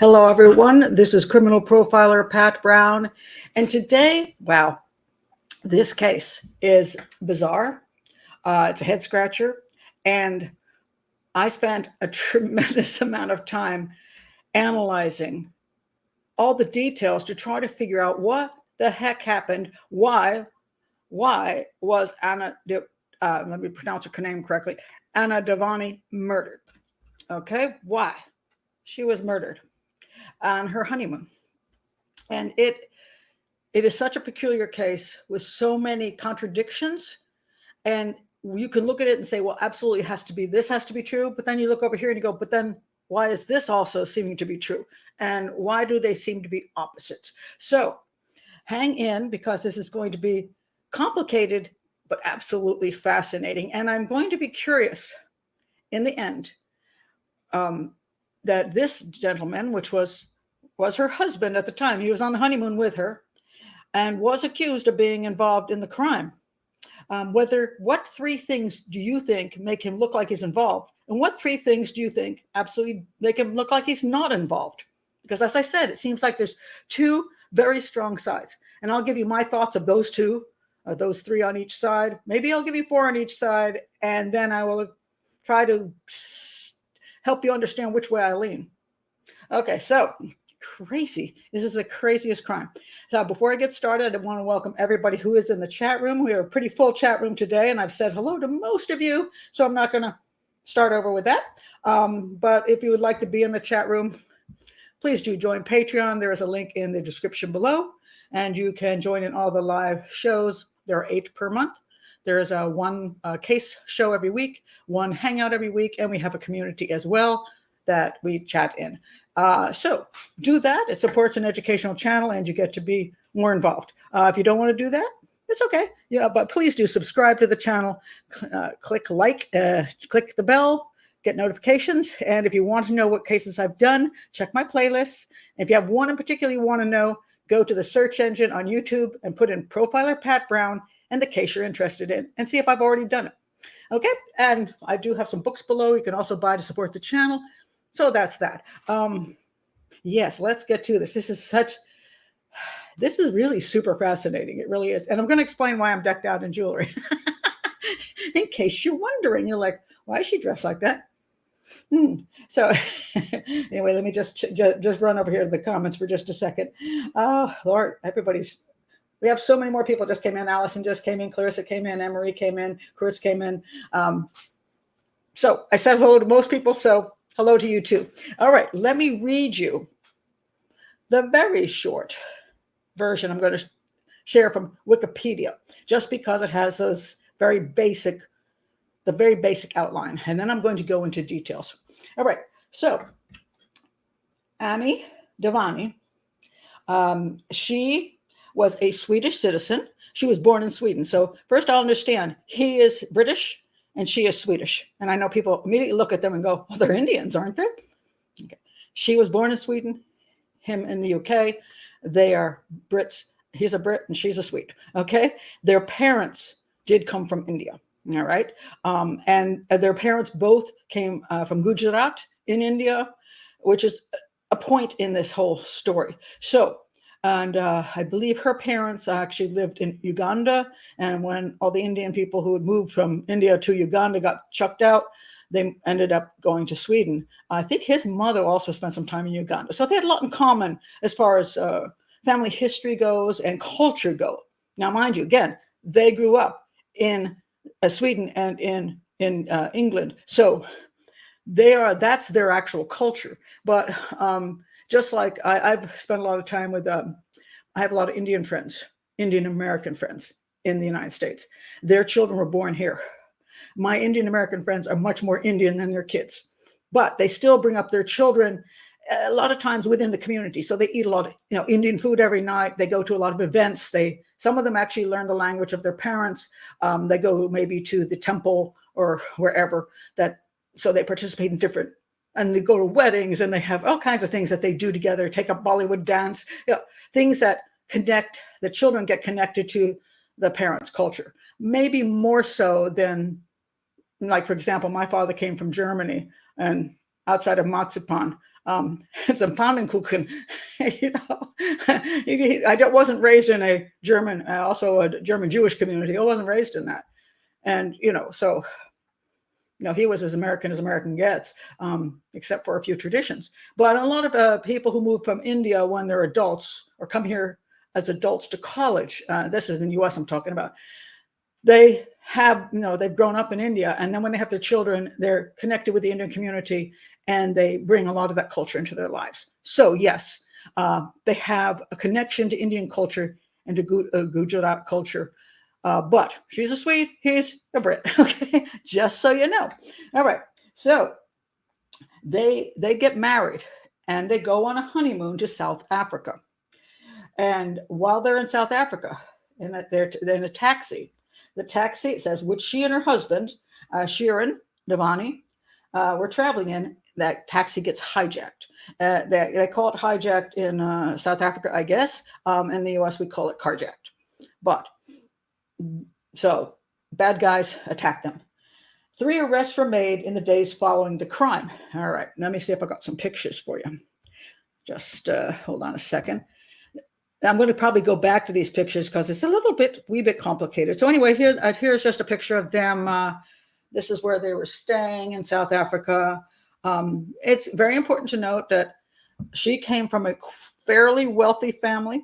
Hello, everyone. This is criminal profiler Pat Brown. And today, wow, this case is bizarre. It's a head scratcher. And I spent a tremendous amount of time analyzing all the details to try to figure out what the heck happened. Why was let me pronounce her name correctly, Anni Dewani murdered? Okay, why? She was murdered on her honeymoon. And it is such a peculiar case with so many contradictions. And you can look at it and say, well, absolutely it has to be, this has to be true. But then you look over here and you go, but then why is this also seeming to be true? And why do they seem to be opposites? So hang in, because this is going to be complicated, but absolutely fascinating. And I'm going to be curious in the end that this gentleman, which was her husband at the time, he was on the honeymoon with her, and was accused of being involved in the crime. What three things do you think make him look like he's involved? And what three things do you think absolutely make him look like he's not involved? Because as I said, it seems like there's two very strong sides. And I'll give you my thoughts of those two, those three on each side. Maybe I'll give you four on each side, and then I will try to help you understand which way I lean. Okay, so crazy. This is the craziest crime. So before I get started, I want to welcome everybody who is in the chat room. We have a pretty full chat room today, and I've said hello to most of you, so I'm not going to start over with that. But if you would like to be in the chat room, please do join Patreon. There is a link in the description below, and you can join in all the live shows. There are 8 per month. There is one case show every week, one hangout every week, and we have a community as well that we chat in. So do that. It supports an educational channel, and you get to be more involved. If you don't want to do that, it's okay. Yeah, but please do subscribe to the channel, click like, click the bell, get notifications. And if you want to know what cases I've done, check my playlists. If you have one in particular you want to know, go to the search engine on YouTube and put in Profiler Pat Brown and the case you're interested in, and see if I've already done it. Okay, and I do have some books below you can also buy to support the channel. So that's that. Yes, let's get to this. This is really super fascinating. It really is. And I'm going to explain why I'm decked out in jewelry. In case you're wondering, you're like, why is she dressed like that? So anyway, let me just run over here to the comments for just a second. Oh, Lord, we have so many more people just came in. Allison just came in. Clarissa came in. Emery came in. Kurtz came in. So I said hello to most people. So hello to you too. All right, let me read you the very short version I'm going to share from Wikipedia, just because it has those the very basic outline. And then I'm going to go into details. All right, so Anni Dewani, she was a Swedish citizen. She was born in Sweden. So first I'll understand, he is British and she is Swedish. And I know people immediately look at them and go, well, they're Indians, aren't they? Okay. She was born in Sweden, him in the UK. They are Brits. He's a Brit and she's a Swede. Okay. Their parents did come from India. All right. And their parents both came from Gujarat in India, which is a point in this whole story. So, and I believe her parents actually lived in Uganda. And when all the Indian people who had moved from India to Uganda got chucked out, they ended up going to Sweden. I think his mother also spent some time in Uganda. So they had a lot in common as far as family history goes and culture go. Now, mind you, again, they grew up in Sweden and in England. So that's their actual culture. But just like I've spent a lot of time with, I have a lot of Indian American friends in the United States. Their children were born here. My Indian American friends are much more Indian than their kids, but they still bring up their children a lot of times within the community. So they eat a lot of Indian food every night. They go to a lot of events. Some of them actually learn the language of their parents. They go maybe to the temple or wherever so they participate in different, and they go to weddings, and they have all kinds of things that they do together, take up Bollywood dance, things that connect, the children get connected to the parents' culture, maybe more so than, like, for example, my father came from Germany, and outside of Marzipan, It's a Pfannkuchen, I wasn't raised in a German, also a German Jewish community. I wasn't raised in that. And, so, he was as American gets, except for a few traditions. But a lot of people who move from India when they're adults or come here as adults to college, this is in the US I'm talking about, they have, they've grown up in India. And then when they have their children, they're connected with the Indian community and they bring a lot of that culture into their lives. So yes, they have a connection to Indian culture and to Gujarat culture. But she's a Swede, he's a Brit. Okay, just so you know. All right, so they get married and they go on a honeymoon to South Africa. And while they're in South Africa, they're in a taxi. The taxi, it says, which she and her husband, Shrien Dewani, were traveling in. That taxi gets hijacked. They call it hijacked in South Africa, I guess. In the US, we call it carjacked. But so bad guys attack them. 3 arrests were made in the days following the crime. All right, let me see if I got some pictures for you. Just hold on a second. I'm going to probably go back to these pictures because it's a wee bit complicated. So anyway, here's just a picture of them. This is where they were staying in South Africa. It's very important to note that she came from a fairly wealthy family,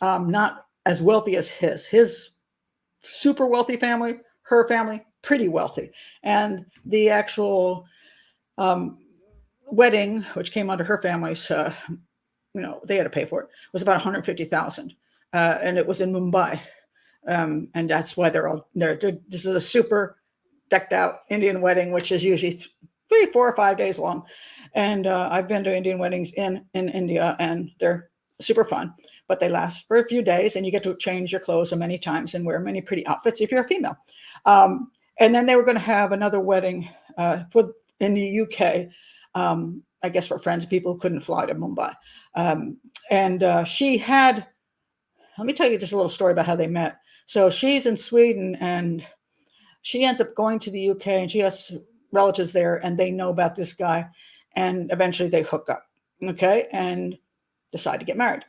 not as wealthy as his super wealthy family, her family, pretty wealthy. And the actual wedding, which came under her family's, they had to pay for it, was about $150,000. And it was in Mumbai. And that's why they're all there. This is a super decked out Indian wedding, which is usually 3, 4, or 5 days long. And I've been to Indian weddings in India, and they're super fun, but they last for a few days, and you get to change your clothes many times and wear many pretty outfits if you're a female. And then they were going to have another wedding in the UK, I guess for friends, people who couldn't fly to Mumbai. And she had, let me tell you just a little story about how they met. So she's in Sweden and she ends up going to the UK, and she has relatives there, and they know about this guy, and eventually they hook up, okay, and decide to get married.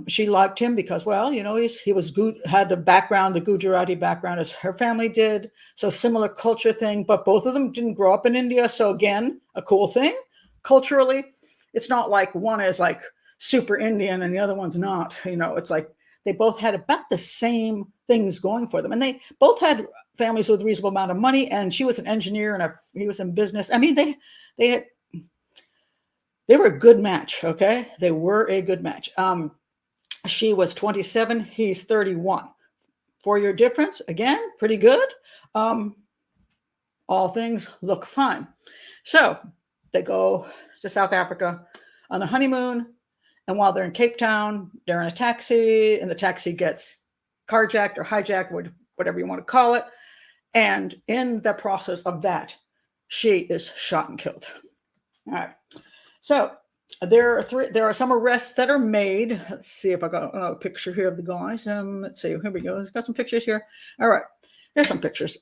She liked him because, well, he was good, had the background, the Gujarati background as her family did, so similar culture thing, but both of them didn't grow up in India. So again, a cool thing culturally. It's not like one is like super Indian and the other one's not. It's like they both had about the same things going for them, and they both had families with a reasonable amount of money. And she was an engineer and he was in business. I mean, they were a good match. Okay, they were a good match. She was 27, he's 31. 4-year difference, again, pretty good. All things look fine. So they go to South Africa on the honeymoon, and while they're in Cape Town, they're in a taxi, and the taxi gets carjacked or hijacked, whatever you want to call it. And in the process of that, she is shot and killed. All right. So there are some arrests that are made. Let's see if I got a picture here of the guys. Let's see. Here we go. It's got some pictures here. All right. There's some pictures.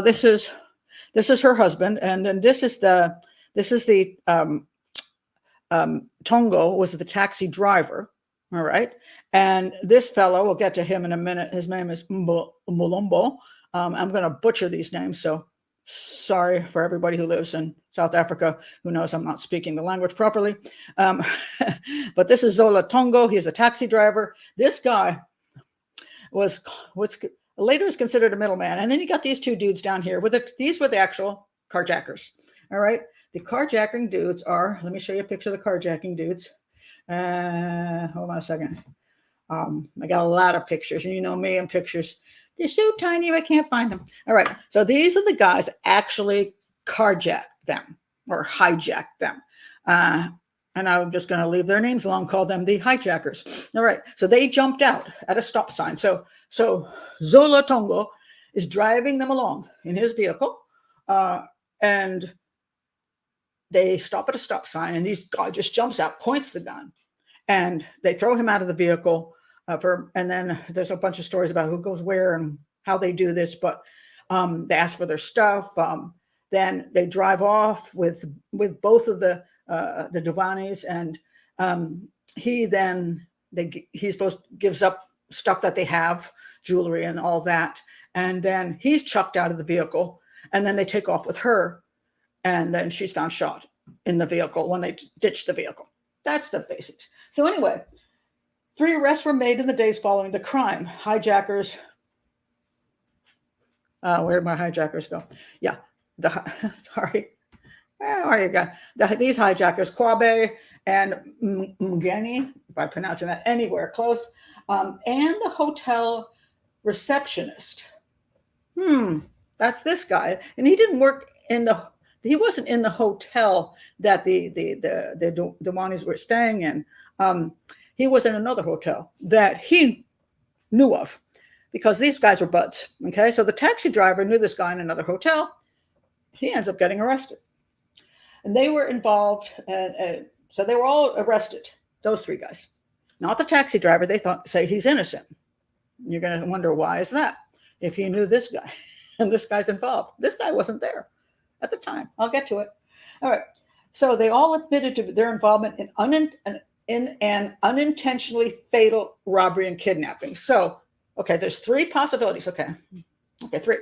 This is her husband, and then this is the Tongo was the taxi driver. All right. And this fellow, we'll get to him in a minute. His name is Mulombo. I'm going to butcher these names, so sorry for everybody who lives in South Africa who knows I'm not speaking the language properly. But this is Zola Tongo. He's a taxi driver. This guy was what's later is considered a middleman. And then you got these two dudes down here. These were the actual carjackers. All right. The carjacking dudes are, let me show you a picture of the carjacking dudes. Hold on a second. I got a lot of pictures, and you know me and pictures. They're so tiny, I can't find them. All right. So these are the guys actually carjacked them or hijacked them. And I'm just going to leave their names alone, call them the hijackers. All right. So they jumped out at a stop sign. So Zola Tongo is driving them along in his vehicle. And they stop at a stop sign, and this guy just jumps out, points the gun, and they throw him out of the vehicle. And then there's a bunch of stories about who goes where and how they do this, but they ask for their stuff. Then they drive off with both of the the Dewanis, and he supposed gives up stuff that they have, jewelry and all that, and then he's chucked out of the vehicle, and then they take off with her, and then she's found shot in the vehicle when they ditched the vehicle. That's the basics. So anyway, 3 arrests were made in the days following the crime. Hijackers. Where'd my hijackers go? Yeah, sorry. Where are you guys? These hijackers, Kwabe and Mgeni, if I'm pronouncing that anywhere close, and the hotel receptionist. That's this guy, and he didn't work in the. He wasn't in the hotel that the Dewanis were staying in. He was in another hotel that he knew of, because these guys were buds. Okay, so the taxi driver knew this guy in another hotel. He ends up getting arrested, and they were involved. So they were all arrested. Those 3 guys, not the taxi driver. They say he's innocent. You're going to wonder, why is that? If he knew this guy and this guy's involved, this guy wasn't there at the time. I'll get to it. All right. So they all admitted to their involvement in an unintentionally fatal robbery and kidnapping. So, okay, there's 3 possibilities. Okay, 3.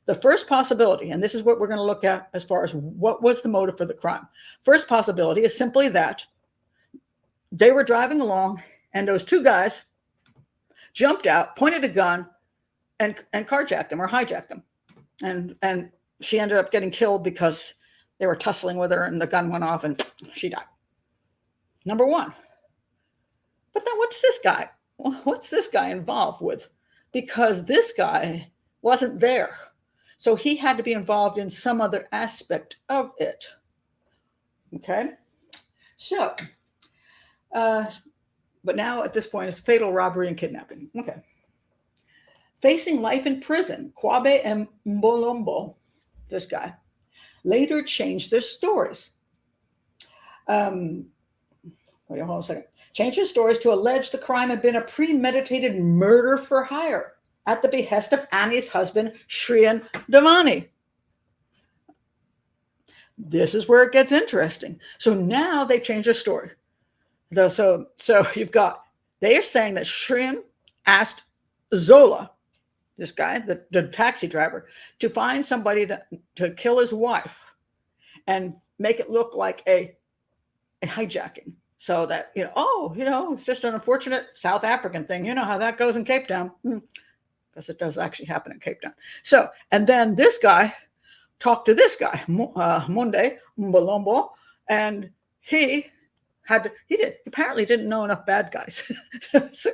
The first possibility, and this is what we're going to look at as far as what was the motive for the crime. First possibility is simply that they were driving along, and those 2 guys jumped out, pointed a gun, and carjacked them or hijacked them. And she ended up getting killed because they were tussling with her, and the gun went off and she died. Number 1. But then what's this guy involved with? Because this guy wasn't there. So he had to be involved in some other aspect of it. Okay. So, but now at this point, it's fatal robbery and kidnapping. Okay. Facing life in prison, Kwabe and Mbolombo, this guy, later changed their stories. Wait, hold on a second. Changed their stories to allege the crime had been a premeditated murder for hire at the behest of Anni's husband, Shrien Dewani. This is where it gets interesting. So now they've changed their story. So you've got, they are saying that Shrien asked Zola, this guy, the taxi driver, to find somebody to kill his wife and make it look like a hijacking. So that, it's just an unfortunate South African thing. You know how that goes in Cape Town. Because it does actually happen in Cape Town. So, and then this guy talked to this guy, Monde Mbolombo, and he apparently didn't know enough bad guys. So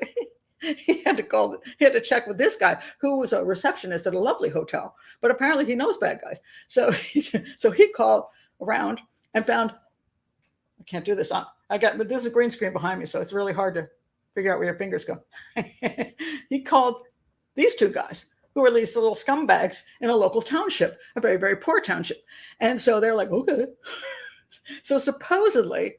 he had to check with this guy who was a receptionist at a lovely hotel, but apparently he knows bad guys. So he called around and found, I can't do this but this is a green screen behind me, so it's really hard to figure out where your fingers go. He called these 2 guys who were these little scumbags in a local township, a very, very poor township. And so they're like, okay. So supposedly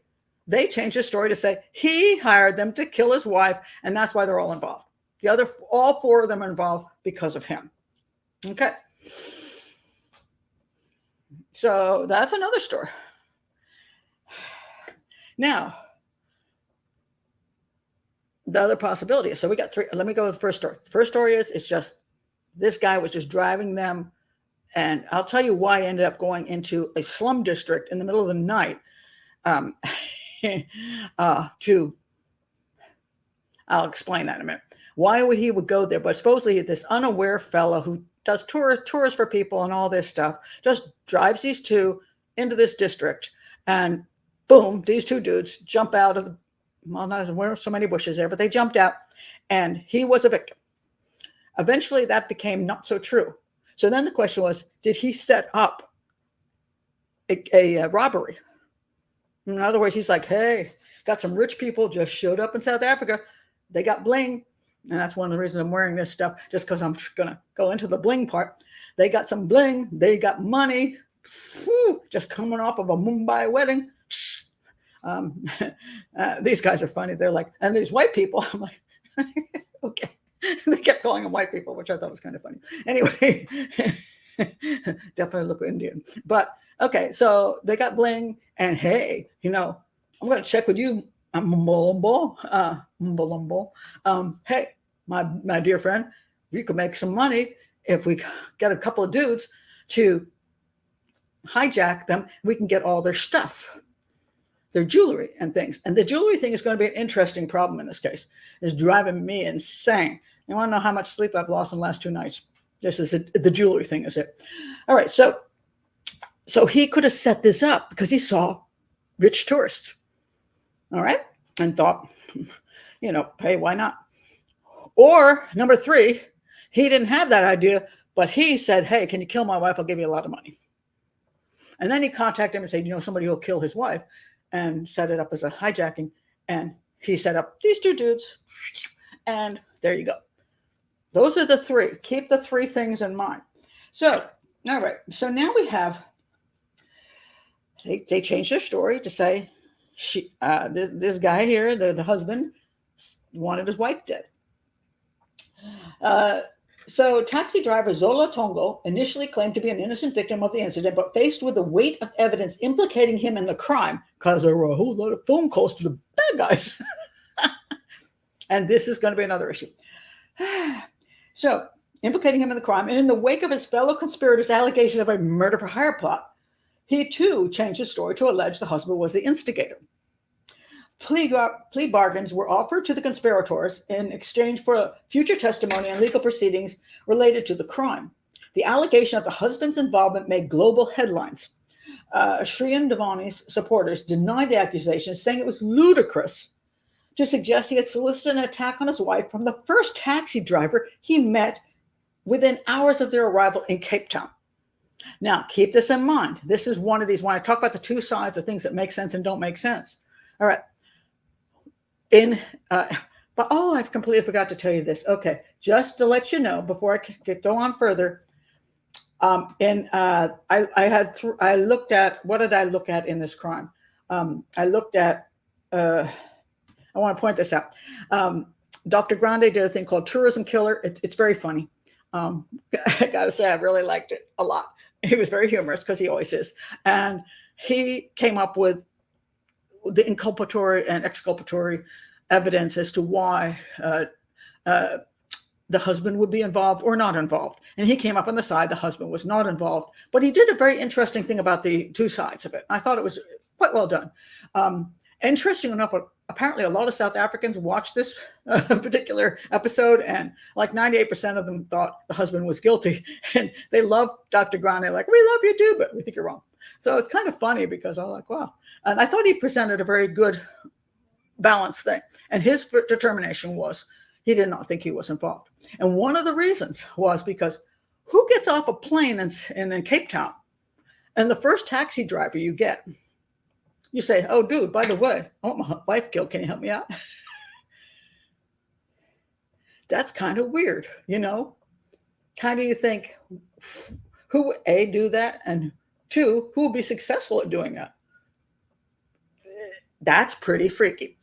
they changed the story to say he hired them to kill his wife, and that's why they're all involved. All 4 of them are involved because of him. Okay. So that's another story. Now, the other possibility. So we got 3. Let me go with the first story. The first story is it's just this guy was just driving them. And I'll tell you why I ended up going into a slum district in the middle of the night I'll explain that in a minute. Why he would go there? But supposedly this unaware fellow who does tours for people and all this stuff just drives these 2 into this district, and boom, these 2 dudes jump out of there weren't so many bushes there, but they jumped out, and he was a victim. Eventually that became not so true. So then the question was, did he set up a robbery? In other words, he's like, hey, got some rich people just showed up in South Africa. They got bling. And that's one of the reasons I'm wearing this stuff, just because I'm going to go into the bling part. They got some bling. They got money. Just coming off of a Mumbai wedding. These guys are funny. They're like, and these white people, I'm like, okay. They kept calling them white people, which I thought was kind of funny. Anyway, definitely look Indian. But Okay, so they got bling, and hey, I'm going to check with you, Mbulumbo. Hey, my dear friend, we could make some money if we get a couple of dudes to hijack them. We can get all their stuff, their jewelry and things. And the jewelry thing is going to be an interesting problem in this case. It's driving me insane. You want to know how much sleep I've lost in the last 2 nights? This is it. The jewelry thing is it. All right, so he could have set this up because he saw rich tourists, all right, and thought, hey, why not? Or number 3, he didn't have that idea, but he said, hey, can you kill my wife? I'll give you a lot of money. And then he contacted him and said, somebody who'll kill his wife, and set it up as a hijacking. And he set up these 2 dudes, and there you go. Those are the 3. Keep the 3 things in mind. So, all right. So now we have, they changed their story to say this guy here, the husband, wanted his wife dead. So taxi driver Zola Tongo initially claimed to be an innocent victim of the incident, but faced with the weight of evidence implicating him in the crime, because there were a whole lot of phone calls to the bad guys. And this is going to be another issue. So, implicating him in the crime, and in the wake of his fellow conspirators' allegation of a murder for hire plot, he too changed his story to allege the husband was the instigator. Plea bargains were offered to the conspirators in exchange for future testimony and legal proceedings related to the crime. The allegation of the husband's involvement made global headlines. Shrien Dewani's supporters denied the accusation, saying it was ludicrous to suggest he had solicited an attack on his wife from the first taxi driver he met within hours of their arrival in Cape Town. Now, keep this in mind. This is one of these, when I talk about the 2 sides of things that make sense and don't make sense. All right. I've completely forgot to tell you this. Okay, just to let you know before I go on further. I looked at, what did I look at in this crime? I looked at, I want to point this out. Dr. Grande did a thing called Tourism Killer. It's very funny. I gotta say, I really liked it a lot. He was very humorous, because he always is. And he came up with the inculpatory and exculpatory evidence as to why the husband would be involved or not involved. And he came up on the side the husband was not involved. But he did a very interesting thing about the 2 sides of it. I thought it was quite well done. Interesting enough, apparently a lot of South Africans watched this particular episode, and like 98% of them thought the husband was guilty. And they love Dr. Grande, like, we love you too, but we think you're wrong. So it's kind of funny, because I'm like, wow. And I thought he presented a very good balanced thing. And his determination was he did not think he was involved. And one of the reasons was because who gets off a plane in Cape Town? And the first taxi driver you get, you say, oh, dude, by the way, I want my wife killed. Can you help me out? That's kind of weird, Kind of you think, who would A, do that? And 2, who would be successful at doing that? That's pretty freaky.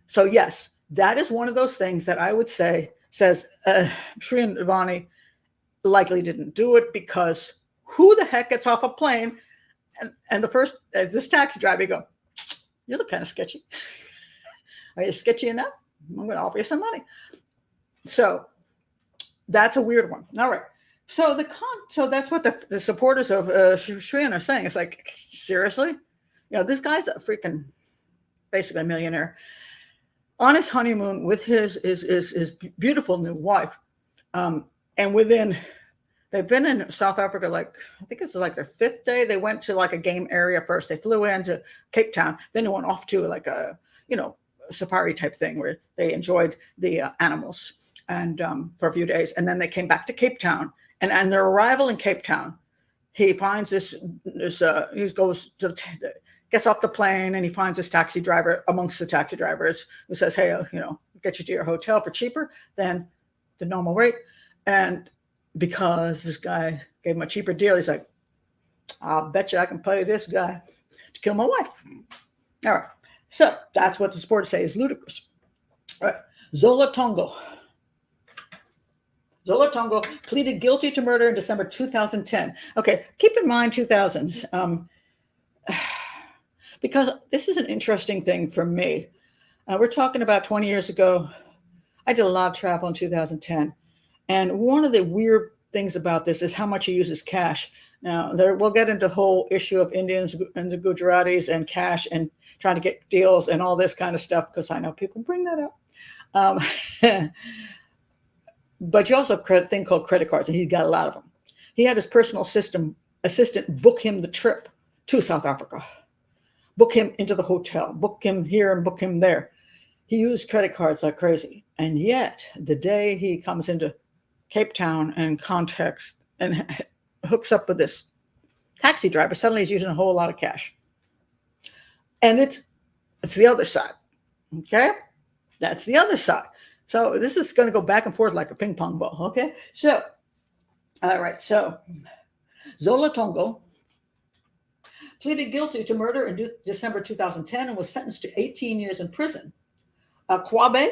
So yes, that is one of those things that I would say says Shrien Dewani likely didn't do it, because who the heck gets off a plane and the first, as this taxi driver, you go, you look kind of sketchy. Are you sketchy enough? I'm going to offer you some money. So that's a weird one. All right. So that's what the supporters of Shrien are saying. It's like, seriously? This guy's a freaking, basically a millionaire, on his honeymoon with his beautiful new wife. And they've been in South Africa, like, I think it's like their 5th day. They went to like a game area first. They flew into Cape Town. Then they went off to like a, safari type thing where they enjoyed the animals and for a few days. And then they came back to Cape Town. And on their arrival in Cape Town, he finds he goes to gets off the plane, and he finds this taxi driver amongst the taxi drivers who says, hey, get you to your hotel for cheaper than the normal rate. And because this guy gave him a cheaper deal, he's like, I'll bet you I can pay this guy to kill my wife. All right. So that's what the supporters say is ludicrous. All right. Zola Tongo pleaded guilty to murder in December 2010. Okay, keep in mind 2000s. because this is an interesting thing for me. We're talking about 20 years ago. I did a lot of travel in 2010. And one of the weird things about this is how much he uses cash. Now, we'll get into the whole issue of Indians and the Gujaratis and cash and trying to get deals and all this kind of stuff, because I know people bring that up. But you also have a thing called credit cards, and he's got a lot of them. He had his personal assistant book him the trip to South Africa, book him into the hotel, book him here and book him there. He used credit cards like crazy. And yet, the day he comes into Cape Town and contacts and hooks up with this taxi driver, suddenly he's using a whole lot of cash. And it's the other side. Okay? That's the other side. So this is going to go back and forth like a ping pong ball. Okay? So, all right. So Zola Tongo pleaded guilty to murder in December 2010 and was sentenced to 18 years in prison. Kwabe,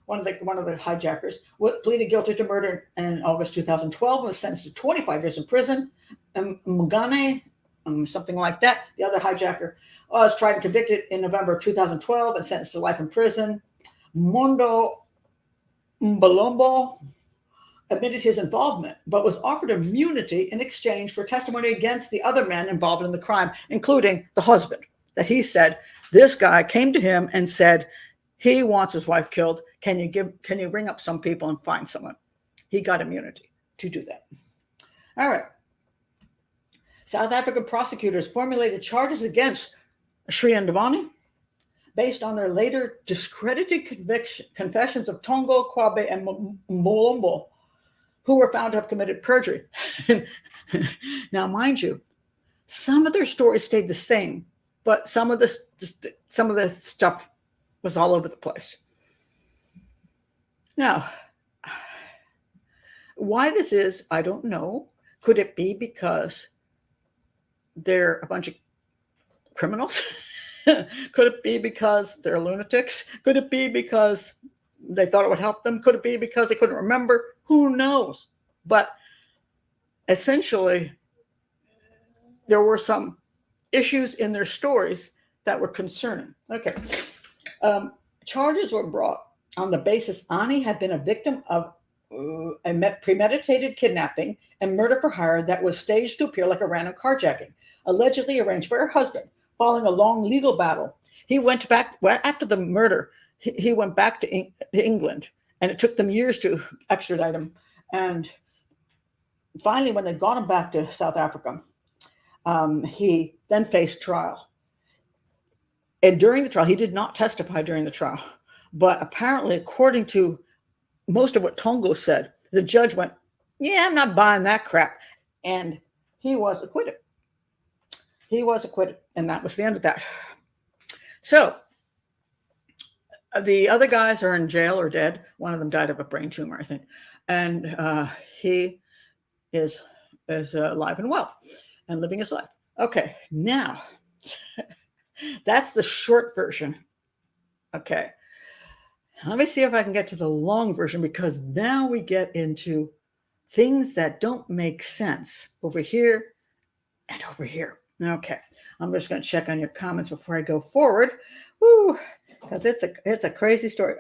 one of the hijackers, pleaded guilty to murder in August 2012 and was sentenced to 25 years in prison. Mugane, something like that, the other hijacker, was tried and convicted in November 2012 and sentenced to life in prison. Mondo Mbalombo admitted his involvement, but was offered immunity in exchange for testimony against the other men involved in the crime, including the husband, that he said this guy came to him and said he wants his wife killed. Can you ring up some people and find someone? He got immunity to do that. All right. South African prosecutors formulated charges against Shrien Dewani based on their later discredited confessions of Tongo, Kwabe, and Molombo, who were found to have committed perjury. Now, mind you, some of their stories stayed the same, but some of the stuff was all over the place. Now, why this is, I don't know. Could it be because they're a bunch of criminals? Could it be because they're lunatics? Could it be because they thought it would help them? Could it be because they couldn't remember? Who knows? But essentially, there were some issues in their stories that were concerning. Okay. Charges were brought on the basis Anni had been a victim of a premeditated kidnapping and murder for hire that was staged to appear like a random carjacking, allegedly arranged by her husband. Following a long legal battle, he went back after the murder. He went back to England, and it took them years to extradite him. And finally, when they got him back to South Africa, he then faced trial. And during the trial, he did not testify during the trial. But apparently, according to most of what Tongo said, the judge went, yeah, I'm not buying that crap. And he was acquitted. He was acquitted. And that was the end of that. So the other guys are in jail or dead. One of them died of a brain tumor, I think. And he is alive and well and living his life. Okay, now that's the short version. Okay, let me see if I can get to the long version, because now we get into things that don't make sense over here and over here. Okay, I'm just going to check on your comments before I go forward. Woo, because it's a crazy story.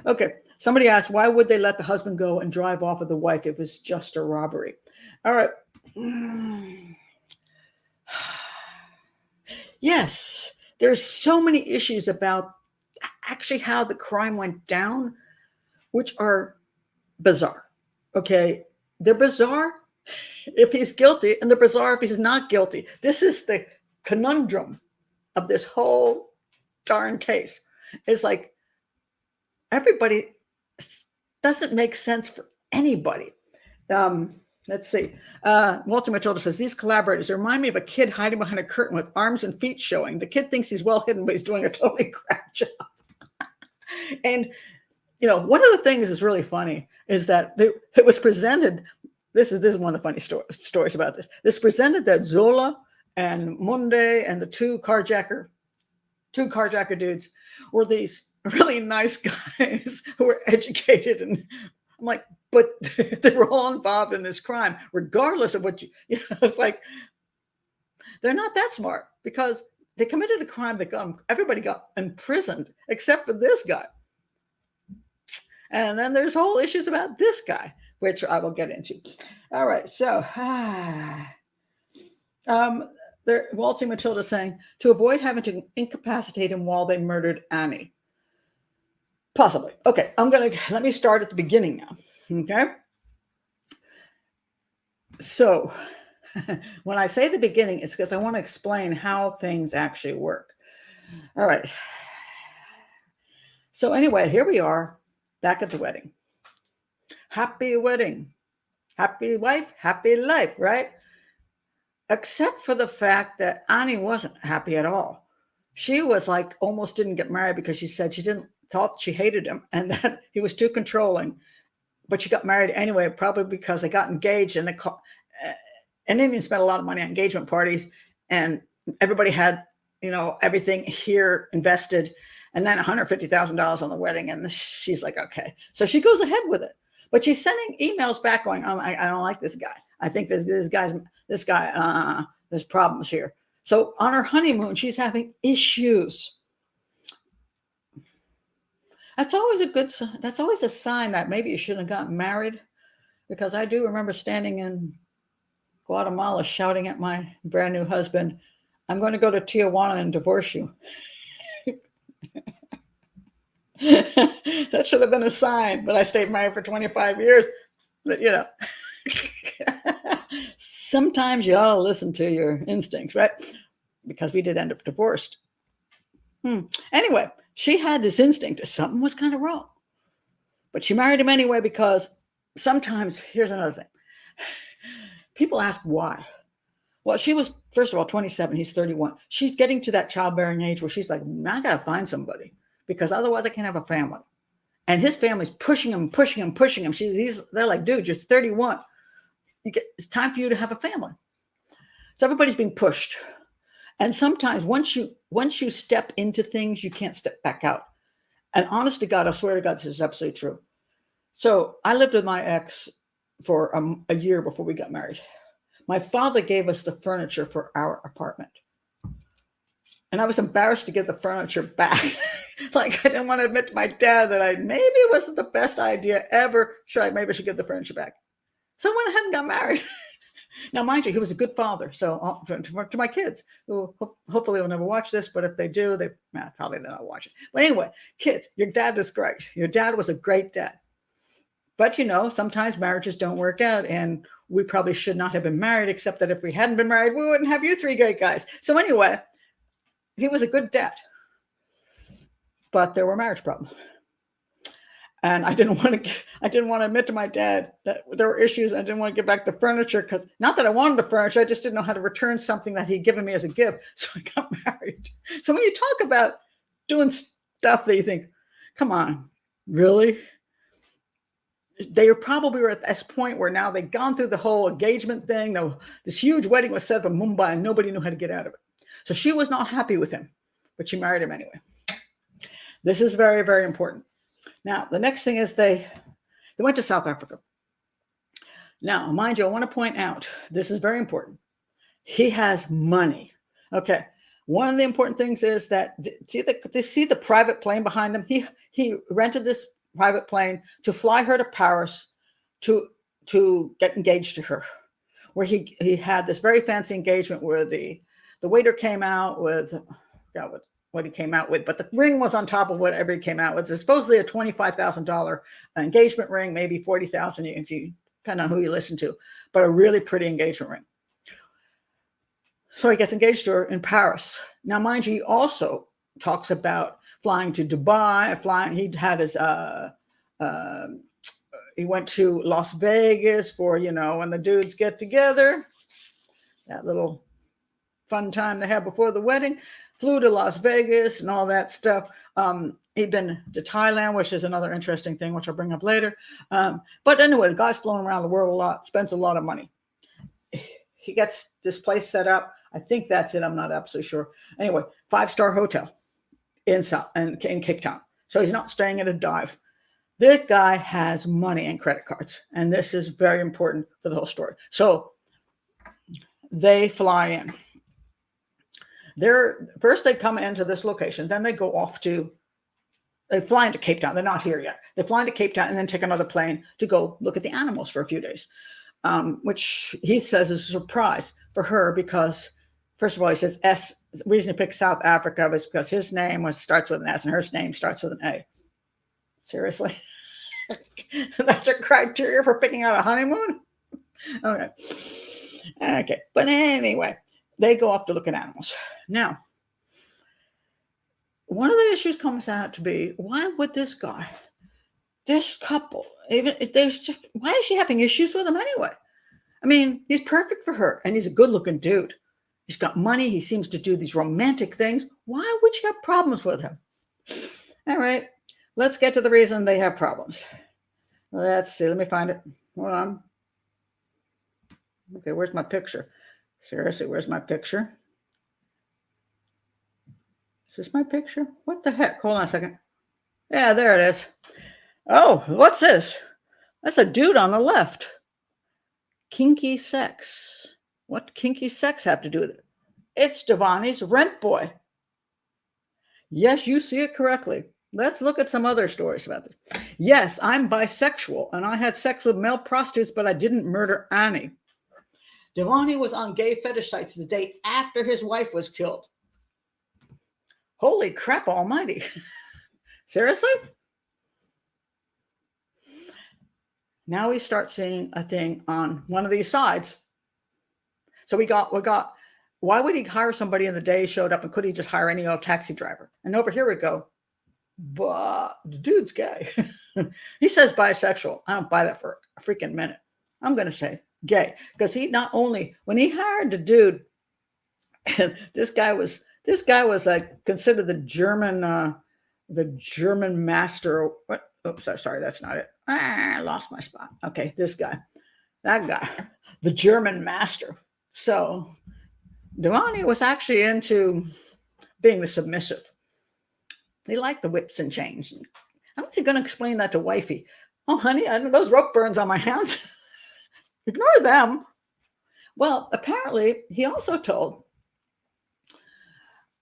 Okay, somebody asked, why would they let the husband go and drive off with the wife if it's just a robbery? All right. Yes, there's so many issues about actually how the crime went down, which are bizarre. Okay, they're bizarre if he's guilty, and they're bizarre if he's not guilty. This is the conundrum of this whole darn case. It's like everybody doesn't make sense for anybody. Let's see. Walter Matilda says, these collaborators remind me of a kid hiding behind a curtain with arms and feet showing. The kid thinks he's well hidden, but he's doing a totally crap job. And, you know, one of the things that's really funny is that it was presented. This is one of the funny stories about this. This presented that Zola and Munde and the two carjacker dudes were these really nice guys who were educated. And I'm like, but they were all involved in this crime, regardless of what you know, it's like, They're not that smart because they committed a crime that everybody got imprisoned except for this guy. And then there's whole issues about this guy, which I will get into. All right, so Waltzing Matilda saying, to avoid having to incapacitate him while they murdered Annie. Possibly. Okay, let me start at the beginning now. Okay. So when I say the beginning, it's because I want to explain how things actually work. All right. So anyway, here we are back at the wedding. Happy wedding. Happy wife, happy life, right? Except for the fact that Annie wasn't happy at all. She was like almost didn't get married because she said thought she hated him and that he was too controlling. But she got married anyway, probably because they got engaged and Indians spent a lot of money on engagement parties, and everybody had, everything here invested, and then $150,000 on the wedding. And she's like, okay. So she goes ahead with it, but she's sending emails back going, I don't like this guy. I think this guy, there's problems here. So on her honeymoon, she's having issues. That's always a sign that maybe you shouldn't have gotten married, because I do remember standing in Guatemala shouting at my brand new husband, I'm going to go to Tijuana and divorce you. That should have been a sign, but I stayed married for 25 years. But, sometimes you ought to listen to your instincts, right? Because we did end up divorced. Anyway, she had this instinct that something was kind of wrong. But she married him anyway because sometimes, here's another thing. People ask why. Well, she was, first of all, 27. He's 31. She's getting to that childbearing age where she's like, I got to find somebody because otherwise I can't have a family. And his family's pushing him. They're like, dude, you're 31. It's time for you to have a family. So everybody's being pushed. And sometimes once you step into things, you can't step back out. And honest to God, I swear to God, this is absolutely true. So I lived with my ex for a year before we got married. My father gave us the furniture for our apartment. And I was embarrassed to give the furniture back. It's like I didn't want to admit to my dad that maybe it wasn't the best idea ever. Maybe I should give the furniture back. So I went ahead and got married. Now, mind you, he was a good father. So to my kids, who hopefully will never watch this, but if they do, probably they'll not watch it. But anyway, kids, your dad is great. Your dad was a great dad. But, sometimes marriages don't work out, and we probably should not have been married, except that if we hadn't been married, we wouldn't have you three great guys. So anyway, he was a good dad. But there were marriage problems. And I didn't want to admit to my dad that there were issues. I didn't want to give back the furniture because not that I wanted the furniture, I just didn't know how to return something that he'd given me as a gift. So I got married. So when you talk about doing stuff that you think, come on, really? They probably were at this point where now they'd gone through the whole engagement thing. This huge wedding was set up in Mumbai and nobody knew how to get out of it. So she was not happy with him, but she married him anyway. This is very, very important. Now, the next thing is they went to South Africa. Now, mind you, I want to point out, this is very important. He has money. Okay. One of the important things is that, see the private plane behind them? He rented this private plane to fly her to Paris to get engaged to her, where he had this very fancy engagement where the waiter came out with, what he came out with, but the ring was on top of whatever he came out with. It's supposedly a $25,000 engagement ring, maybe $40,000 if you depend on who you listen to, but a really pretty engagement ring. So he gets engaged to her in Paris. Now, mind you, he also talks about flying to Dubai, he went to Las Vegas for, when the dudes get together, that little fun time they had before the wedding. Flew to Las Vegas and all that stuff. He'd been to Thailand, which is another interesting thing, which I'll bring up later. But anyway, the guy's flown around the world a lot, spends a lot of money. He gets this place set up. I think that's it. I'm not absolutely sure. Anyway, 5-star hotel in Cape Town. So he's not staying at a dive. This guy has money and credit cards. And this is very important for the whole story. So they fly in. First they come into this location, then they go off to, they fly into Cape Town. They're not here yet. They fly into Cape Town and then take another plane to go look at the animals for a few days, which he says is a surprise for her because, first of all, he says the reason he picked South Africa was because his name starts with an S and her name starts with an A. Seriously? That's your criteria for picking out a honeymoon? Okay. But anyway, they go off to look at animals. Now, one of the issues comes out to be, why would this couple, why is she having issues with him anyway? I mean, he's perfect for her and he's a good looking dude. He's got money. He seems to do these romantic things. Why would she have problems with him? All right, let's get to the reason they have problems. Let's see. Let me find it. Hold on. Okay, where's my picture? Seriously, where's my picture? Is this my picture? What the heck? Hold on a second. Yeah, there it is. Oh, what's this? That's a dude on the left. Kinky sex. What kinky sex have to do with it? It's Dewani's rent boy. Yes, you see it correctly. Let's look at some other stories about this. Yes, I'm bisexual and I had sex with male prostitutes, but I didn't murder Annie. Dewani was on gay fetish sites the day after his wife was killed. Holy crap almighty. Seriously? Now we start seeing a thing on one of these sides. So we got, why would he hire somebody in the day he showed up and could he just hire any old taxi driver? And over here we go, but the dude's gay. He says bisexual. I don't buy that for a freaking minute. I'm going to say gay because he not only, when he hired the dude, this guy was like considered the German master. What? Oops, sorry, that's not it. I lost my spot. Okay, that guy, the German master. So Dewani was actually into being the submissive. He liked the whips and chains. How's he going to explain that to wifey? Oh, honey, those rope burns on my hands. Ignore them. Well, apparently, he also told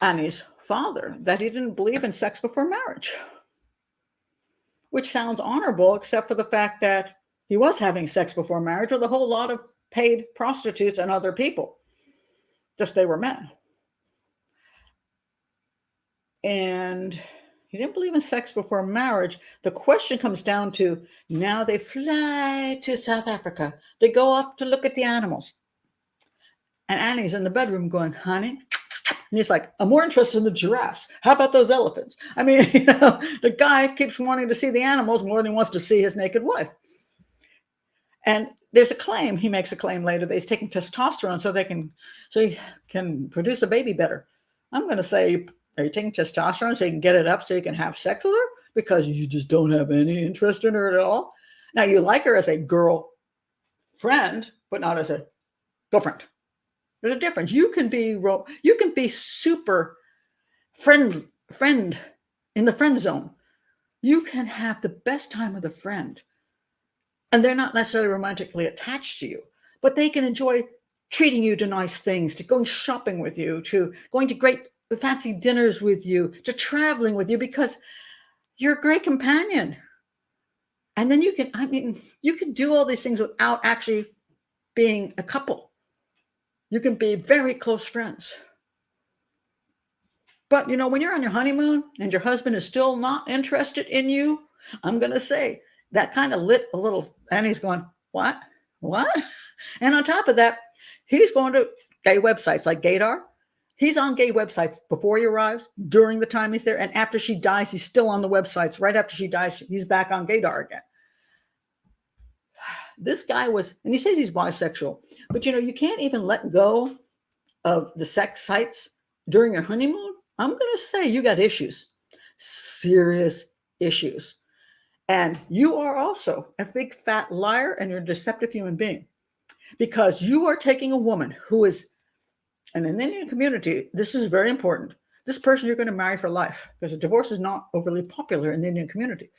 Annie's father that he didn't believe in sex before marriage, which sounds honorable, except for the fact that he was having sex before marriage with a whole lot of paid prostitutes and other people. Just they were men. And he didn't believe in sex before marriage. The question comes down to, now they fly to South Africa. They go off to look at the animals. And Annie's in the bedroom going, honey. And he's like, I'm more interested in the giraffes. How about those elephants? I mean, the guy keeps wanting to see the animals more than he wants to see his naked wife. And there's a claim, he makes a claim later that he's taking testosterone so he can produce a baby better. I'm going to say, are you taking testosterone so you can get it up so you can have sex with her? Because you just don't have any interest in her at all. Now you like her as a girl friend, but not as a girlfriend. There's a difference. You can be super friend in the friend zone. You can have the best time with a friend. And they're not necessarily romantically attached to you, but they can enjoy treating you to nice things, to going shopping with you, to going to great fancy dinners with you, to traveling with you, because you're a great companion. And then you can do all these things without actually being a couple. You can be very close friends. But, when you're on your honeymoon and your husband is still not interested in you, I'm going to say that kind of lit a little, and he's going, what? And on top of that, he's going to gay websites like Gaydar. He's on gay websites before he arrives, during the time he's there, and after she dies, he's still on the websites. Right after she dies, he's back on Gaydar again. This guy was, and he says he's bisexual, but you can't even let go of the sex sites during your honeymoon. I'm going to say you got issues, serious issues. And you are also a big fat liar and you're a deceptive human being, because you are taking a woman who is, and in the Indian community, this is very important. This person you're going to marry for life, because a divorce is not overly popular in the Indian community.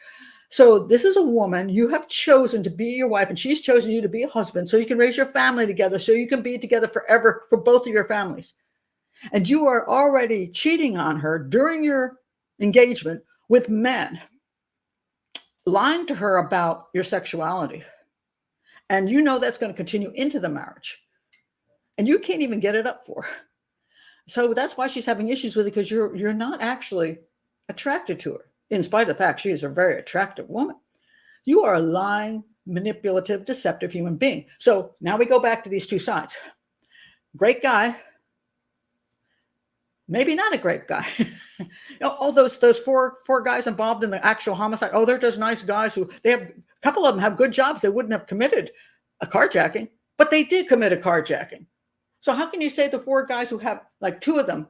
So this is a woman you have chosen to be your wife, and she's chosen you to be a husband so you can raise your family together, so you can be together forever for both of your families. And you are already cheating on her during your engagement with men, lying to her about your sexuality. And you know that's going to continue into the marriage. And you can't even get it up for her. So that's why she's having issues with it, because you're not actually attracted to her, in spite of the fact she is a very attractive woman. You are a lying, manipulative, deceptive human being. So now we go back to these two sides. Great guy, maybe not a great guy. All those four guys involved in the actual homicide. Oh, they're just nice guys who a couple of them have good jobs. They wouldn't have committed a carjacking, but they did commit a carjacking. So how can you say the four guys who have, like two of them,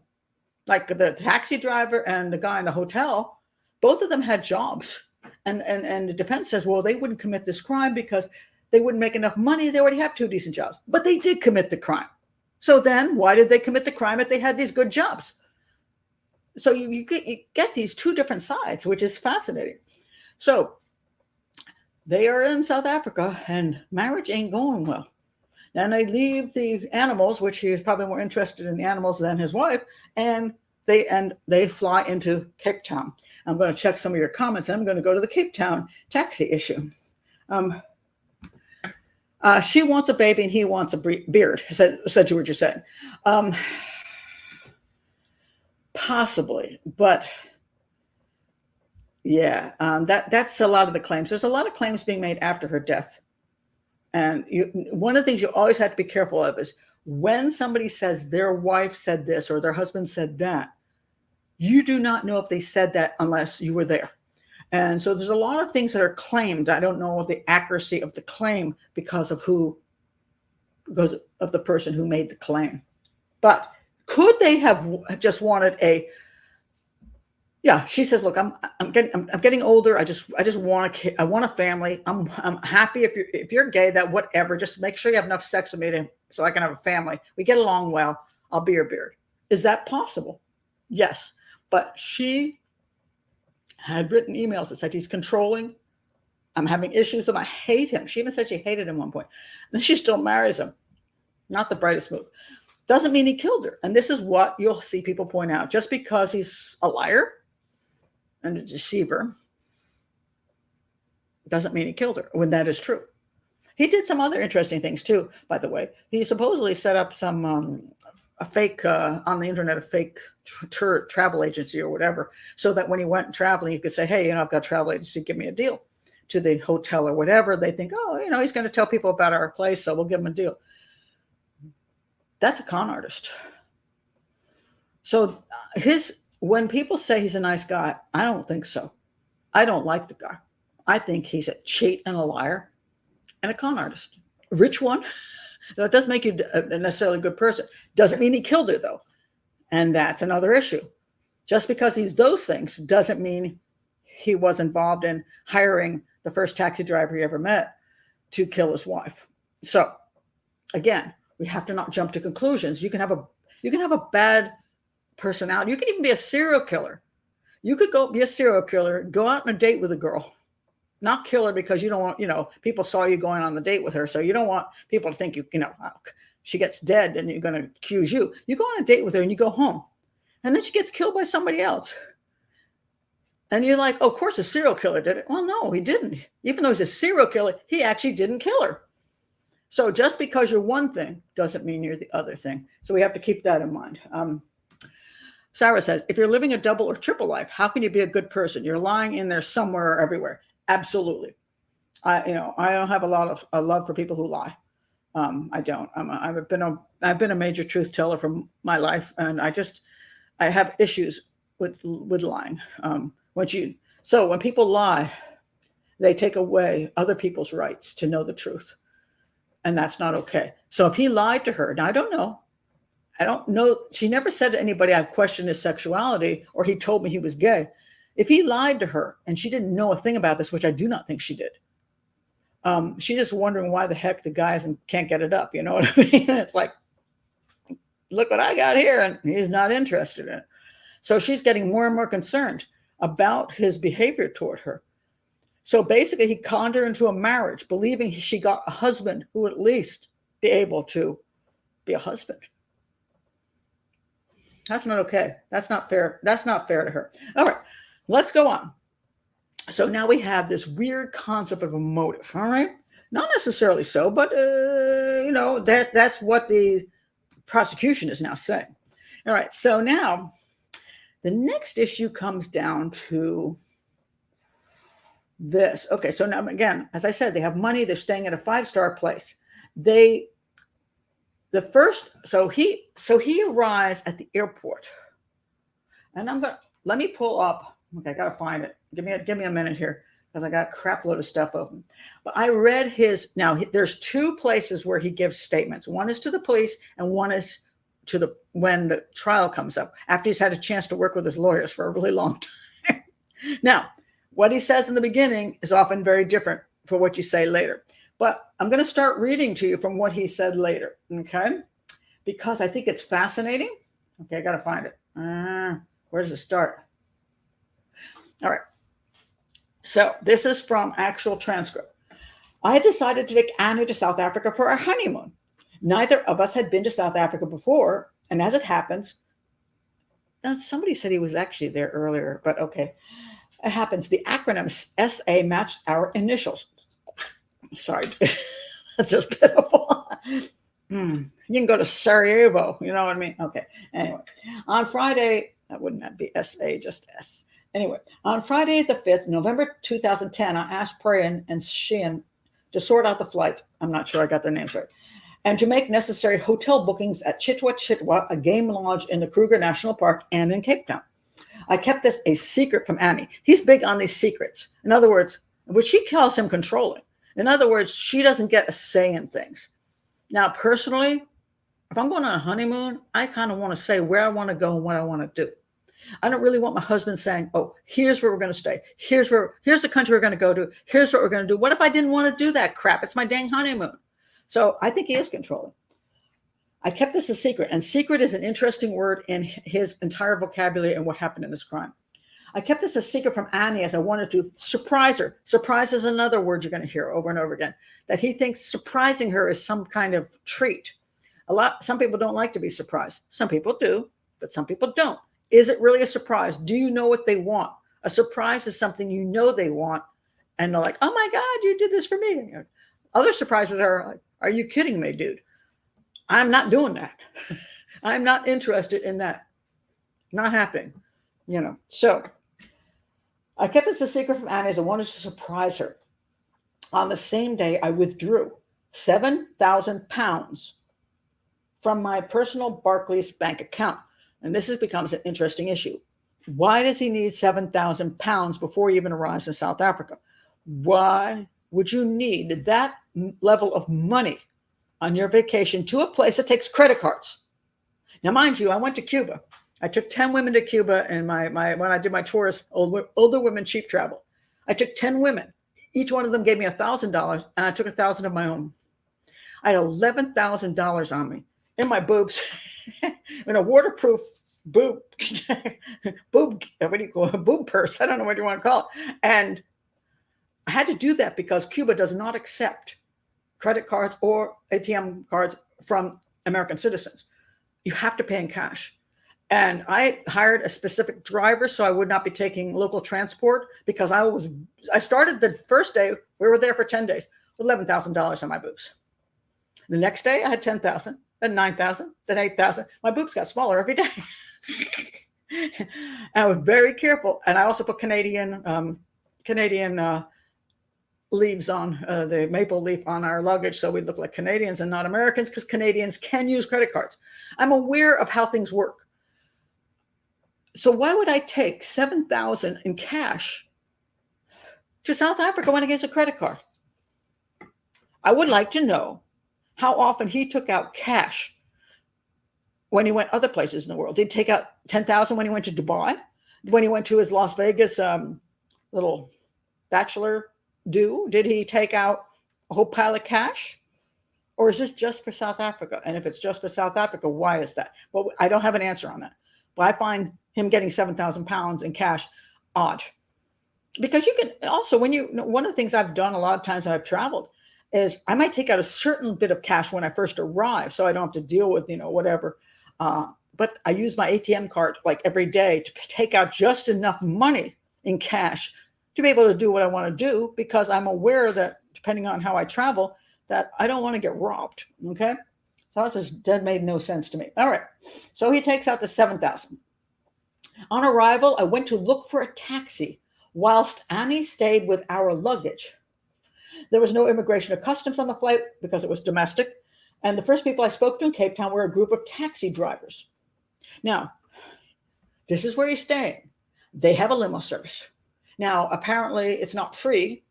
like the taxi driver and the guy in the hotel, both of them had jobs. And the defense says, well, they wouldn't commit this crime because they wouldn't make enough money. They already have two decent jobs. But they did commit the crime. So then why did they commit the crime if they had these good jobs? So you get these two different sides, which is fascinating. So they are in South Africa and marriage ain't going well. And they leave the animals, which he is probably more interested in the animals than his wife, and they fly into Cape Town. I'm going to check some of your comments. I'm going to go to the Cape Town taxi issue. She wants a baby and he wants a beard, said what you said. Possibly, but yeah, that's a lot of the claims. There's a lot of claims being made after her death. And one of the things you always have to be careful of is when somebody says their wife said this or their husband said that, you do not know if they said that unless you were there. And so there's a lot of things that are claimed. I don't know the accuracy of the claim because of the person who made the claim. But could they have just wanted she says, look, I'm getting older. I just want I want a family. I'm happy if you're gay, that whatever, just make sure you have enough sex with me so I can have a family. We get along well. I'll be your beard. Is that possible? Yes. But she had written emails that said he's controlling. I'm having issues with him. I hate him. She even said she hated him at one point. And then she still marries him. Not the brightest move. Doesn't mean he killed her. And this is what you'll see people point out. Just because he's a liar and a deceiver doesn't mean he killed her, when that is true. He did some other interesting things too, by the way. He supposedly set up some a fake on the internet, a fake travel agency or whatever, so that when he went traveling, you could say, hey, I've got a travel agency, give me a deal, to the hotel or whatever. They think, oh, he's going to tell people about our place, so we'll give him a deal. That's a con artist. So when people say he's a nice guy, I don't think so. I don't like the guy. I think he's a cheat and a liar and a con artist. A rich one. That doesn't make you a necessarily good person. Doesn't mean he killed her, though. And that's another issue. Just because he's those things doesn't mean he was involved in hiring the first taxi driver he ever met to kill his wife. So again, we have to not jump to conclusions. You can have a bad personality. You can even be a serial killer. You could go be a serial killer, go out on a date with a girl, not kill her because you don't want, people saw you going on the date with her. So you don't want people to think she gets dead and you're going to accuse you. You go on a date with her and you go home and then she gets killed by somebody else. And you're like, oh, of course a serial killer did it. Well, no, he didn't. Even though he's a serial killer, he actually didn't kill her. So just because you're one thing doesn't mean you're the other thing. So we have to keep that in mind. Sarah says, if you're living a double or triple life, how can you be a good person? You're lying in there somewhere or everywhere. Absolutely. I don't have a lot of love for people who lie. I don't. I've been a major truth teller for my life, and I have issues with lying. When people lie, they take away other people's rights to know the truth. And that's not okay. So if he lied to her, now I don't know. She never said to anybody, I questioned his sexuality or he told me he was gay. If he lied to her and she didn't know a thing about this, which I do not think she did, she's just wondering why the heck the guys can't get it up. You know what I mean? It's like, look what I got here. And he's not interested in it. So she's getting more and more concerned about his behavior toward her. So basically, he conned her into a marriage, believing she got a husband who would at least be able to be a husband. That's not okay. That's not fair. That's not fair to her. All right, let's go on. So now we have this weird concept of a motive. All right, not necessarily so, but that's what the prosecution is now saying. All right, so now the next issue comes down to this. Okay, so now again, as I said, they have money. They're staying at a 5-star place. He arrives at the airport, and let me pull up. Okay, I gotta find it. Give me a minute here because I got a crap load of stuff open. But I read there's 2 places where he gives statements. One is to the police, and one is when the trial comes up after he's had a chance to work with his lawyers for a really long time. Now, what he says in the beginning is often very different for what you say later. But I'm going to start reading to you from what he said later, okay? Because I think it's fascinating. Okay, I got to find it. Where does it start? All right. So this is from actual transcript. I had decided to take Annie to South Africa for our honeymoon. Neither of us had been to South Africa before, and as it happens, somebody said he was actually there earlier, but okay. It happens. The acronym SA matched our initials. Sorry, that's just pitiful. You can go to Sarajevo, you know what I mean? Okay. Anyway, on Friday, that wouldn't be SA, just S. Anyway, on Friday the 5th, November 2010, I asked Shrien and Shrien to sort out the flights. I'm not sure I got their names right. And to make necessary hotel bookings at Chitwa, a game lodge in the Kruger National Park and in Cape Town. I kept this a secret from Annie. He's big on these secrets. In other words, which she calls him controlling. In other words, she doesn't get a say in things. Now, personally, if I'm going on a honeymoon, I kind of want to say where I want to go and what I want to do. I don't really want my husband saying, oh, here's where we're going to stay. Here's the country we're going to go to. Here's what we're going to do. What if I didn't want to do that crap? It's my dang honeymoon. So I think he is controlling. I kept this a secret, and secret is an interesting word in his entire vocabulary and what happened in this crime. I kept this a secret from Annie as I wanted to surprise her. Surprise is another word you're going to hear over and over again, that he thinks surprising her is some kind of treat. Some people don't like to be surprised. Some people do, but some people don't. Is it really a surprise? Do you know what they want? A surprise is something you know they want, and they're like, oh my God, you did this for me. Other surprises are like, are you kidding me, dude? I'm not doing that. I'm not interested in that. Not happening, So I kept this a secret from Annie as I wanted to surprise her. On the same day, I withdrew 7,000 pounds from my personal Barclays bank account. And this becomes an interesting issue. Why does he need 7,000 pounds before he even arrives in South Africa? Why would you need that level of money on your vacation to a place that takes credit cards? Now, mind you, I went to Cuba. I took 10 women to Cuba in when I did my tourist older women cheap travel. I took 10 women. Each one of them gave me $1,000, and I took 1,000 of my own. I had $11,000 on me in my boobs, in a waterproof boob purse. I don't know what you want to call it. And I had to do that because Cuba does not accept credit cards or ATM cards from American citizens. You have to pay in cash. And I hired a specific driver so I would not be taking local transport because I started the first day, we were there for 10 days, with $11,000 on my boobs. The next day I had 10,000, then 9,000, then 8,000. My boobs got smaller every day. And I was very careful. And I also put Canadian leaves on the maple leaf on our luggage so we look like Canadians and not Americans, because Canadians can use credit cards. I'm aware of how things work. So why would I take 7,000 in cash to South Africa when I get a credit card? I would like to know how often he took out cash when he went other places in the world. Did he take out 10,000 when he went to Dubai? When he went to his Las Vegas little bachelor do? Did he take out a whole pile of cash? Or is this just for South Africa? And if it's just for South Africa, why is that? Well, I don't have an answer on that. But I find him getting 7,000 pounds in cash odd. Because you can also, one of the things I've done a lot of times when I've traveled is I might take out a certain bit of cash when I first arrive so I don't have to deal with, whatever but I use my ATM card like every day to take out just enough money in cash to be able to do what I want to do, because I'm aware that depending on how I travel, that I don't want to get robbed. Okay. So that made no sense to me. All right. So he takes out the 7,000. On arrival, I went to look for a taxi whilst Annie stayed with our luggage. There was no immigration or customs on the flight because it was domestic. And the first people I spoke to in Cape Town were a group of taxi drivers. Now, this is where he's staying. They have a limo service. Now, apparently it's not free.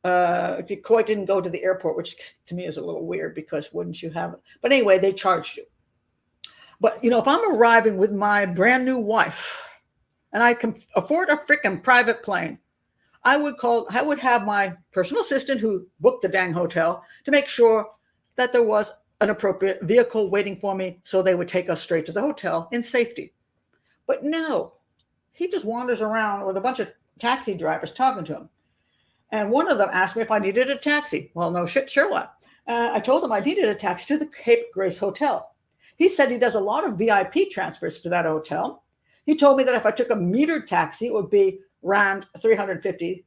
Coy didn't go to the airport, which to me is a little weird, because wouldn't you have it? But anyway, they charged you. But, if I'm arriving with my brand new wife and I can afford a freaking private plane, I would have my personal assistant who booked the dang hotel to make sure that there was an appropriate vehicle waiting for me, so they would take us straight to the hotel in safety. But no, he just wanders around with a bunch of taxi drivers talking to him. And one of them asked me if I needed a taxi. Well, no shit, Sherlock. I told him I needed a taxi to the Cape Grace Hotel. He said he does a lot of VIP transfers to that hotel. He told me that if I took a metered taxi, it would be Rand $350.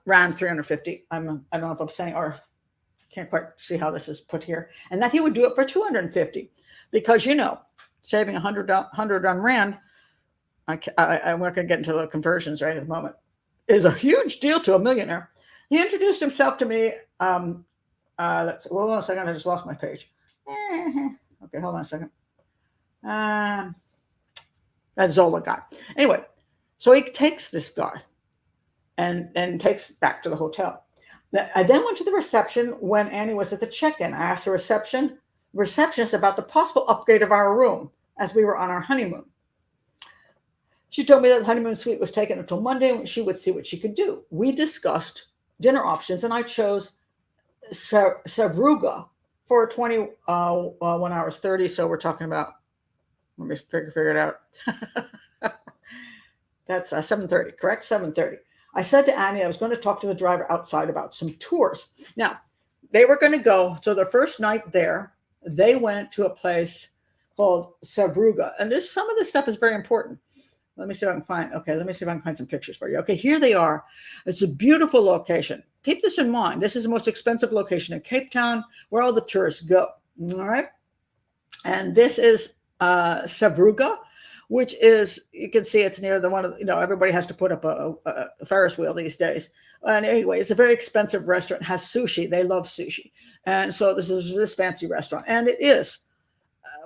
Rand 350. I don't know if I'm saying, or I can't quite see how this is put here. And that he would do it for 250, because saving 100 on Rand. I'm not going to get into the conversions right at the moment. Is a huge deal to a millionaire. He introduced himself to me. Hold on a second. I just lost my page. Okay, hold on a second. That Zola guy. Anyway, so he takes this guy and takes back to the hotel. I then went to the reception when Annie was at the check-in. I asked the receptionist about the possible upgrade of our room as we were on our honeymoon. She told me that the honeymoon suite was taken until Monday and she would see what she could do. We discussed dinner options, and I chose Savruga for 21 hours 30. So we're talking about, let me figure it out. That's 7:30, correct? 7:30. I said to Annie I was going to talk to the driver outside about some tours. Now, they were going to go. So the first night there, they went to a place called Savruga. And some of this stuff is very important. Let me see if I can find some pictures for you. Okay, here they are. It's a beautiful location. Keep this in mind. This is the most expensive location in Cape Town, where all the tourists go. All right. And this is Savruga, which is, you can see it's near the one of, everybody has to put up a Ferris wheel these days. And anyway, it's a very expensive restaurant. It has sushi. They love sushi. And so this is this fancy restaurant. And it is,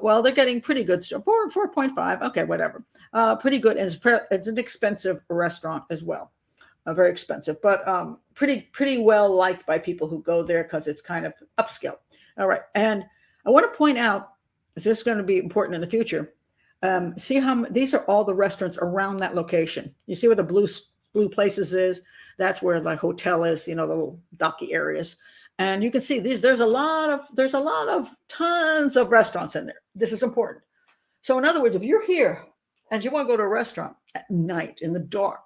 well, they're getting pretty good stuff. 4.5. Okay, whatever. Pretty good. It's an expensive restaurant as well. Very expensive, but pretty well liked by people who go there because it's kind of upscale. All right. And I want to point out, this is going to be important in the future. See how these are all the restaurants around that location. You see where the blue places is? That's where the hotel is, the little docky areas. And you can see there's a lot of tons of restaurants in there. This is important. So in other words, if you're here and you want to go to a restaurant at night in the dark,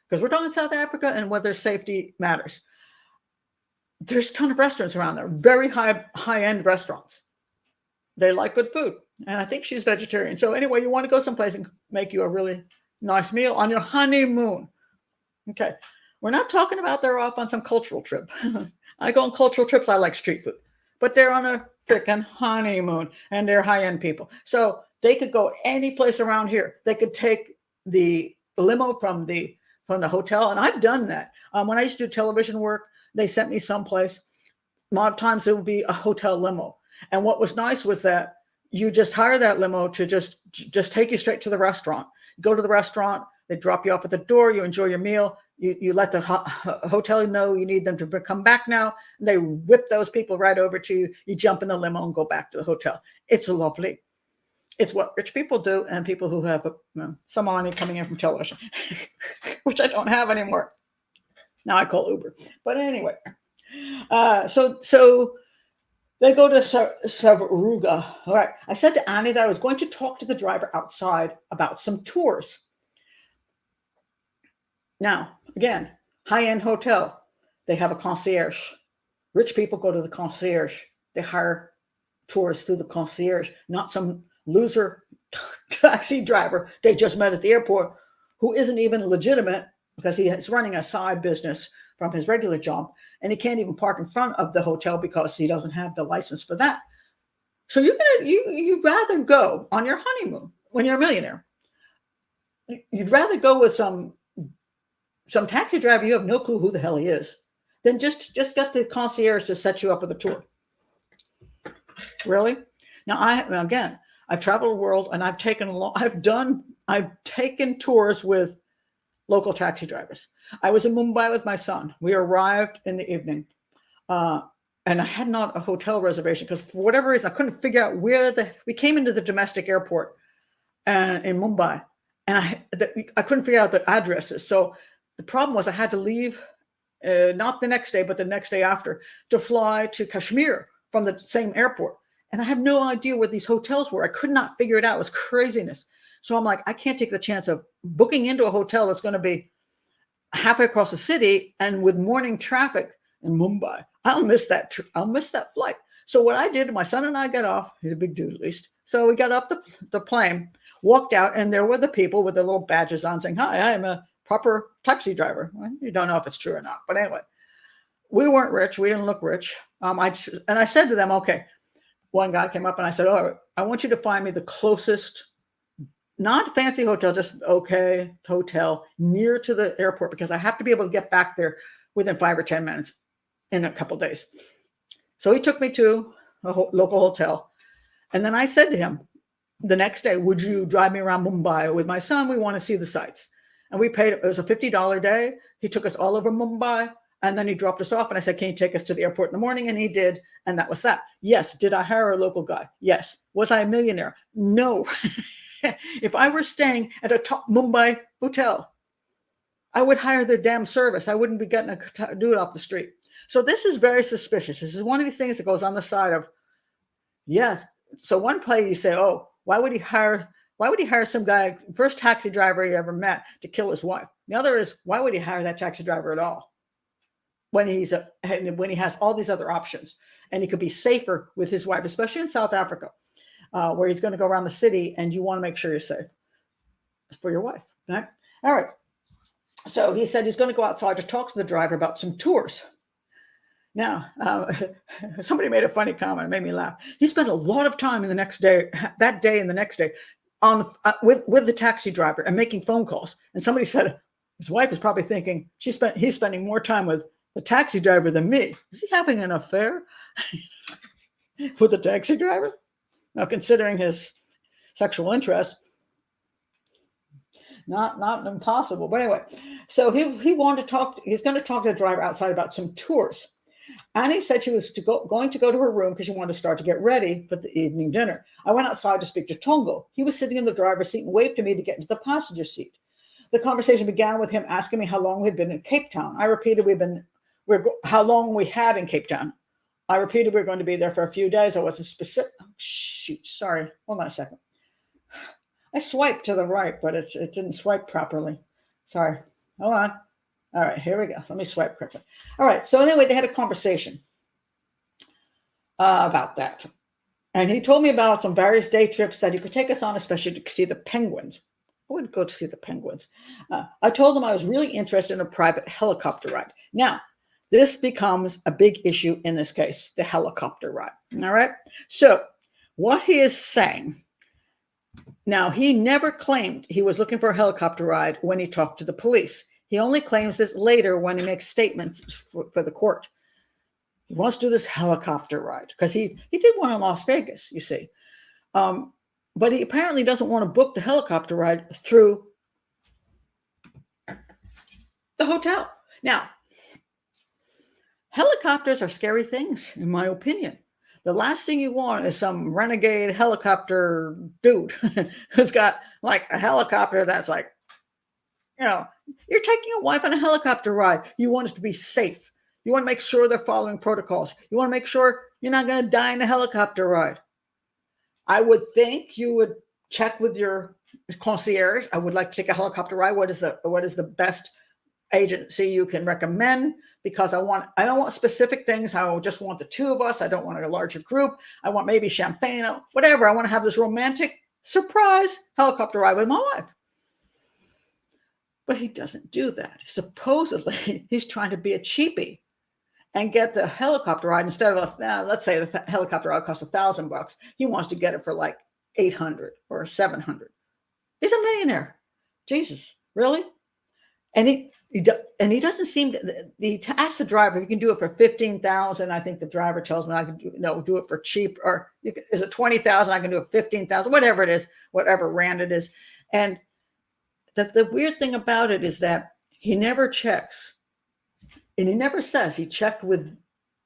because we're talking South Africa and whether safety matters, there's a ton of restaurants around there, very high-end restaurants. They like good food. And I think she's vegetarian. So anyway, you want to go someplace and make you a really nice meal on your honeymoon. Okay. We're not talking about they're off on some cultural trip. I go on cultural trips. I like street food, but they're on a freaking honeymoon and they're high-end people. So they could go any place around here. They could take the limo from the hotel. And I've done that. When I used to do television work, they sent me someplace. A lot of times it would be a hotel limo. And what was nice was that you just hire that limo to just take you straight to the restaurant. Go to the restaurant, they drop you off at the door, you enjoy your meal, you let the hotel know you need them to come back now. They whip those people right over to you. You jump in the limo and go back to the hotel. It's lovely. It's what rich people do and people who have some money coming in from television, which I don't have anymore. Now I call Uber. But anyway, so they go to Savruga. All right. I said to Annie that I was going to talk to the driver outside about some tours. Now, again, high-end hotel. They have a concierge. Rich people go to the concierge. They hire tours through the concierge, not some loser taxi driver they just met at the airport, who isn't even legitimate because he is running a side business from his regular job, and he can't even park in front of the hotel because he doesn't have the license for that. So you'd rather go on your honeymoon when you're a millionaire. You'd rather go with some taxi driver you have no clue who the hell he is than just get the concierge to set you up with a tour. Really? Now I've traveled the world and I've taken tours with local taxi drivers. I was in Mumbai with my son. We arrived in the evening. And I had not a hotel reservation because for whatever reason, I couldn't figure out we came into the domestic airport in Mumbai, and I couldn't figure out the addresses. So the problem was I had to leave, not the next day, but the next day after, to fly to Kashmir from the same airport. And I have no idea where these hotels were. I could not figure it out. It was craziness. So I'm like, I can't take the chance of booking into a hotel that's going to be halfway across the city and with morning traffic in Mumbai. I'll miss that flight. So what I did, my son and I got off. He's a big dude, at least. So we got off the plane, walked out, and there were the people with their little badges on saying, "Hi, I'm a proper taxi driver." Well, you don't know if it's true or not, but anyway, we weren't rich. We didn't look rich. I said to them, "Okay." One guy came up and I said, "Oh, I want you to find me the closest, not fancy hotel, just okay hotel near to the airport because I have to be able to get back there within 5 or 10 minutes in a couple of days." So he took me to a local hotel. And then I said to him the next day, "Would you drive me around Mumbai with my son? We want to see the sights." And we paid, it was a $50 day. He took us all over Mumbai and then he dropped us off. And I said, "Can you take us to the airport in the morning?" And he did. And that was that. Yes. Did I hire a local guy? Yes. Was I a millionaire? No. If I were staying at a top Mumbai hotel, I would hire their damn service. I wouldn't be getting a dude off the street. So this is very suspicious. This is one of these things that goes on the side of, yes. So one play you say, "Oh, why would he hire some guy, first taxi driver he ever met, to kill his wife?" The other is, why would he hire that taxi driver at all when he has all these other options and he could be safer with his wife, especially in South Africa, where he's going to go around the city and you want to make sure you're safe for your wife, right? All right. So he said he's going to go outside to talk to the driver about some tours. Now, somebody made a funny comment. It made me laugh. He spent a lot of time that day and the next day with the taxi driver and making phone calls. And somebody said his wife is probably thinking he's spending more time with the taxi driver than me. Is he having an affair with the taxi driver? Now, considering his sexual interest, not impossible. But anyway, so he wanted to talk. He's going to talk to the driver outside about some tours. Annie said she was going to go to her room because she wanted to start to get ready for the evening dinner. I went outside to speak to Tongo. He was sitting in the driver's seat and waved to me to get into the passenger seat. The conversation began with him asking me how long we'd been in Cape Town. I repeated how long we had in Cape Town. I repeated we were going to be there for a few days. I wasn't specific. Oh, shoot, sorry. Hold on a second. I swiped to the right, but it didn't swipe properly. Sorry. Hold on. All right, here we go. Let me swipe quickly. All right. So anyway, they had a conversation about that. And he told me about some various day trips that he could take us on, especially to see the penguins. I wouldn't go to see the penguins. I told him I was really interested in a private helicopter ride. Now, this becomes a big issue in this case, the helicopter ride. All right. So what he is saying, now he never claimed he was looking for a helicopter ride when he talked to the police. He only claims this later when he makes statements for the court. He wants to do this helicopter ride because he did one in Las Vegas, you see. But he apparently doesn't want to book the helicopter ride through the hotel. Now, helicopters are scary things, in my opinion. The last thing you want is some renegade helicopter dude who's got like a helicopter that's like, you're taking a wife on a helicopter ride. You want it to be safe. You want to make sure they're following protocols. You want to make sure you're not going to die in a helicopter ride. I would think you would check with your concierge. I would like to take a helicopter ride. What is the best agency you can recommend, because I don't want specific things. I just want the two of us. I don't want a larger group. I want maybe champagne, whatever. I want to have this romantic surprise helicopter ride with my wife. But he doesn't do that. Supposedly, he's trying to be a cheapie and get the helicopter ride instead of, let's say the helicopter ride costs $1,000. He wants to get it for like 800 or 700. He's a millionaire. Jesus, really? And he doesn't seem to. He asks the driver if you can do it for 15,000. I think the driver tells me I can do it for cheap. Or is it 20,000? I can do it 15,000. Whatever it is, whatever rand it is. And the weird thing about it is that he never checks, and he never says he checked with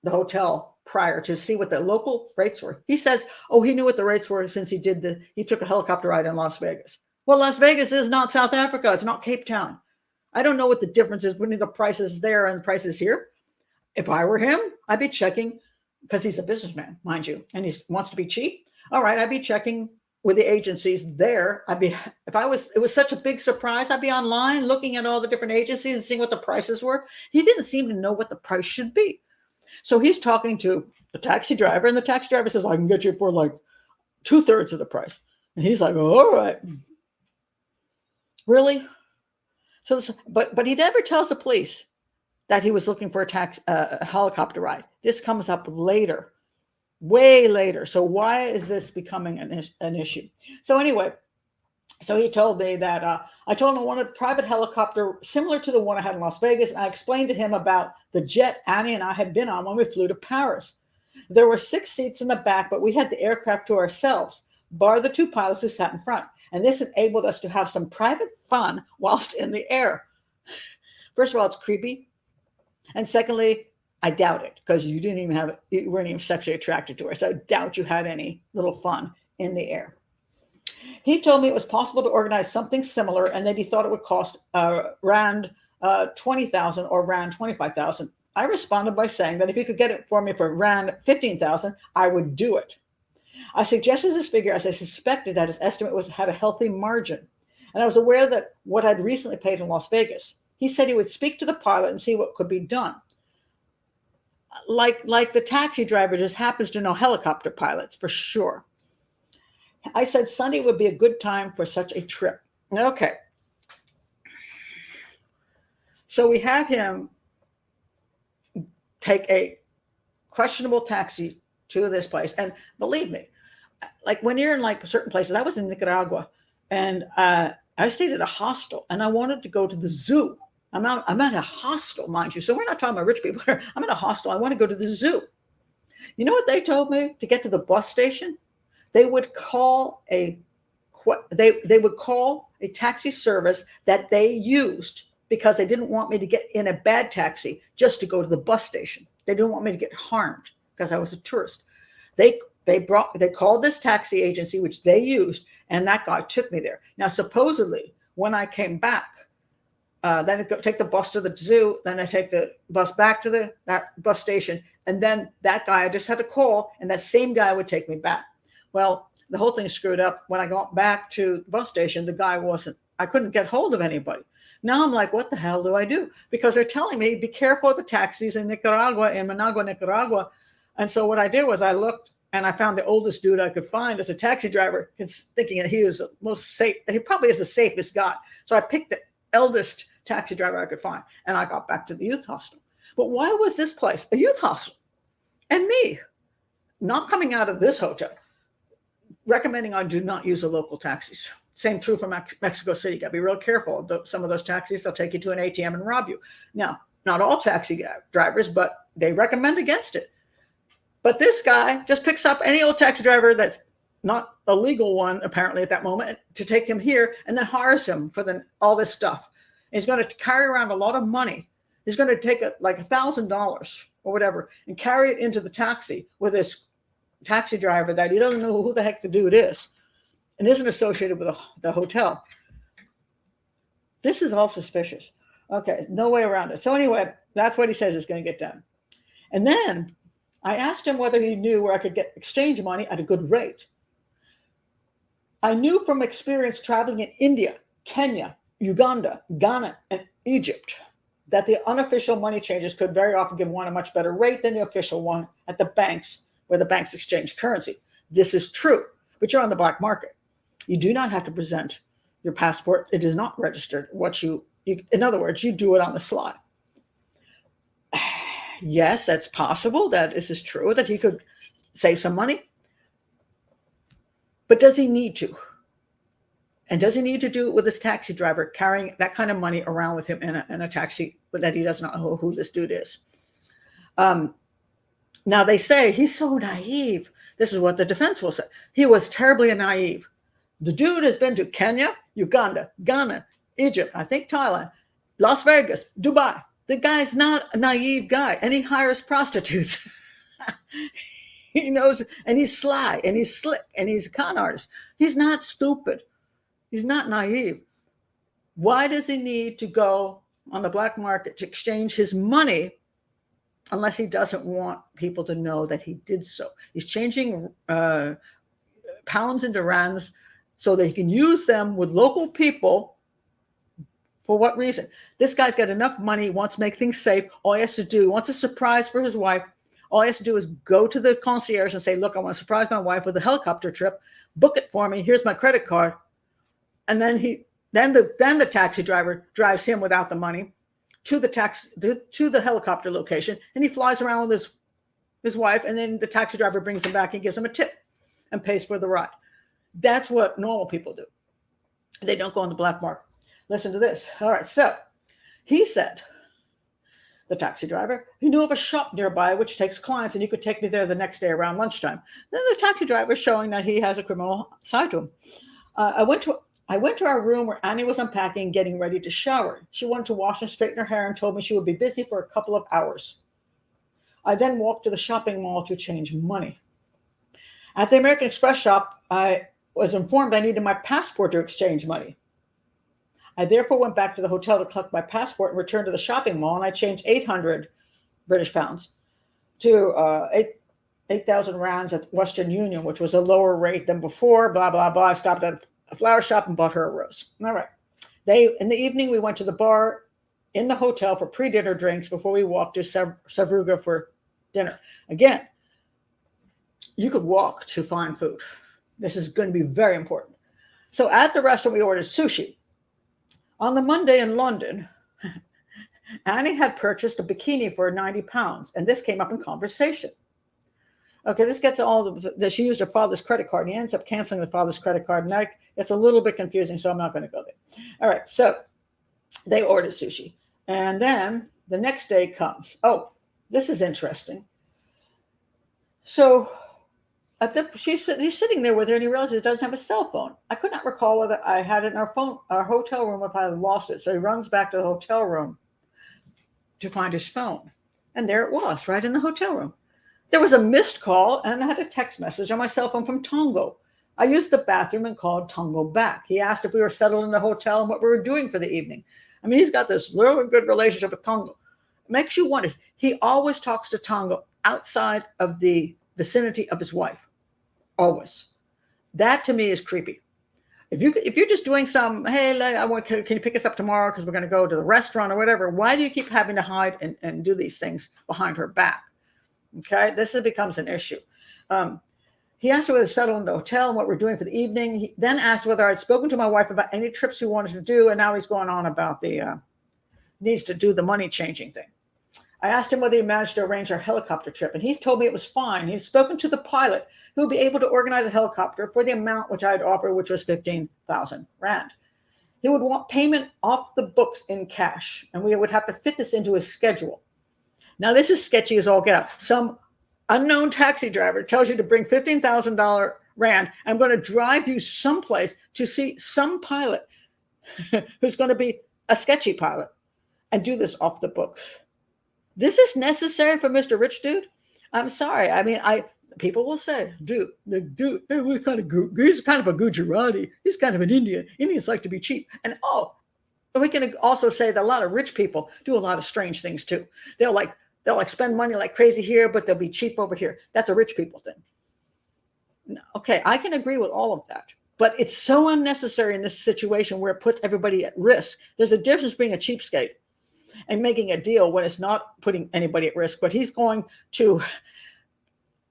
the hotel prior to see what the local rates were. He says, oh, he knew what the rates were since he took a helicopter ride in Las Vegas. Well, Las Vegas is not South Africa. It's not Cape Town. I don't know what the difference is between the prices there and the prices here. If I were him, I'd be checking, because he's a businessman, mind you, and he wants to be cheap. All right, I'd be checking with the agencies there. It was such a big surprise, I'd be online looking at all the different agencies and seeing what the prices were. He didn't seem to know what the price should be. So he's talking to the taxi driver, and the taxi driver says, I can get you for like 2/3 of the price. And he's like, oh, all right. Really? So, but he never tells the police that he was looking for a helicopter ride. This comes up later, way later. So why is this becoming an issue? So anyway, so he told me that I told him I wanted a private helicopter similar to the one I had in Las Vegas. And I explained to him about the jet Annie and I had been on when we flew to Paris. There were 6 seats in the back, but we had the aircraft to ourselves, bar the 2 pilots who sat in front. And this enabled us to have some private fun whilst in the air. First of all, it's creepy. And secondly, I doubt it, because you weren't even sexually attracted to her. So I doubt you had any little fun in the air. He told me it was possible to organize something similar, and that he thought it would cost rand 20,000 or rand 25,000. I responded by saying that if he could get it for me for rand 15,000, I would do it. I suggested this figure as I suspected that his estimate had a healthy margin, and I was aware that what I'd recently paid in Las Vegas. He said he would speak to the pilot and see what could be done. Like the taxi driver just happens to know helicopter pilots for sure. I said Sunday would be a good time for such a trip. Okay. So we have him take a questionable taxi to this place. And believe me, like when you're in like certain places, I was in Nicaragua, and I stayed at a hostel, and I wanted to go to the zoo. I'm at a hostel, mind you. So we're not talking about rich people. I'm at a hostel. I want to go to the zoo. You know what they told me to get to the bus station? They would call they would call a taxi service that they used, because they didn't want me to get in a bad taxi just to go to the bus station. They didn't want me to get harmed because I was a tourist. They called this taxi agency, which they used, and that guy took me there. Now, supposedly, when I came back, then I'd take the bus to the zoo, then I take the bus back to that bus station, and then that guy I just had to call, and that same guy would take me back. Well, the whole thing screwed up. When I got back to the bus station, the guy I couldn't get hold of anybody. Now I'm like, what the hell do I do? Because they're telling me, be careful of the taxis in Managua, Nicaragua. And so what I did was I looked, and I found the oldest dude I could find as a taxi driver, thinking that he was the most safe. He probably is the safest guy. So I picked the eldest taxi driver I could find, and I got back to the youth hostel. But why was this place a youth hostel? And me, not coming out of this hotel, recommending I do not use the local taxis. Same true for Mexico City. Got to be real careful. Some of those taxis, they'll take you to an ATM and rob you. Now, not all taxi drivers, but they recommend against it. But this guy just picks up any old taxi driver that's not a legal one, apparently at that moment, to take him here, and then hires him for all this stuff. And he's going to carry around a lot of money. He's going to take like $1,000 or whatever and carry it into the taxi with this taxi driver that he doesn't know who the heck the dude is and isn't associated with the hotel. This is all suspicious. Okay, no way around it. So anyway, that's what he says is going to get done. And then I asked him whether he knew where I could get exchange money at a good rate. I knew from experience traveling in India, Kenya, Uganda, Ghana, and Egypt. that the unofficial money changers could very often give one a much better rate than the official one at the banks where the banks exchange currency. This is true, but you're on the black market. You do not have to present your passport. It is not registered. In other words, you do it on the sly. Yes, that's possible that this is true, that he could save some money. But does he need to? And does he need to do it with his taxi driver carrying that kind of money around with him in a taxi that he doesn't know who this dude is? Now they say he's so naive. This is what the defense will say. He was terribly naive. The dude has been to Kenya, Uganda, Ghana, Egypt, I think Thailand, Las Vegas, Dubai. The guy's not a naive guy, and he hires prostitutes. He knows, and he's sly, and he's slick, and he's a con artist. He's not stupid. He's not naive. Why does he need to go on the black market to exchange his money unless he doesn't want people to know that he did so? He's changing pounds into rands so that he can use them with local people. For what reason? This guy's got enough money, wants to make things safe. All he has to do, wants a surprise for his wife. All he has to do is go to the concierge and say, look, I want to surprise my wife with a helicopter trip. Book it for me. Here's my credit card. And then the taxi driver drives him without the money to the helicopter location, and he flies around with his wife, and then the taxi driver brings him back and gives him a tip and pays for the ride. That's what normal people do. They don't go on the black market. Listen to this. All right, so he said, the taxi driver, he knew of a shop nearby which takes clients, and you could take me there the next day around lunchtime. Then the taxi driver is showing that he has a criminal side to him. I went to our room where Annie was unpacking and getting ready to shower. She wanted to wash and straighten her hair and told me she would be busy for a couple of hours. I then walked to the shopping mall to change money. At the American Express shop, I was informed I needed my passport to exchange money. I therefore went back to the hotel to collect my passport and returned to the shopping mall, and I changed 800 British pounds to 8,000 rands at Western Union, which was a lower rate than before, blah, blah, blah. I stopped at a flower shop and bought her a rose. All right. In the evening, we went to the bar in the hotel for pre-dinner drinks before we walked to Savruga for dinner. Again, you could walk to find food. This is going to be very important. So at the restaurant, we ordered sushi. On the Monday in London, Annie had purchased a bikini for 90 pounds, and this came up in conversation. Okay, this gets that she used her father's credit card, and he ends up canceling the father's credit card, and that gets a little bit confusing, so I'm not going to go there. All right, so they ordered sushi, and then the next day comes. Oh, this is interesting. So he's sitting there with her, and he realizes he doesn't have a cell phone. I could not recall whether I had it in our hotel room, if I had lost it. So he runs back to the hotel room to find his phone, and there it was, right in the hotel room. There was a missed call, and I had a text message on my cell phone from Tongo. I used the bathroom and called Tongo back. He asked if we were settled in the hotel and what we were doing for the evening. I mean, he's got this really good relationship with Tongo. It makes you wonder. He always talks to Tongo outside of the vicinity of his wife. Always. That to me is creepy. If you're just doing some, hey, can you pick us up tomorrow because we're going to go to the restaurant or whatever, why do you keep having to hide and do these things behind her back? Okay, this becomes an issue. He asked whether to settle in the hotel and what we're doing for the evening. He then asked whether I'd spoken to my wife about any trips we wanted to do, and now he's going on about needs to do the money changing thing. I asked him whether he managed to arrange our helicopter trip, and he's told me it was fine. He's spoken to the pilot who would be able to organize a helicopter for the amount which I had offered, which was 15,000 rand. He would want payment off the books in cash, and we would have to fit this into his schedule. Now, this is sketchy as all get out. Some unknown taxi driver tells you to bring $15,000 rand. I'm going to drive you someplace to see some pilot who's going to be a sketchy pilot and do this off the books. This is necessary for Mr. Rich Dude? I'm sorry. I mean, people will say, dude, hey, he's kind of a Gujarati. He's kind of an Indian. Indians like to be cheap. And we can also say that a lot of rich people do a lot of strange things too. They'll spend money like crazy here, but they'll be cheap over here. That's a rich people thing. Okay, I can agree with all of that, but it's so unnecessary in this situation where it puts everybody at risk. There's a difference being a cheapskate and making a deal when it's not putting anybody at risk, but he's going to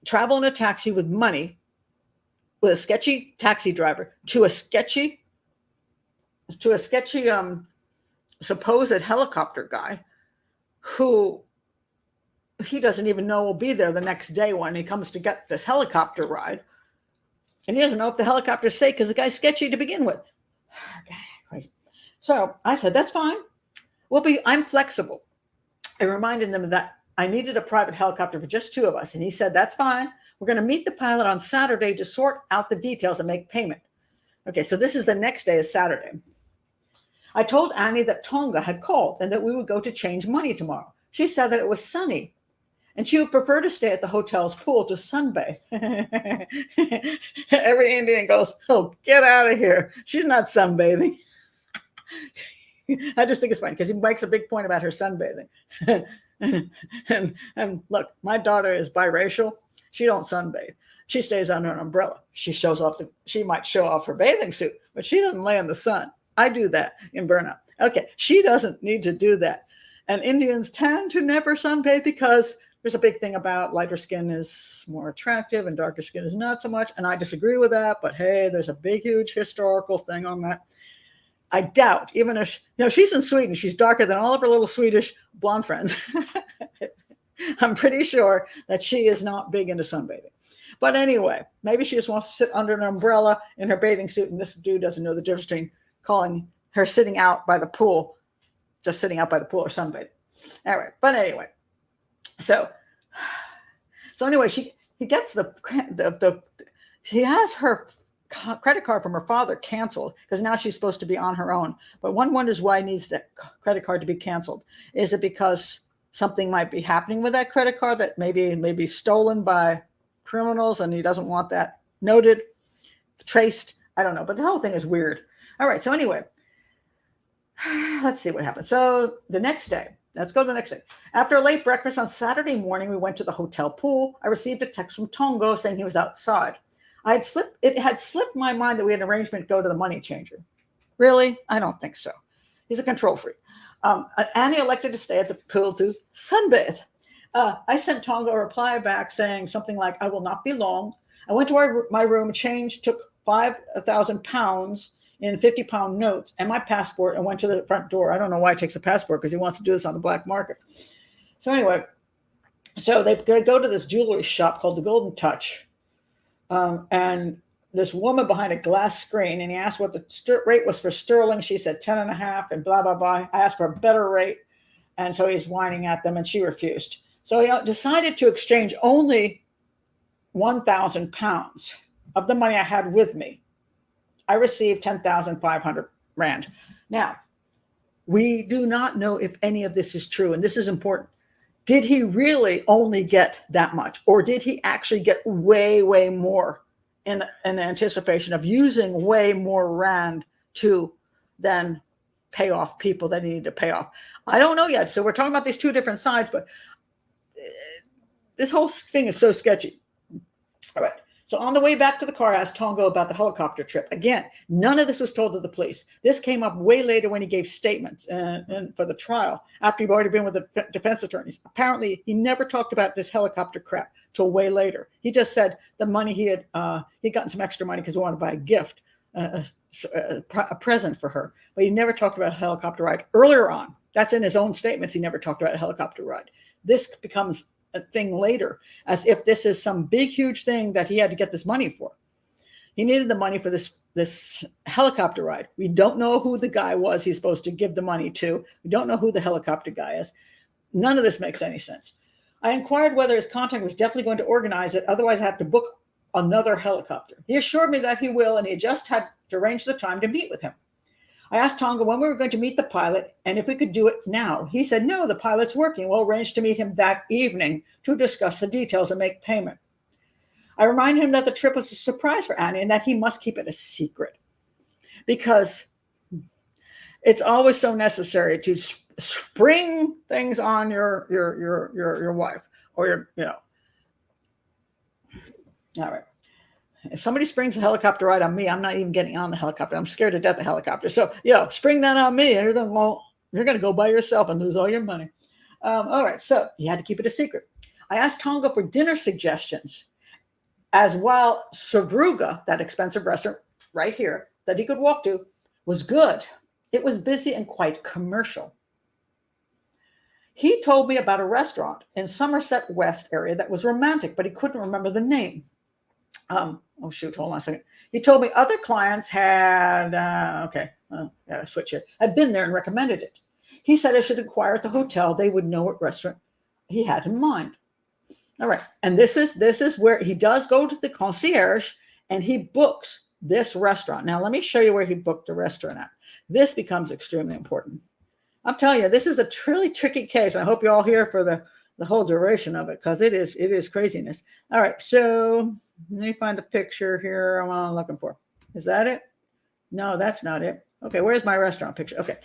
travel in a taxi with money with a sketchy taxi driver to a sketchy supposed helicopter guy who he doesn't even know will be there the next day when he comes to get this helicopter ride. And he doesn't know if the helicopter's safe because the guy's sketchy to begin with. Crazy. So I said, that's fine. I'm flexible. I reminded them that I needed a private helicopter for just two of us. And he said, that's fine. We're going to meet the pilot on Saturday to sort out the details and make payment. Okay, so this is the next day is Saturday. I told Annie that Tonga had called and that we would go to change money tomorrow. She said that it was sunny and she would prefer to stay at the hotel's pool to sunbathe. Every Indian goes, oh, get out of here. She's not sunbathing. I just think it's funny because he makes a big point about her sunbathing. and look, my daughter is biracial. She don't sunbathe. She stays under an umbrella. She might show off her bathing suit, but she doesn't lay in the sun. I do that in burnout. Okay, she doesn't need to do that. And Indians tend to never sunbathe because there's a big thing about lighter skin is more attractive and darker skin is not so much. And I disagree with that. But hey, there's a big, huge historical thing on that. I doubt, even if, she's in Sweden, she's darker than all of her little Swedish blonde friends. I'm pretty sure that she is not big into sunbathing. But anyway, maybe she just wants to sit under an umbrella in her bathing suit. And this dude doesn't know the difference between calling her sitting out by the pool, just sitting out by the pool or sunbathing. All right. But anyway, so anyway, he gets she has her credit card from her father canceled because now she's supposed to be on her own. But one wonders why he needs that credit card to be canceled. Is it because something might be happening with that credit card that maybe stolen by criminals and he doesn't want that noted, traced? I don't know, but the whole thing is weird. All right, so anyway, let's see what happens. So the next day, let's go to the next day. After a late breakfast on Saturday morning, we went to the hotel pool. I received a text from Tongo saying he was outside. It had slipped my mind that we had an arrangement to go to the money changer. Really? I don't think so. He's a control freak. Annie elected to stay at the pool to sunbathe. I sent Tonga a reply back saying something like, I will not be long. I went to my room, changed, took 5,000 pounds in 50-pound notes and my passport and went to the front door. I don't know why he takes a passport because he wants to do this on the black market. So anyway, so they go to this jewelry shop called the Golden Touch. And this woman behind a glass screen, and he asked what the rate was for sterling. She said 10.5 and blah, blah, blah. I asked for a better rate. And so he's whining at them and she refused. So he decided to exchange only 1,000 pounds of the money I had with me. I received 10,500 rand. Now, we do not know if any of this is true. And this is important. Did he really only get that much? Or did he actually get way, way more in anticipation of using way more rand to then pay off people that he needed to pay off? I don't know yet. So we're talking about these two different sides, but this whole thing is so sketchy. All right. So on the way back to the car, I asked Tongo about the helicopter trip. Again, none of this was told to the police. This came up way later when he gave statements and for the trial, after he'd already been with the defense attorneys. Apparently, he never talked about this helicopter crap till way later. He just said the money he'd gotten some extra money because he wanted to buy a gift, a present for her. But he never talked about a helicopter ride earlier on. That's in his own statements. He never talked about a helicopter ride. This becomes a thing later, as if this is some big, huge thing that he had to get this money for. He needed the money for this helicopter ride. We don't know who the guy was he's supposed to give the money to. We don't know who the helicopter guy is. None of this makes any sense. I inquired whether his contact was definitely going to organize it. Otherwise, I have to book another helicopter. He assured me that he will, and he just had to arrange the time to meet with him. I asked Tonga when we were going to meet the pilot and if we could do it now. He said, no, the pilot's working. We'll arrange to meet him that evening to discuss the details and make payment. I reminded him that the trip was a surprise for Annie and that he must keep it a secret because it's always so necessary to spring things on your wife or all right. If somebody springs a helicopter ride on me, I'm not even getting on the helicopter. I'm scared to death of helicopter. So, spring that on me. And you're going, well, You're going to go by yourself and lose all your money. All right, so he had to keep it a secret. I asked Tonga for dinner suggestions, as while Savruga, that expensive restaurant right here that he could walk to, was good. It was busy and quite commercial. He told me about a restaurant in Somerset West area that was romantic, but he couldn't remember the name. Oh shoot, hold on a second. He told me other clients had, gotta switch here, had been there and recommended it. He said I should inquire at the hotel. They would know what restaurant he had in mind. All right, and this is where he does go to the concierge and he books this restaurant. Now, let me show you where he booked the restaurant at. This becomes extremely important. I'm telling you, this is a really tricky case. I hope you're all here for the whole duration of it, because it is craziness. All right, so let me find the picture here I'm looking for. Is that it? No, that's not it. Okay, where's my restaurant picture? Okay,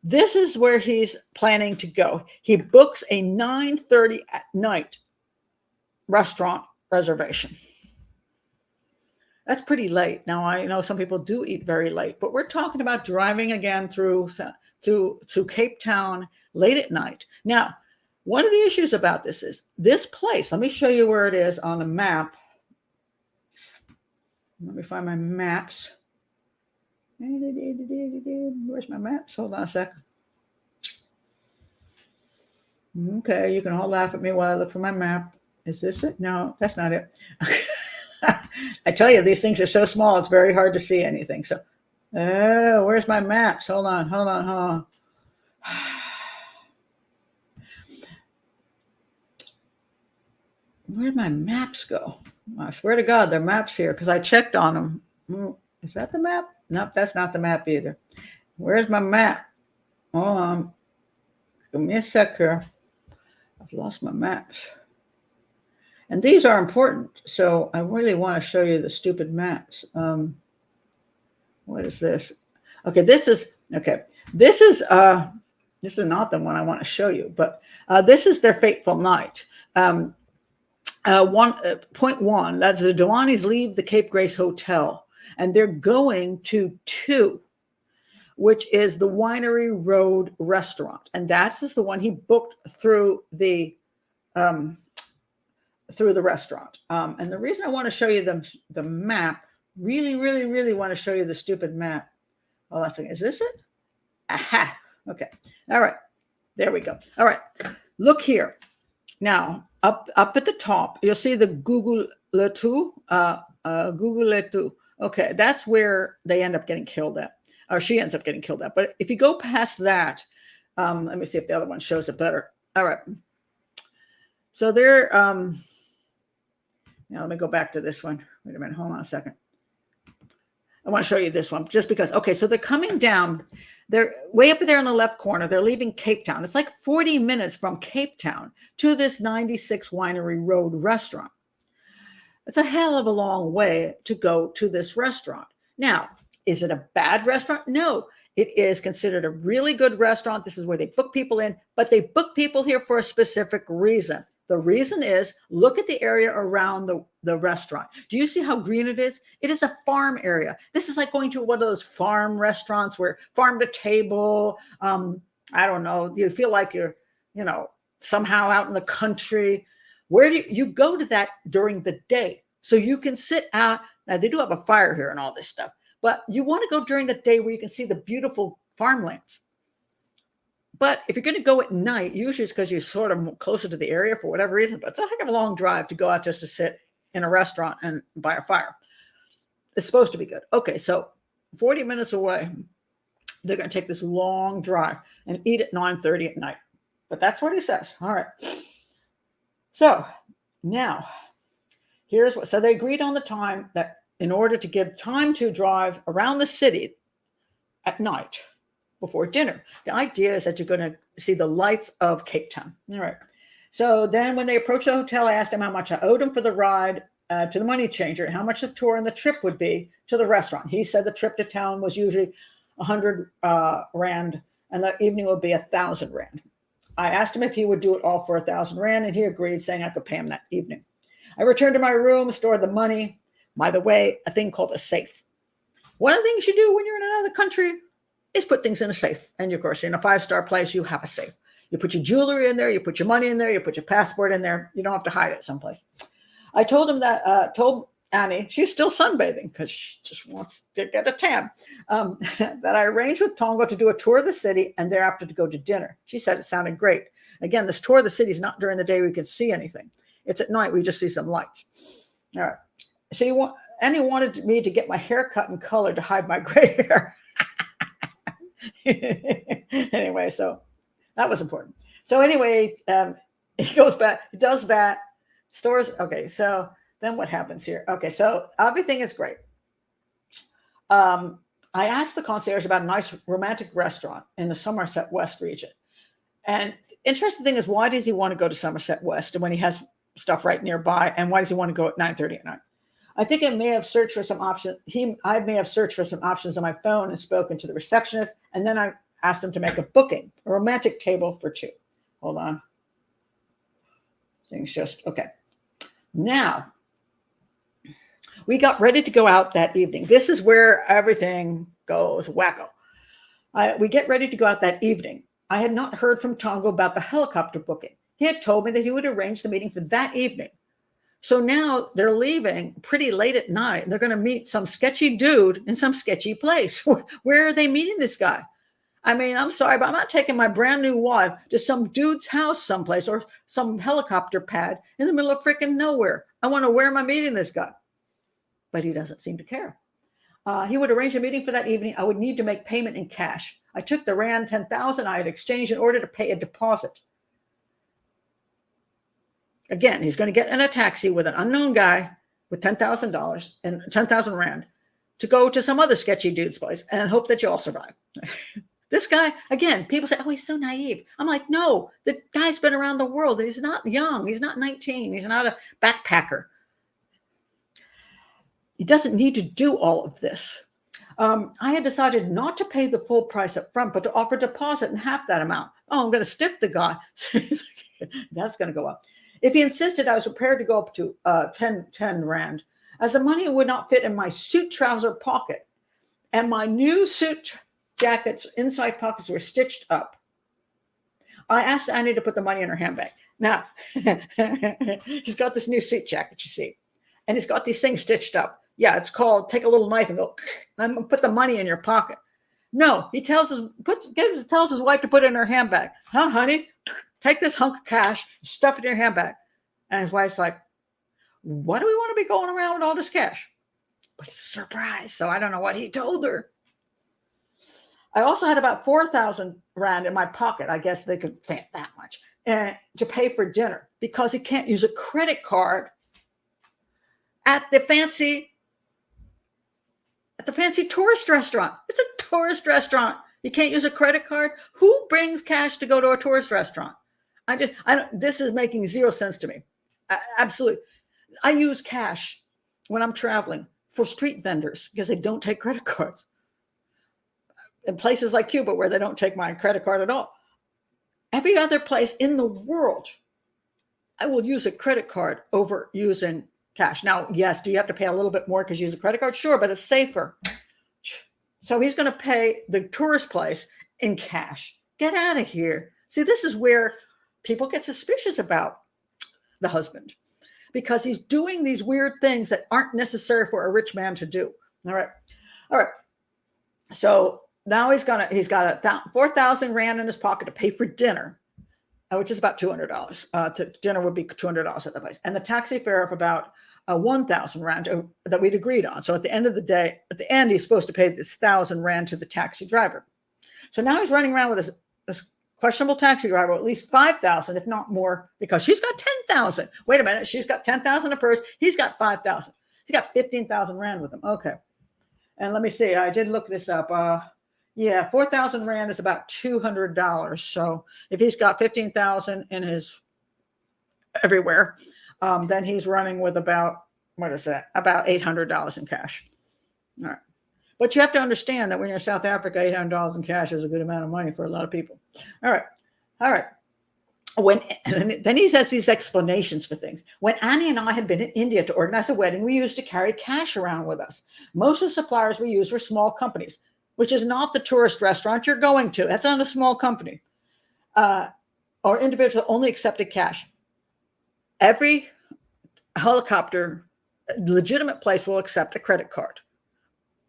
this is where he's planning to go. He books a 9:30 at night restaurant reservation. That's pretty late. Now, I know some people do eat very late, but we're talking about driving again through to Cape Town late at night. Now, one of the issues about this is this place. Let me show you where it is on the map. Let me find my maps. Where's my maps? Hold on a sec. Okay, you can all laugh at me while I look for my map. Is this it? No, that's not it. I tell you, these things are so small, it's very hard to see anything. So, where's my maps? Hold on. Where'd my maps go? I swear to God, there are maps here because I checked on them. Is that the map? Nope, that's not the map either. Where's my map? Hold on. Give me a sec here. I've lost my maps. And these are important, so I really want to show you the stupid maps. What is this? Okay, this is not the one I want to show you, but this is their fateful night. 1.1, that's the Dewanis leave the Cape Grace Hotel, and they're going to 2, which is the Winery Road restaurant. And that is the one he booked through the restaurant. And the reason I want to show you the map, really want to show you the stupid map. Oh, that's it. Is this it? Aha. Okay. All right. There we go. All right. Look here. Now, up at the top, you'll see the Google Letu. Google Letu. Okay, that's where they end up getting killed at, or she ends up getting killed at. But if you go past that, let me see if the other one shows it better. All right. So they're, now let me go back to this one. Wait a minute. Hold on a second. I want to show you this one just because. Okay, so they're coming down. They're way up there in the left corner. They're leaving Cape Town. It's like 40 minutes from Cape Town to this 96 Winery Road restaurant. It's a hell of a long way to go to this restaurant. Now, is it a bad restaurant? No, it is considered a really good restaurant. This is where they book people in, but they book people here for a specific reason. The reason is, look at the area around the restaurant. Do you see how green it is? It is a farm area. This is like going to one of those farm restaurants where farm to table, I don't know, you feel like you're, somehow out in the country. Where do you go to that during the day? So you can sit out. Now, they do have a fire here and all this stuff, but you want to go during the day where you can see the beautiful farmlands. But if you're going to go at night, usually it's because you're sort of closer to the area for whatever reason, but it's a heck of a long drive to go out just to sit in a restaurant and by a fire. It's supposed to be good. Okay, so 40 minutes away, they're going to take this long drive and eat at 9:30 at night. But that's what he says. All right. So now, here's what, so they agreed on the time that in order to give time to drive around the city at night, before dinner. The idea is that you're going to see the lights of Cape Town. All right. So then when they approached the hotel, I asked him how much I owed him for the ride to the money changer and how much the tour and the trip would be to the restaurant. He said the trip to town was usually 100 Rand and the evening would be 1,000 Rand. I asked him if he would do it all for 1,000 Rand and he agreed, saying I could pay him that evening. I returned to my room, stored the money. By the way, a thing called a safe. One of the things you do when you're in another country is put things in a safe. And of course, in a 5-star place, you have a safe. You put your jewelry in there, you put your money in there, you put your passport in there. You don't have to hide it someplace. I told him that, told Annie, she's still sunbathing because she just wants to get a tan, that I arranged with Tongo to do a tour of the city and thereafter to go to dinner. She said it sounded great. Again, this tour of the city is not during the day where you can see anything. It's at night where you just see some lights. All right. So Annie wanted me to get my hair cut and colored to hide my gray hair. Anyway, so that was important. So anyway, he goes back, he does that, stores. Okay, so then what happens here? Okay, so everything is great. I asked the concierge about a nice romantic restaurant in the Somerset West region. And interesting thing is, why does he want to go to Somerset West when he has stuff right nearby? And why does he want to go at 9:30 at night? I think I may have searched for some options. I may have searched for some options on my phone and spoken to the receptionist. And then I asked him to make a booking, a romantic table for 2. Hold on. Things just, okay. Now, we got ready to go out that evening. This is where everything goes wacko. We get ready to go out that evening. I had not heard from Tongo about the helicopter booking. He had told me that he would arrange the meeting for that evening. So now they're leaving pretty late at night. And they're going to meet some sketchy dude in some sketchy place. Where are they meeting this guy? I mean, I'm sorry, but I'm not taking my brand new wife to some dude's house someplace or some helicopter pad in the middle of freaking nowhere. I want to, where am I meeting this guy? But he doesn't seem to care. He would arrange a meeting for that evening. I would need to make payment in cash. I took the Rand 10,000 I had exchanged in order to pay a deposit. Again, he's going to get in a taxi with an unknown guy with $10,000 and 10,000 Rand to go to some other sketchy dude's place and hope that you all survive. This guy, again, people say, oh, he's so naive. I'm like, no, the guy's been around the world. He's not young. He's not 19. He's not a backpacker. He doesn't need to do all of this. I had decided not to pay the full price up front, but to offer deposit in half that amount. Oh, I'm going to stiff the guy. That's going to go up. If he insisted, I was prepared to go up to 10 Rand, as the money would not fit in my suit trouser pocket. And my new suit jacket's inside pockets were stitched up. I asked Annie to put the money in her handbag. Now, he's got this new suit jacket, you see, and he's got these things stitched up. Yeah, it's called take a little knife and go, I'm going to put the money in your pocket. No, he tells his wife to put it in her handbag. Huh, honey? Take this hunk of cash, stuff it in your handbag. And his wife's like, what do we want to be going around with all this cash? But it's a surprise, so I don't know what he told her. I also had about 4,000 Rand in my pocket. I guess they could fit that much. And to pay for dinner because he can't use a credit card at the fancy tourist restaurant. It's a tourist restaurant. You can't use a credit card. Who brings cash to go to a tourist restaurant? This is making zero sense to me. Absolutely. I use cash when I'm traveling for street vendors because they don't take credit cards. In places like Cuba where they don't take my credit card at all. Every other place in the world, I will use a credit card over using cash. Now, yes, do you have to pay a little bit more because you use a credit card? Sure, but it's safer. So he's going to pay the tourist place in cash. Get out of here. See, this is where people get suspicious about the husband because he's doing these weird things that aren't necessary for a rich man to do. All right. So now he's got 4,000 Rand in his pocket to pay for dinner, which is about $200. Dinner would be $200 at the place. And the taxi fare of about 1,000 Rand that we'd agreed on. So at the end of the day, he's supposed to pay this 1,000 Rand to the taxi driver. So now he's running around with this questionable taxi driver, at least 5,000, if not more, because she's got 10,000. Wait a minute. She's got 10,000 a purse. He's got 5,000. He's got 15,000 Rand with him. Okay. And let me see. I did look this up. 4,000 Rand is about $200. So if he's got 15,000 in his everywhere, then he's running with about $800 in cash. All right. But you have to understand that when you're in South Africa, $800 in cash is a good amount of money for a lot of people. All right. Then he says these explanations for things. When Annie and I had been in India to organize a wedding, we used to carry cash around with us. Most of the suppliers we used were small companies. which is not the tourist restaurant you're going to. That's not a small company. Or individual only accepted cash. Every helicopter, legitimate place will accept a credit card.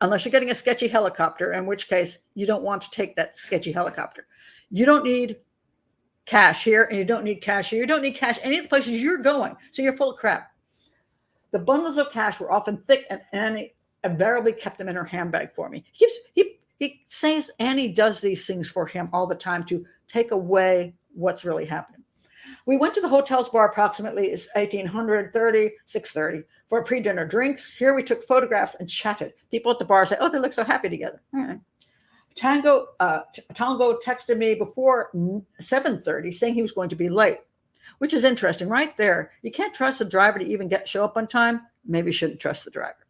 Unless you're getting a sketchy helicopter, in which case you don't want to take that sketchy helicopter. You don't need cash here, and you don't need cash here. You don't need cash any of the places you're going. So you're full of crap. The bundles of cash were often thick, and Annie invariably kept them in her handbag for me. He says Annie does these things for him all the time to take away what's really happening. We went to the hotel's bar approximately 1830, 6:30 for pre-dinner drinks. Here we took photographs and chatted. People at the bar say, "Oh, they look so happy together." All right. Tango texted me before 7:30 saying he was going to be late, which is interesting right there. You can't trust the driver to even show up on time. Maybe you shouldn't trust the driver.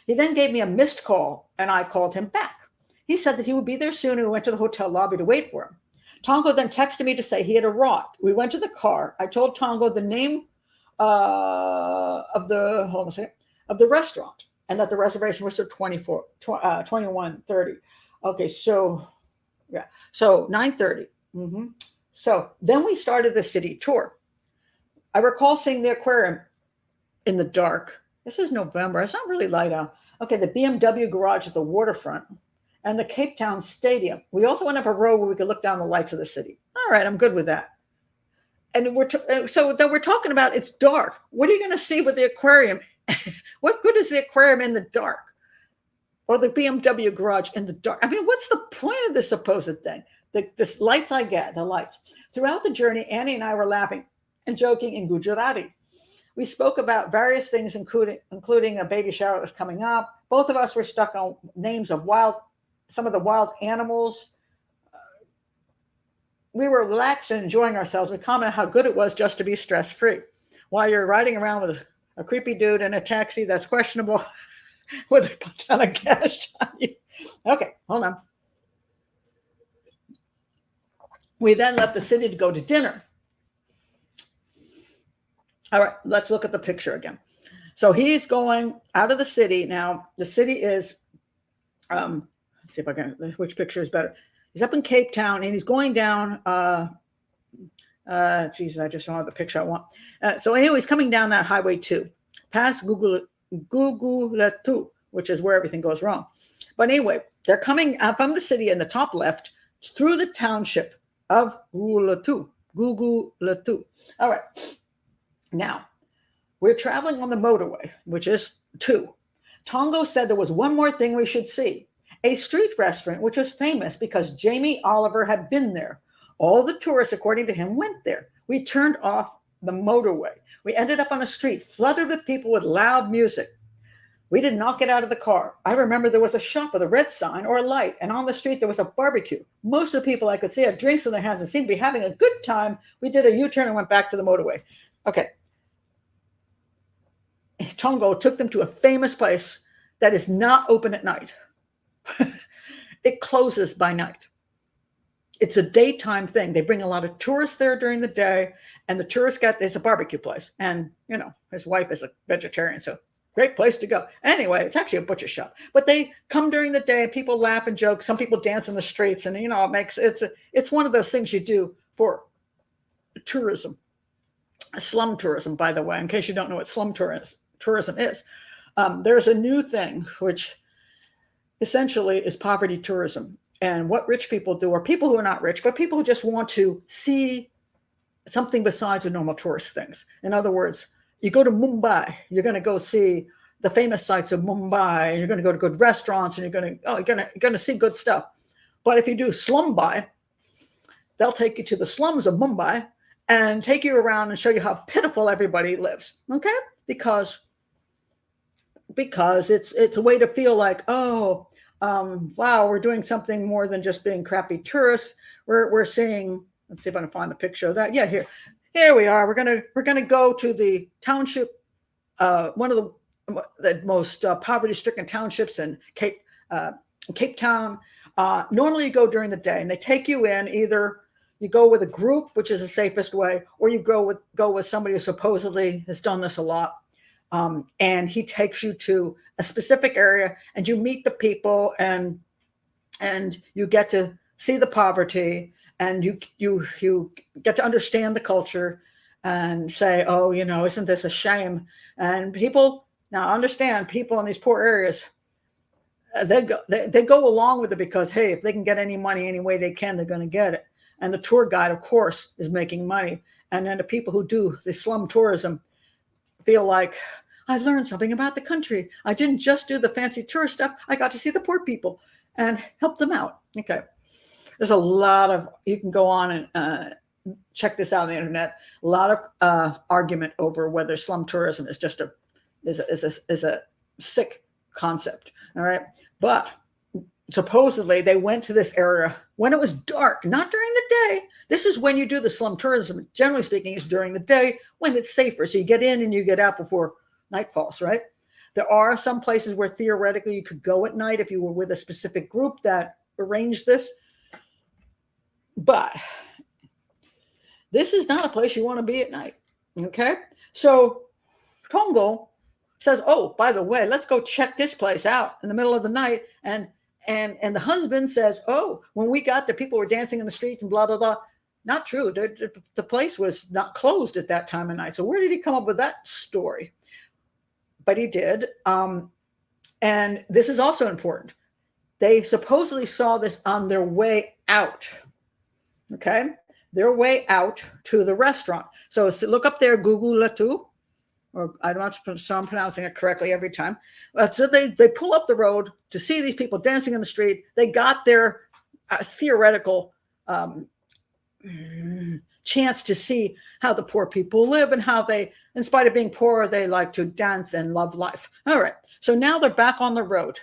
He then gave me a missed call, and I called him back. He said that he would be there soon, and we went to the hotel lobby to wait for him. Tongo then texted me to say he had arrived. We went to the car. I told Tongo the name of the restaurant, and that the reservation was for 21:30. Okay, so 9:30. So then we started the city tour. I recall seeing the aquarium in the dark. This is November. It's not really light out. Okay, the BMW garage at the waterfront and the Cape Town Stadium. We also went up a road where we could look down the lights of the city. All right, I'm good with that. And we're talking about it's dark. What are you going to see with the aquarium? What good is the aquarium in the dark? Or the BMW garage in the dark? I mean, what's the point of this supposed thing? The lights I get, the lights. Throughout the journey, Annie and I were laughing and joking in Gujarati. We spoke about various things, including a baby shower that was coming up. Both of us were stuck on names of some of the wild animals. We were relaxed and enjoying ourselves. We commented how good it was just to be stress-free. While you're riding around with a creepy dude in a taxi that's questionable with a ton of cash on you. Okay, hold on. We then left the city to go to dinner. All right, let's look at the picture again. So he's going out of the city. Now, the city is, let's see if I can, which picture is better. He's up in Cape Town, and he's going down, Jesus, I just don't have the picture I want. So anyway, he's coming down that highway 2, past Guguletu, which is where everything goes wrong. But anyway, they're coming from the city in the top left through the township of Guguletu. All right. Now, we're traveling on the motorway, which is 2. Tongo said there was one more thing we should see. A street restaurant, which was famous because Jamie Oliver had been there. All the tourists, according to him, went there. We turned off the motorway. We ended up on a street flooded with people with loud music. We did not get out of the car. I remember there was a shop with a red sign or a light, and on the street there was a barbecue. Most of the people I could see had drinks in their hands and seemed to be having a good time. We did a U-turn and went back to the motorway. Okay. Tongo took them to a famous place that is not open at night. It closes by night. It's a daytime thing. They bring a lot of tourists there during the day, and the tourists there's a barbecue place. And, his wife is a vegetarian, so great place to go. Anyway, it's actually a butcher shop. But they come during the day, and people laugh and joke. Some people dance in the streets, and, it's one of those things you do for tourism. Slum tourism, by the way, in case you don't know what slum tourism is. There's a new thing, which essentially is poverty tourism. And what rich people do, or people who are not rich, but people who just want to see something besides the normal tourist things. In other words, you go to Mumbai, you're going to go see the famous sites of Mumbai, you're going to go to good restaurants, and you're going to see good stuff. But if you do Slumbai, they'll take you to the slums of Mumbai and take you around and show you how pitiful everybody lives. Okay? Because it's a way to feel like, wow, we're doing something more than just being crappy tourists. We're seeing, let's see if I can find the picture of that. Yeah, here we are. We're gonna go to the township, one of the most poverty-stricken townships in Cape Town. Normally you go during the day, and they take you in. Either you go with a group, which is the safest way, or you go with somebody who supposedly has done this a lot. And he takes you to a specific area, and you meet the people, and and you get to see the poverty, and you get to understand the culture and say, oh, isn't this a shame? And people now understand, people in these poor areas, they go along with it because, hey, if they can get any money any way they can, they're going to get it. And the tour guide, of course, is making money. And then the people who do the slum tourism feel like, I learned something about the country. I didn't just do the fancy tourist stuff. I got to see the poor people and help them out. Okay. There's a lot of, you can go on and check this out on the internet. A lot of argument over whether slum tourism is just is a sick concept. All right. But supposedly they went to this area when it was dark, not during the day. This is when you do the slum tourism. Generally speaking, is during the day when it's safer. So you get in and you get out before night falls, right? There are some places where theoretically you could go at night if you were with a specific group that arranged this. But this is not a place you want to be at night. Okay. So Tongo says, oh, by the way, let's go check this place out in the middle of the night. And the husband says, oh, when we got there, people were dancing in the streets and blah, blah, blah. Not true. The place was not closed at that time of night. So where did he come up with that story? But he did. And this is also important. They supposedly saw this on their way out. Okay. Their way out to the restaurant. So look up there, Google Latu. Or I'm not sure I'm pronouncing it correctly every time. So they pull off the road to see these people dancing in the street. They got their theoretical chance to see how the poor people live and how they, in spite of being poor, they like to dance and love life. All right. So now they're back on the road.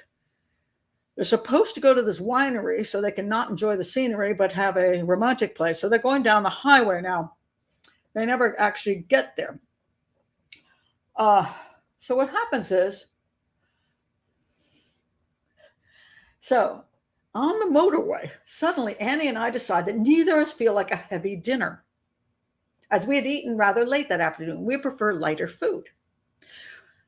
They're supposed to go to this winery so they can not enjoy the scenery, but have a romantic place. So they're going down the highway now. They never actually get there. So what happens is, so on the motorway, suddenly Annie and I decide that neither of us feel like a heavy dinner. As we had eaten rather late that afternoon, we prefer lighter food.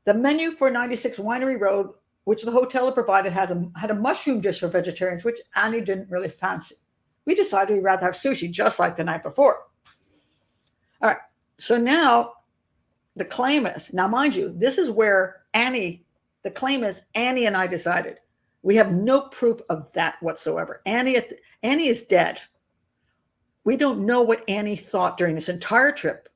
The menu for 96 Winery Road, which the hotel had provided, had a mushroom dish for vegetarians, which Annie didn't really fancy. We decided we'd rather have sushi, just like the night before. All right, so now the claim is, now mind you, this is where the claim is Annie and I decided. We have no proof of that whatsoever. Annie is dead. We don't know what Annie thought during this entire trip.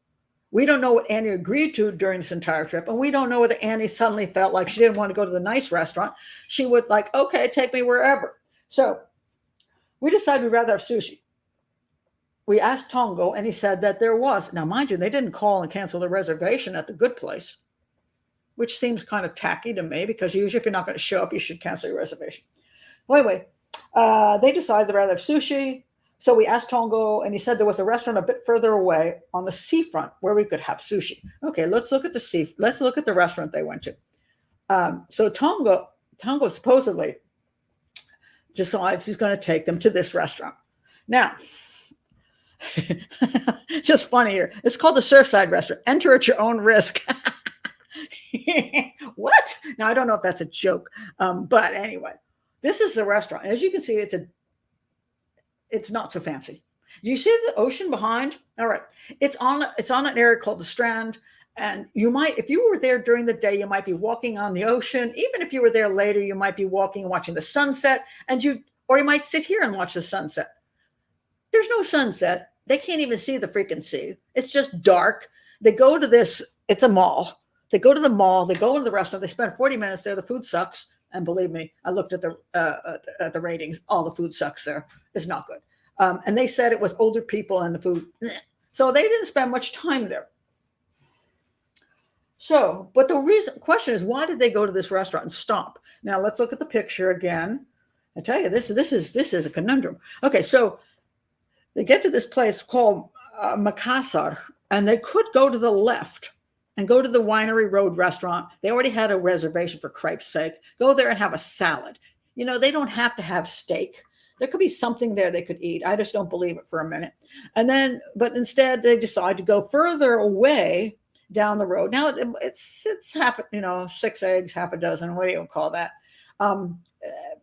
We don't know what Annie agreed to during this entire trip. And we don't know whether Annie suddenly felt like she didn't want to go to the nice restaurant. She would like, okay, take me wherever. So we decided we'd rather have sushi. We asked Tongo, and he said that there was. Now, mind you, they didn't call and cancel the reservation at the good place, which seems kind of tacky to me, because usually if you're not going to show up, you should cancel your reservation. Well, anyway, they decided they'd rather have sushi. So we asked Tongo, and he said there was a restaurant a bit further away on the seafront where we could have sushi. Okay, let's look at the restaurant they went to. So Tongo supposedly decides he's going to take them to this restaurant. Now, just funny here. It's called the Surfside Restaurant. Enter at your own risk. What? Now, I don't know if that's a joke, but anyway, this is the restaurant. As you can see, it's not so fancy. You see the ocean behind? All right. It's on an area called the Strand. And you might, if you were there during the day, you might be walking on the ocean. Even if you were there later, you might be walking and watching the sunset, or you might sit here and watch the sunset. There's no sunset. They can't even see the freaking sea. It's just dark. They go to this, it's a mall. They go to the mall, they go into the restaurant, they spend 40 minutes there. The food sucks. And believe me, I looked at the ratings. All the food sucks there. It's not good. And they said it was older people and the food. So they didn't spend much time there. So, but the question is, why did they go to this restaurant and stop? Now let's look at the picture again. I tell you, this is a conundrum. Okay, so they get to this place called Makassar, and they could go to the left and go to the Winery Road restaurant. They already had a reservation, for Christ's sake. Go there and have a salad. They don't have to have steak. There could be something there they could eat. I just don't believe it for a minute. But instead they decide to go further away down the road. Now it's half, 6 eggs, half a dozen. What do you call that?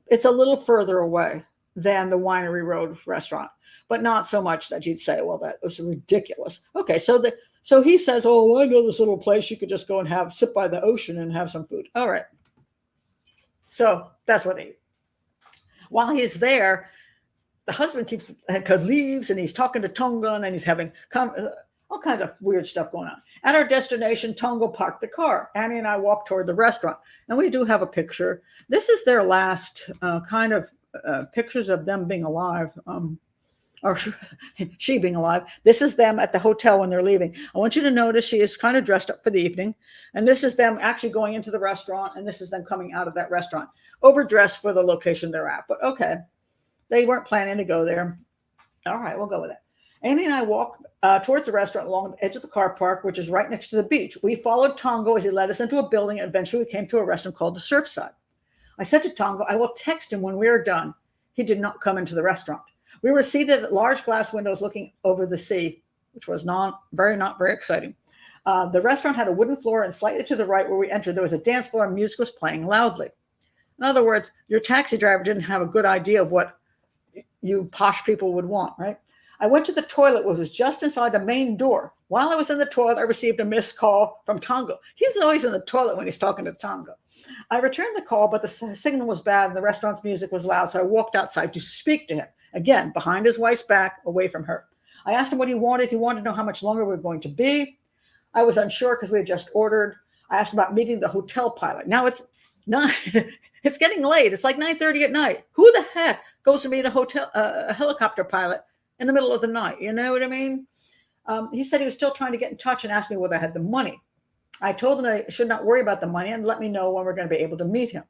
It's a little further away. than the Winery Road restaurant, but not so much that you'd say, well, that was ridiculous. Okay, so he says, oh, I know this little place you could just go and sit by the ocean and have some food. All right. So that's what they eat. While he's there, the husband leaves and he's talking to Tonga, and then he's having all kinds of weird stuff going on. At our destination, Tonga parked the car. Annie and I walked toward the restaurant, and we do have a picture. This is their last kind of pictures of them being alive, or she being alive. This is them at the hotel when they're leaving. I want you to notice she is kind of dressed up for the evening, and this is them actually going into the restaurant, and this is them coming out of that restaurant, overdressed for the location they're at. But okay, they weren't planning to go there. All right, we'll go with it. Annie and I walked towards the restaurant along the edge of the car park, which is right next to the beach. We followed Tongo as he led us into a building, and eventually we came to a restaurant called the Surfside. I said to Tongo, I will text him when we are done. He did not come into the restaurant. We were seated at large glass windows looking over the sea, which was not very exciting. The restaurant had a wooden floor, and slightly to the right where we entered, there was a dance floor and music was playing loudly. In other words, your taxi driver didn't have a good idea of what you posh people would want, right? I went to the toilet, which was just inside the main door. While I was in the toilet, I received a missed call from Tongo. He's always in the toilet when he's talking to Tongo. I returned the call, but the signal was bad and the restaurant's music was loud, so I walked outside to speak to him. Again, behind his wife's back, away from her. I asked him what he wanted. He wanted to know how much longer we were going to be. I was unsure because we had just ordered. I asked him about meeting the hotel pilot. Now it's not, it's getting late. It's like 9:30 at night. Who the heck goes to meet a helicopter pilot in the middle of the night? You know what I mean? He said he was still trying to get in touch and asked me whether I had the money. I told him that I should not worry about the money and let me know when we're going to be able to meet him.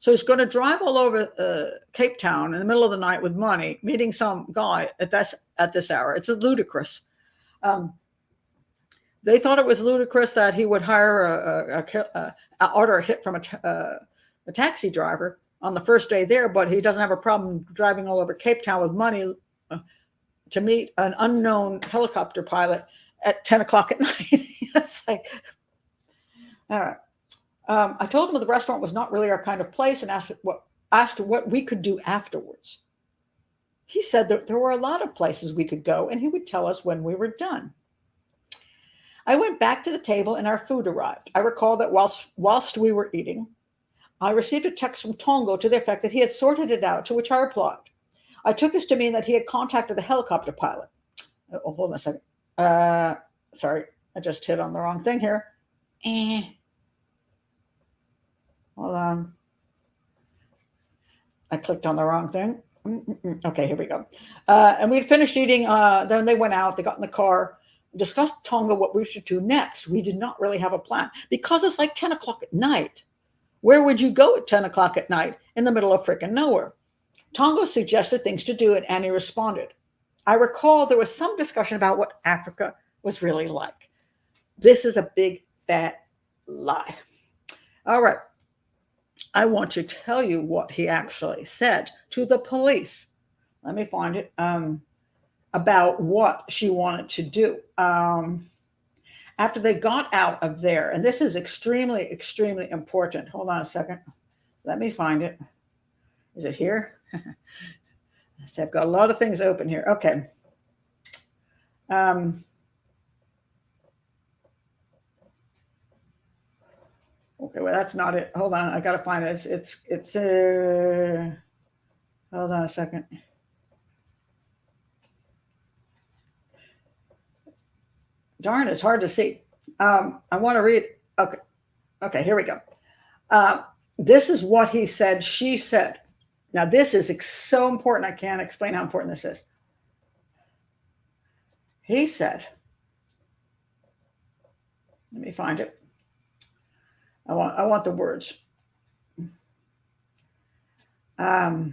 So he's going to drive all over Cape Town in the middle of the night with money, meeting some guy at this hour. It's ludicrous. They thought it was ludicrous that he would hire order a hit from a taxi driver on the first day there, but he doesn't have a problem driving all over Cape Town with money to meet an unknown helicopter pilot at 10 o'clock at night. It's like, all right. I told him the restaurant was not really our kind of place and asked what we could do afterwards. He said that there were a lot of places we could go and he would tell us when we were done. I went back to the table and our food arrived. I recall that whilst we were eating, I received a text from Tongo to the effect that he had sorted it out, to which I replied. I took this to mean that he had contacted the helicopter pilot. Oh, hold on a second. Sorry, I just hit on the wrong thing here. Hold on. I clicked on the wrong thing. Okay, here we go. And we'd finished eating. Then they went out. They got in the car, discussed Tonga what we should do next. We did not really have a plan because it's like 10 o'clock at night. Where would you go at 10 o'clock at night in the middle of freaking nowhere? Tonga suggested things to do, and Annie responded. I recall there was some discussion about what Africa was really like. This is a big, fat lie. All right. I want to tell you what he actually said to the police. Let me find it. About what she wanted to do. After they got out of there, and this is extremely, extremely important. Hold on a second. Let me find it. Is it here? So I've got a lot of things open here. Okay. Okay, well, that's not it. Hold on, I gotta find it. It's hold on a second. Darn, it's hard to see. I want to read. Okay, here we go. This is what he said, she said. Now, this is so important. I can't explain how important this is. He said, let me find it. I want the words. No,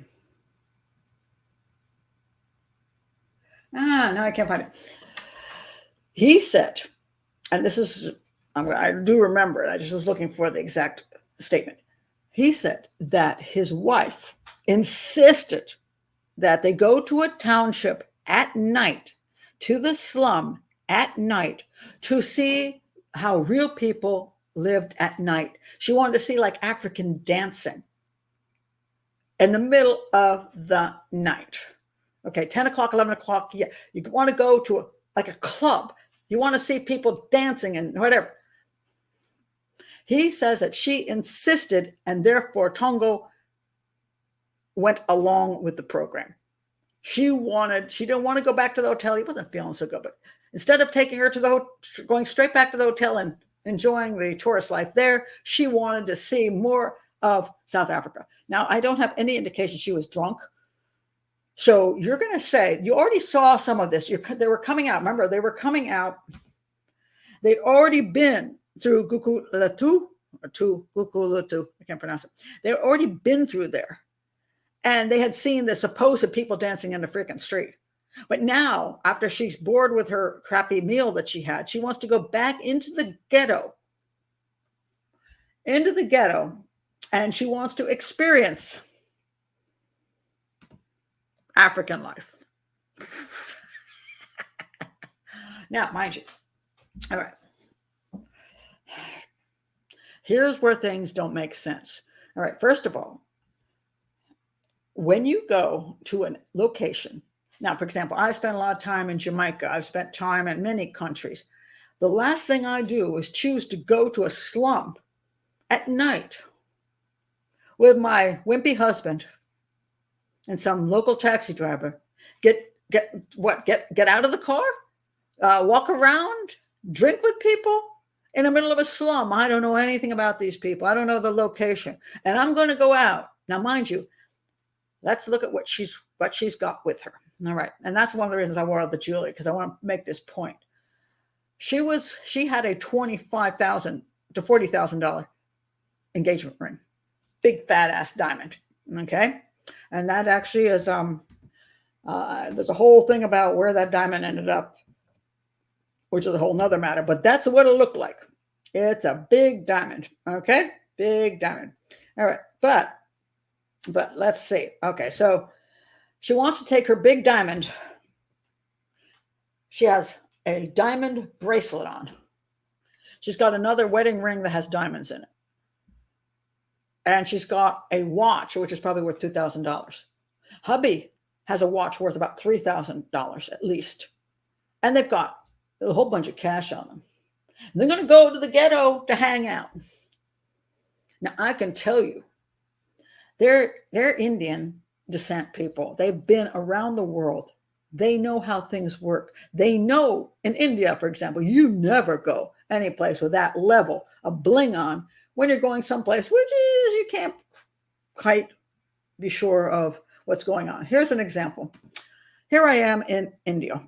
I can't find it. He said, and this is, I do remember it. I just was looking for the exact statement. He said that his wife insisted that they go to a township at night, to the slum at night, to see how real people lived at night. She wanted to see like African dancing. in the middle of the night. Okay, 10 o'clock, 11 o'clock. Yeah, you want to go to like a club. You want to see people dancing and whatever. He says that she insisted, and therefore Tongo went along with the program. She didn't want to go back to the hotel. He wasn't feeling so good, but instead of taking her to going straight back to the hotel and enjoying the tourist life there, she wanted to see more of South Africa. Now, I don't have any indication she was drunk. So you're going to say, you already saw some of this. They were coming out. Remember, they were coming out. They'd already been through Gukulatu, I can't pronounce it. They'd already been through there. And they had seen the supposed people dancing in the freaking street. But now, after she's bored with her crappy meal that she had, she wants to go back into the ghetto. And she wants to experience African life. Now, mind you, all right. Here's where things don't make sense. All right, first of all, when you go to a location, now, for example, I spent a lot of time in Jamaica. I've spent time in many countries. The last thing I do is choose to go to a slum at night with my wimpy husband and some local taxi driver. Get out of the car, walk around, drink with people in the middle of a slum. I don't know anything about these people. I don't know the location. And I'm going to go out. Now, mind you, let's look at what she's got with her. All right. And that's one of the reasons I wore the jewelry, because I want to make this point. She had a $25,000 to $40,000 engagement ring, big fat ass diamond. Okay. And that actually is, there's a whole thing about where that diamond ended up, which is a whole nother matter, but that's what it looked like. It's a big diamond. Okay. Big diamond. All right. But let's see. Okay. So she wants to take her big diamond. She has a diamond bracelet on. She's got another wedding ring that has diamonds in it. And she's got a watch, which is probably worth $2,000. Hubby has a watch worth about $3,000 at least. And they've got a whole bunch of cash on them. And they're going to go to the ghetto to hang out. Now, I can tell you, they're Indian descent people. They've been around the world. They know how things work. They know in India, for example, you never go any place with that level of bling on when you're going someplace which is you can't quite be sure of what's going on. Here's an example. Here I am in India,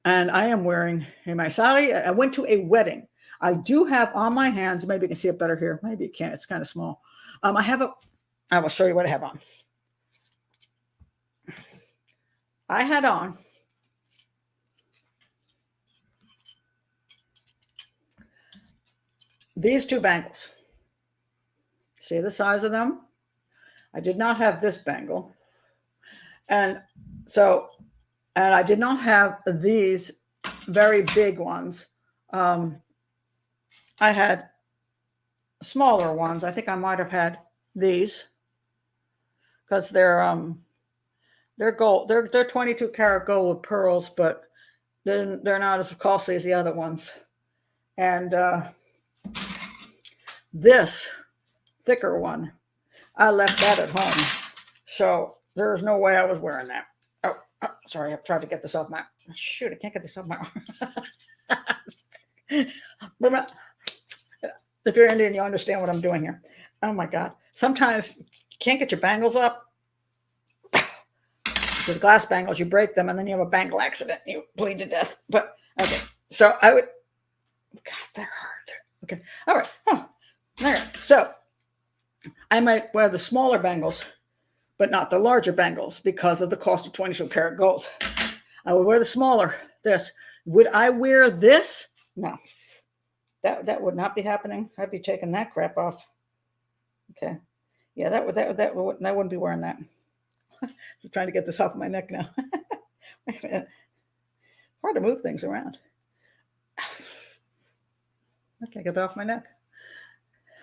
and I am wearing my sari. I went to a wedding. I do have on my hands, maybe you can see it better here. Maybe you can't. It's kind of small. I will show you what I have on. I had on these two bangles. See the size of them? I did not have this bangle. And I did not have these very big ones. I had smaller ones. I think I might have had these because they're gold. They're 22 karat gold with pearls, but they're not as costly as the other ones. And this thicker one, I left that at home. So there's no way I was wearing that. Oh, sorry. I've tried to get this off my, shoot, I can't get this off my arm. If you're Indian, you understand what I'm doing here. Oh my God. Sometimes you can't get your bangles up. With glass bangles, you break them and then you have a bangle accident and you bleed to death. But okay. So I would, God, they're hard. Okay. All right. Oh, there. So I might wear the smaller bangles, but not the larger bangles because of the cost of 22 karat gold. I would wear the smaller, this. Would I wear this? No. That would not be happening. I'd be taking that crap off. Okay. Yeah, that wouldn't be wearing that. Just trying to get this off my neck now. Wait a minute. Hard to move things around. I can't get that off my neck.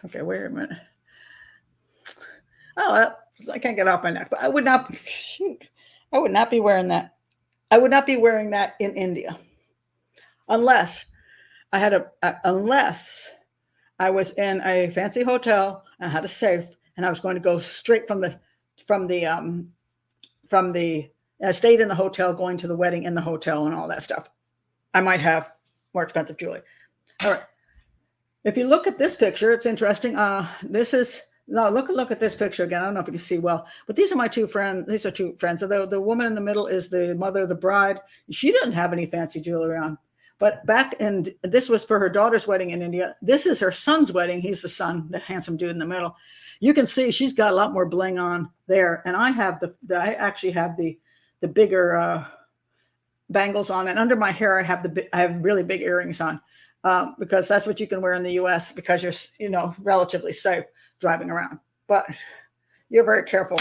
Okay, wait a minute. Oh, I can't get it off my neck. But I would not, shoot, I would not be wearing that. I would not be wearing that in India unless unless I was in a fancy hotel and had a safe, and I was going to go straight from the I stayed in the hotel, going to the wedding in the hotel and all that stuff. I might have more expensive jewelry. All right. If you look at this picture, it's interesting. This is no look at this picture again. I don't know if you can see well, but these are my two friends. These are two friends. So the woman in the middle is the mother of the bride. She didn't have any fancy jewelry on. But this was for her daughter's wedding in India. This is her son's wedding. He's the son, the handsome dude in the middle. You can see she's got a lot more bling on there, and I have I actually have the bigger bangles on, and under my hair I have really big earrings on, because that's what you can wear in the U.S. because you're relatively safe driving around. But you're very careful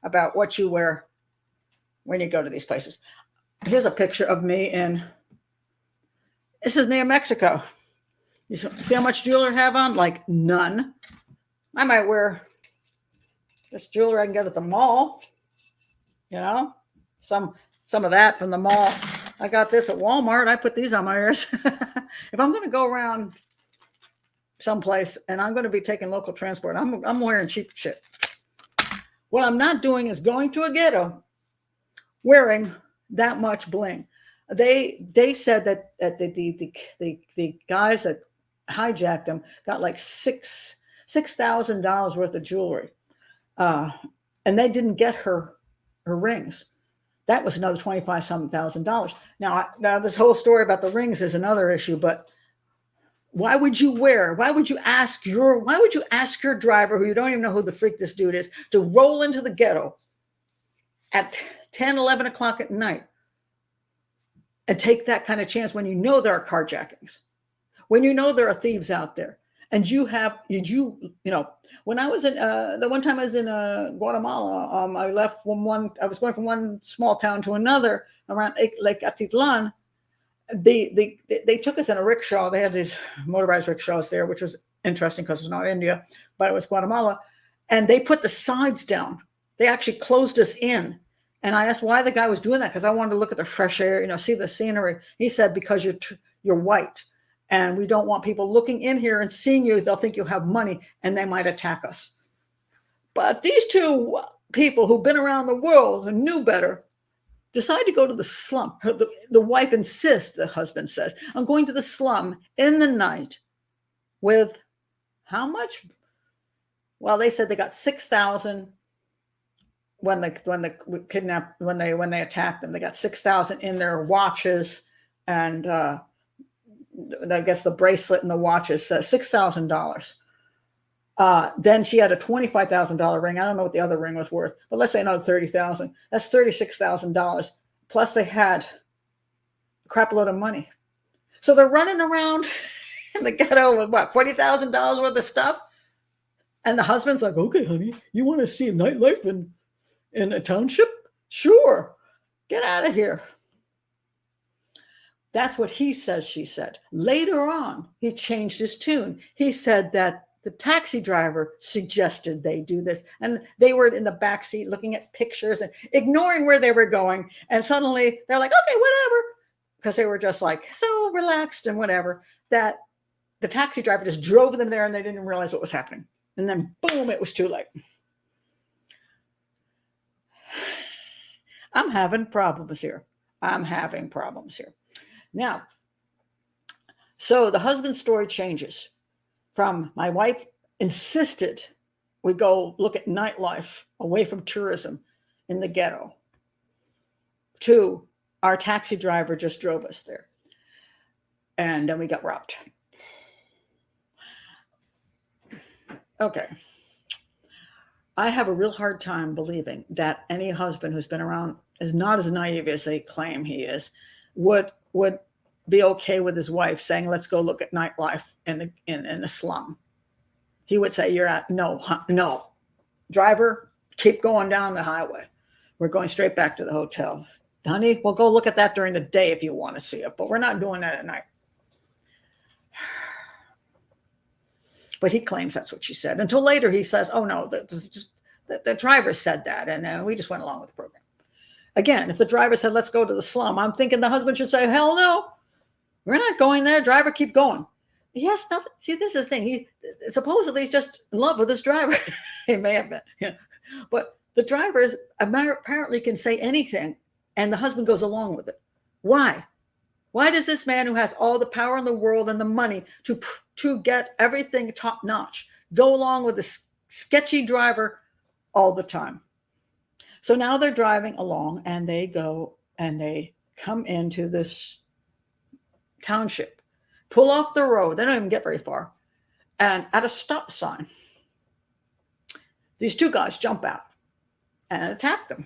about what you wear when you go to these places. Here's a picture of me in. This is me in Mexico. You see how much jewelry I have on? Like none. I might wear this jewelry I can get at the mall. Some of that from the mall. I got this at Walmart. I put these on my ears. If I'm going to go around someplace and I'm going to be taking local transport, I'm wearing cheap shit. What I'm not doing is going to a ghetto wearing that much bling. They said that the guys that hijacked them got like $6,000 worth of jewelry, and they didn't get her rings. That was another $25,000. Now this whole story about the rings is another issue. But why would you ask your driver, who you don't even know who the freak this dude is, to roll into the ghetto at 10, 11 o'clock at night? And take that kind of chance when you know there are carjackings, when you know there are thieves out there, and when I was in the one time I was in Guatemala, I was going from one small town to another around Lake Atitlan. They took us in a rickshaw. They had these motorized rickshaws there, which was interesting because it's not India, but it was Guatemala, and they put the sides down. They actually closed us in. And I asked why the guy was doing that, because I wanted to look at the fresh air, see the scenery. He said, because you're white, and we don't want people looking in here and seeing you. They'll think you have money, and they might attack us. But these two people who've been around the world and knew better decide to go to the slum. The wife insists, the husband says, I'm going to the slum in the night with how much? Well, they said they got 6,000. When they attacked them, they got 6,000 in their watches, and I guess the bracelet and the watches, $6,000. Then she had a $25,000 ring. I don't know what the other ring was worth, but let's say another 30,000. That's $36,000. Plus they had a crap load of money. So they're running around in the ghetto with what, $40,000 worth of stuff. And the husband's like, okay, honey, you want to see nightlife in a township? Sure. Get out of here. That's what he says, she said. Later on, he changed his tune. He said that the taxi driver suggested they do this. And they were in the back seat looking at pictures and ignoring where they were going. And suddenly they're like, okay, whatever. Because they were just like so relaxed and whatever, that the taxi driver just drove them there and they didn't realize what was happening. And then boom, it was too late. I'm having problems here. Now, so the husband's story changes from my wife insisted we go look at nightlife away from tourism in the ghetto to our taxi driver just drove us there. And then we got robbed. Okay. I have a real hard time believing that any husband who's been around, is not as naive as they claim he is, would be okay with his wife saying, let's go look at nightlife in a slum. He would say, no. Driver, keep going down the highway. We're going straight back to the hotel. Honey, we'll go look at that during the day if you want to see it, but we're not doing that at night. But he claims that's what she said. Until later he says, oh no, that's the driver said that, and we just went along with the program. Again, if the driver said, let's go to the slum, I'm thinking the husband should say, hell no, we're not going there. Driver, keep going. He has nothing. See, this is the thing. He supposedly he's just in love with this driver. He may have been. Yeah. But the driver apparently can say anything, and the husband goes along with it. Why? Why does this man who has all the power in the world and the money to get everything top notch go along with the sketchy driver all the time? So now they're driving along, and they go and they come into this township, pull off the road. They don't even get very far. And at a stop sign, these two guys jump out and attack them.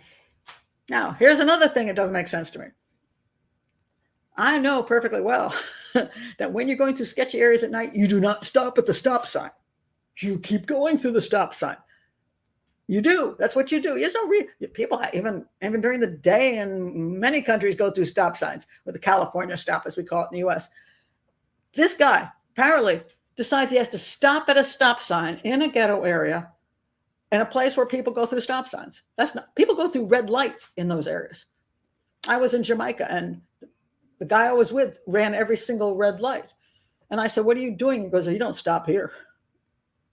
Now, here's another thing that doesn't make sense to me. I know perfectly well that when you're going through sketchy areas at night, you do not stop at the stop sign. You keep going through the stop sign. You do. That's what you do. There's no people, even during the day in many countries, go through stop signs, with the California stop, as we call it in the U.S. This guy apparently decides he has to stop at a stop sign in a ghetto area, in a place where people go through stop signs. People go through red lights in those areas. I was in Jamaica, and the guy I was with ran every single red light. And I said, what are you doing? He goes, you don't stop here.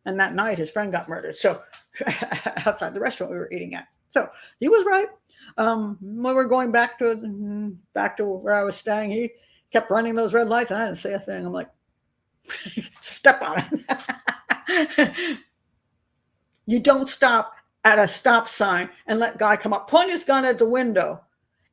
And that night, his friend got murdered. So outside the restaurant we were eating at. So he was right. When we were going back to where I was staying, he kept running those red lights, and I didn't say a thing. I'm like, step on it. You don't stop at a stop sign and let guy come up, point his gun at the window,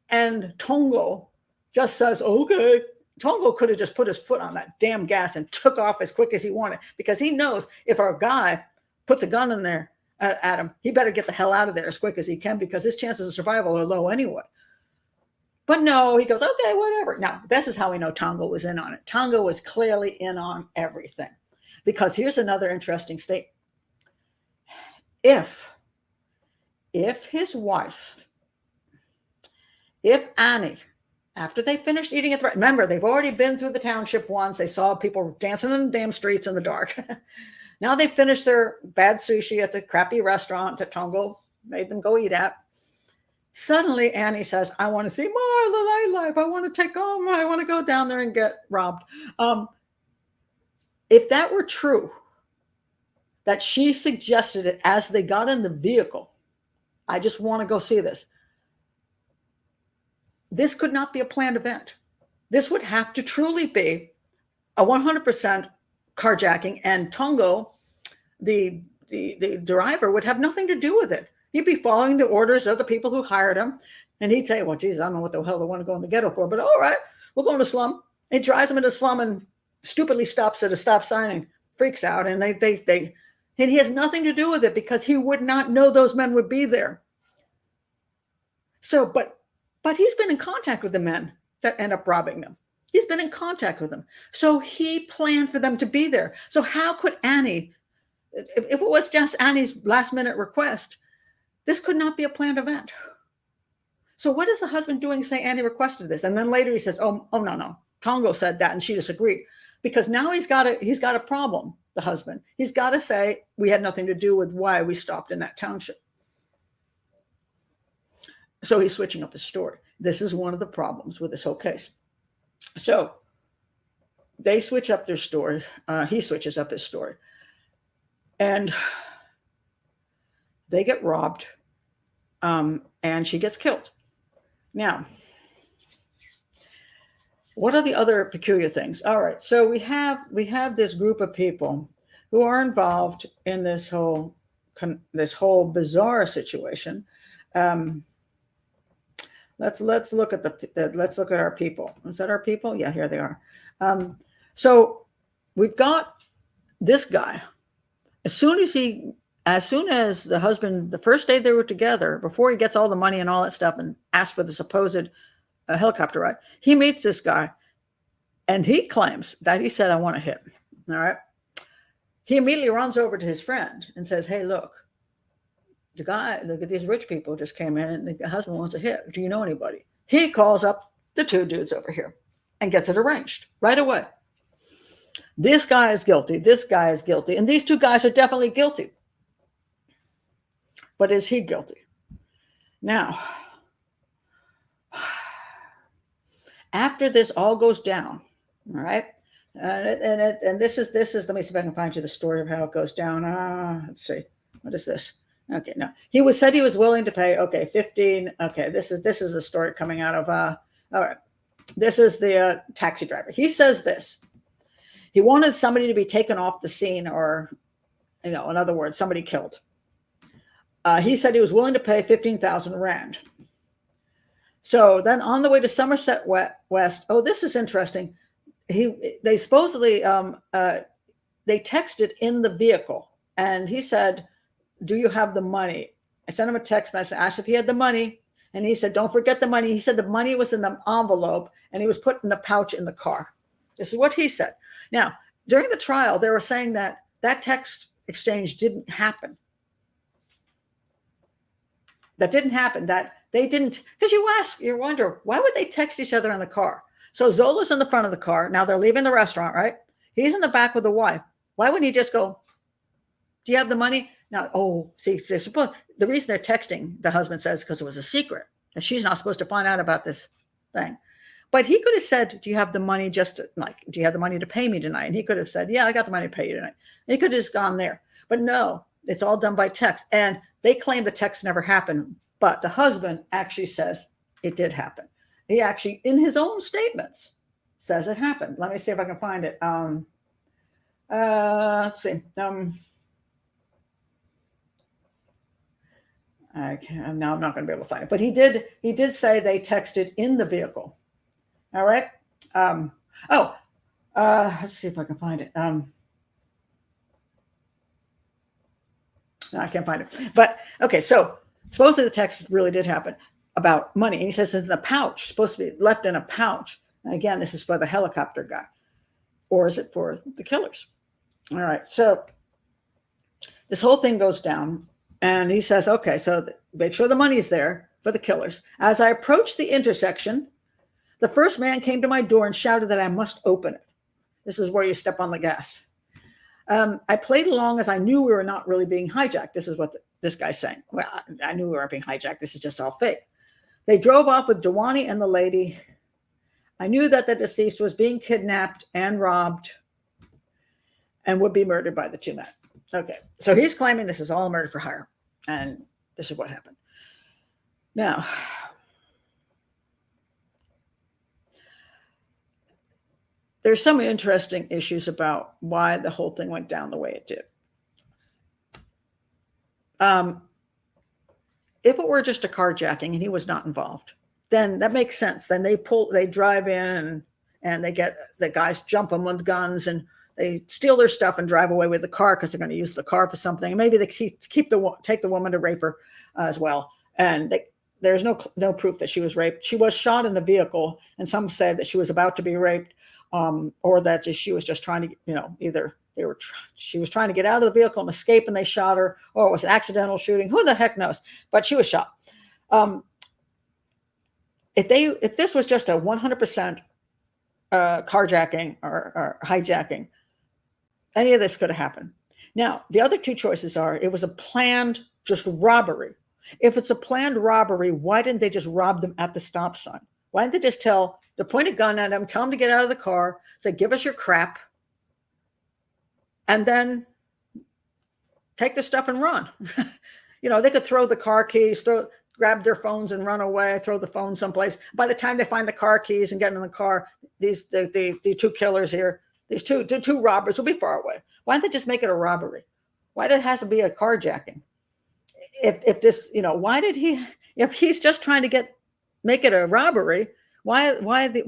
and Tongo just says, okay. Tongo could have just put his foot on that damn gas and took off as quick as he wanted, because he knows if our guy puts a gun in there at him, he better get the hell out of there as quick as he can, because his chances of survival are low anyway. But no, he goes, okay, whatever. Now, this is how we know Tongo was in on it. Tongo was clearly in on everything, because here's another interesting statement. If his wife, if Annie, after they finished eating at the, remember, they've already been through the township once. They saw people dancing in the damn streets in the dark. Now they finished their bad sushi at the crappy restaurant that Tongo made them go eat at. Suddenly, Annie says, I want to see more of the nightlife. I want to I want to go down there and get robbed. If that were true, that she suggested it as they got in the vehicle, I just want to go see this. This could not be a planned event. This would have to truly be a 100% carjacking, and Tongo, the driver, would have nothing to do with it. He'd be following the orders of the people who hired him, and he'd say, well, geez, I don't know what the hell they want to go in the ghetto for, but all right, we'll go in the slum. He drives them into the slum and stupidly stops at a stop sign and freaks out, and and he has nothing to do with it, because he would not know those men would be there. So, but he's been in contact with the men that end up robbing them. He's been in contact with them. So he planned for them to be there. So how could Annie, if it was just Annie's last minute request, this could not be a planned event. So what is the husband doing saying Annie requested this? And then later he says, oh no, Tongo said that and she disagreed. Because now he's got a problem, the husband. He's got to say, we had nothing to do with why we stopped in that township. So he's switching up his story. This is one of the problems with this whole case. So they switch up their story. He switches up his story. And they get robbed. And she gets killed. Now, what are the other peculiar things? All right. So we have this group of people who are involved in this whole bizarre situation. Let's look at our people. Is that our people? Yeah, here they are. So we've got this guy. As soon as the husband, the first day they were together, before he gets all the money and all that stuff and asks for the supposed helicopter ride, he meets this guy, and he claims that he said, I want to hit him. All right. He immediately runs over to his friend and says, hey, look at these rich people just came in, and the husband wants a hit. Do you know anybody? He calls up the two dudes over here and gets it arranged right away. This guy is guilty. This guy is guilty. And these two guys are definitely guilty. but is he guilty? Now, after this all goes down, all right, and this is let me see if I can find you the story of how it goes down. Let's see, what is this? Okay, no, said he was willing to pay. Okay, 15. Okay, this is the story coming out of. All right, this is the taxi driver. He says this. He wanted somebody to be taken off the scene, or, in other words, somebody killed. He said he was willing to pay 15,000 rand. So then on the way to Somerset West, oh, this is interesting. They supposedly, they texted in the vehicle, and he said, do you have the money? I sent him a text message, asked if he had the money, and he said, don't forget the money. He said the money was in the envelope, and he was put in the pouch in the car. This is what he said. Now, during the trial, they were saying that text exchange didn't happen. That didn't happen. That they didn't, because you wonder, why would they text each other in the car? So Zola's in the front of the car. Now they're leaving the restaurant, right? He's in the back with the wife. Why wouldn't he just go, do you have the money? Now, see, the reason they're texting, the husband says, because it was a secret, and she's not supposed to find out about this thing. But he could have said, do you have the money do you have the money to pay me tonight? And he could have said, yeah, I got the money to pay you tonight. And he could have just gone there. But no, it's all done by text. And they claim the text never happened. But the husband actually says it did happen. He actually, in his own statements, says it happened. Let me see if I can find it. Let's see. Now I'm not going to be able to find it. But he did say they texted in the vehicle. All right. Let's see if I can find it. No, I can't find it. But okay, so supposedly the text really did happen about money. And he says it's in a pouch, supposed to be left in a pouch. And again, this is for the helicopter guy. Or is it for the killers? All right. So this whole thing goes down. And he says, okay, so make sure the money's there for the killers. As I approached the intersection, the first man came to my door and shouted that I must open it. This is where you step on the gas. I played along as I knew we were not really being hijacked. This is what this guy's saying. Well, I knew we weren't being hijacked. This is just all fake. They drove off with Dewani and the lady. I knew that the deceased was being kidnapped and robbed and would be murdered by the two men. Okay, so he's claiming this is all murder for hire. And this is what happened. Now, there's some interesting issues about why the whole thing went down the way it did. If it were just a carjacking and he was not involved, then that makes sense. Then they drive in and they get the guys jump them with guns and they steal their stuff and drive away with the car because they're going to use the car for something. And maybe they take the woman to rape her as well. And there's no proof that she was raped. She was shot in the vehicle, and some said that she was about to be raped, or that she was just trying to, either she was trying to get out of the vehicle and escape, and they shot her, or it was an accidental shooting. Who the heck knows? But she was shot. If this was just a 100% carjacking or hijacking, any of this could have happened. Now, the other two choices are it was a planned just robbery. If it's a planned robbery, why didn't they just rob them at the stop sign? Why didn't they just point a gun at them, tell them to get out of the car, say, give us your crap, and then take the stuff and run? They could throw the car keys, grab their phones and run away, throw the phone someplace. By the time they find the car keys and get in the car, the two killers here, these two robbers will be far away. Why don't they just make it a robbery? Why did it have to be a carjacking? If this, why did he? If he's just trying to make it a robbery, why the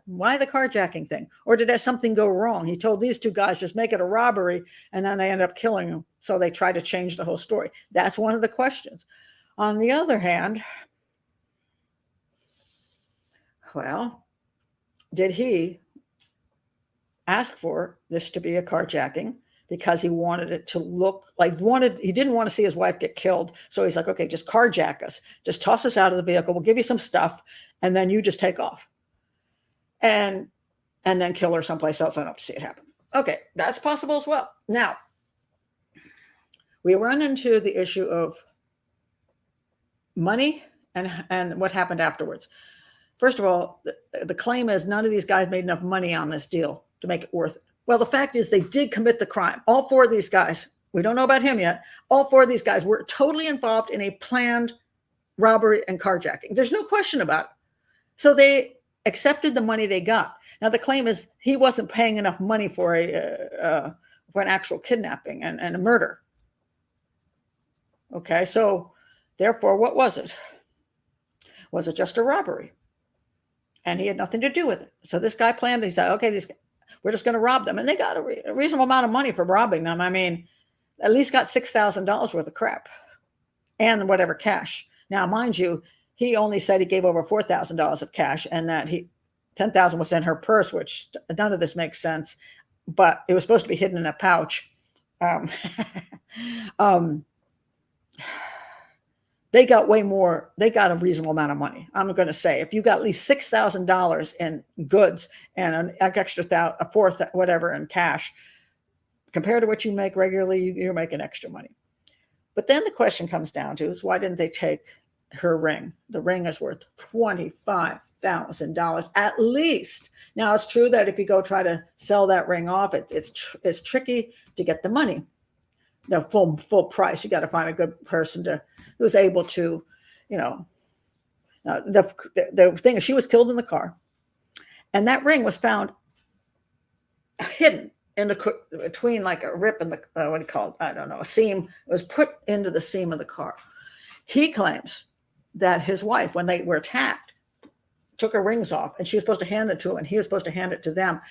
carjacking thing? Or did something go wrong? He told these two guys just make it a robbery, and then they end up killing him. So they try to change the whole story. That's one of the questions. On the other hand, well, did he ask for this to be a carjacking because he wanted it to look like he didn't want to see his wife get killed? So he's like, okay, just carjack us, just toss us out of the vehicle, we'll give you some stuff, and then you just take off and then kill her someplace else. I don't have to see it happen. Okay, that's possible as well. Now, we run into the issue of money and what happened afterwards. First of all, the claim is none of these guys made enough money on this deal to make it worth it. Well, the fact is they did commit the crime. All four of these guys, we don't know about him yet, all four of these guys were totally involved in a planned robbery and carjacking. There's no question about it. So they accepted the money they got. Now, the claim is he wasn't paying enough money for an actual kidnapping and a murder. Okay, so therefore, what was it? Was it just a robbery? And he had nothing to do with it. So this guy planned, he said, okay, we're just going to rob them. And they got a reasonable amount of money for robbing them. I mean, at least got $6,000 worth of crap and whatever cash. Now, mind you, he only said he gave over $4,000 of cash and that $10,000 was in her purse, which none of this makes sense, but it was supposed to be hidden in a pouch. They got way more. They got a reasonable amount of money. I'm going to say if you got at least $6,000 in goods and an extra a fourth, whatever, in cash, compared to what you make regularly, you're making extra money. But then the question comes down to is why didn't they take her ring? The ring is worth $25,000 at least. Now it's true that if you go try to sell that ring off, it's tricky to get the money, the full price. You got to find a good person who's able to, the thing is she was killed in the car, and that ring was found hidden between like a rip in the what do you call it? I don't know, a seam. It was put into the seam of the car. He claims that his wife, when they were attacked, took her rings off, and she was supposed to hand it to him, and he was supposed to hand it to them,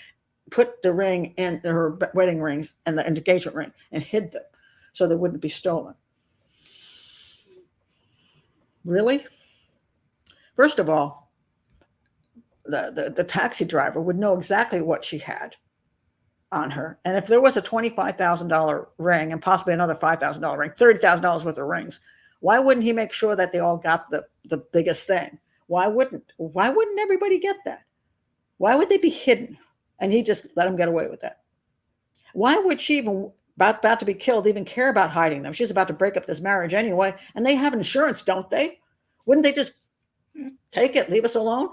put the ring in her wedding rings and the engagement ring, and hid them so they wouldn't be stolen. Really? First of all, the taxi driver would know exactly what she had on her. And if there was a $25,000 ring and possibly another $5,000 ring, $30,000 worth of rings, why wouldn't he make sure that they all got the biggest thing? Why wouldn't everybody get that? Why would they be hidden? And he just let them get away with that. Why would she even about to be killed even care about hiding them? She's about to break up this marriage anyway, and they have insurance, don't they? Wouldn't they just take it, leave us alone?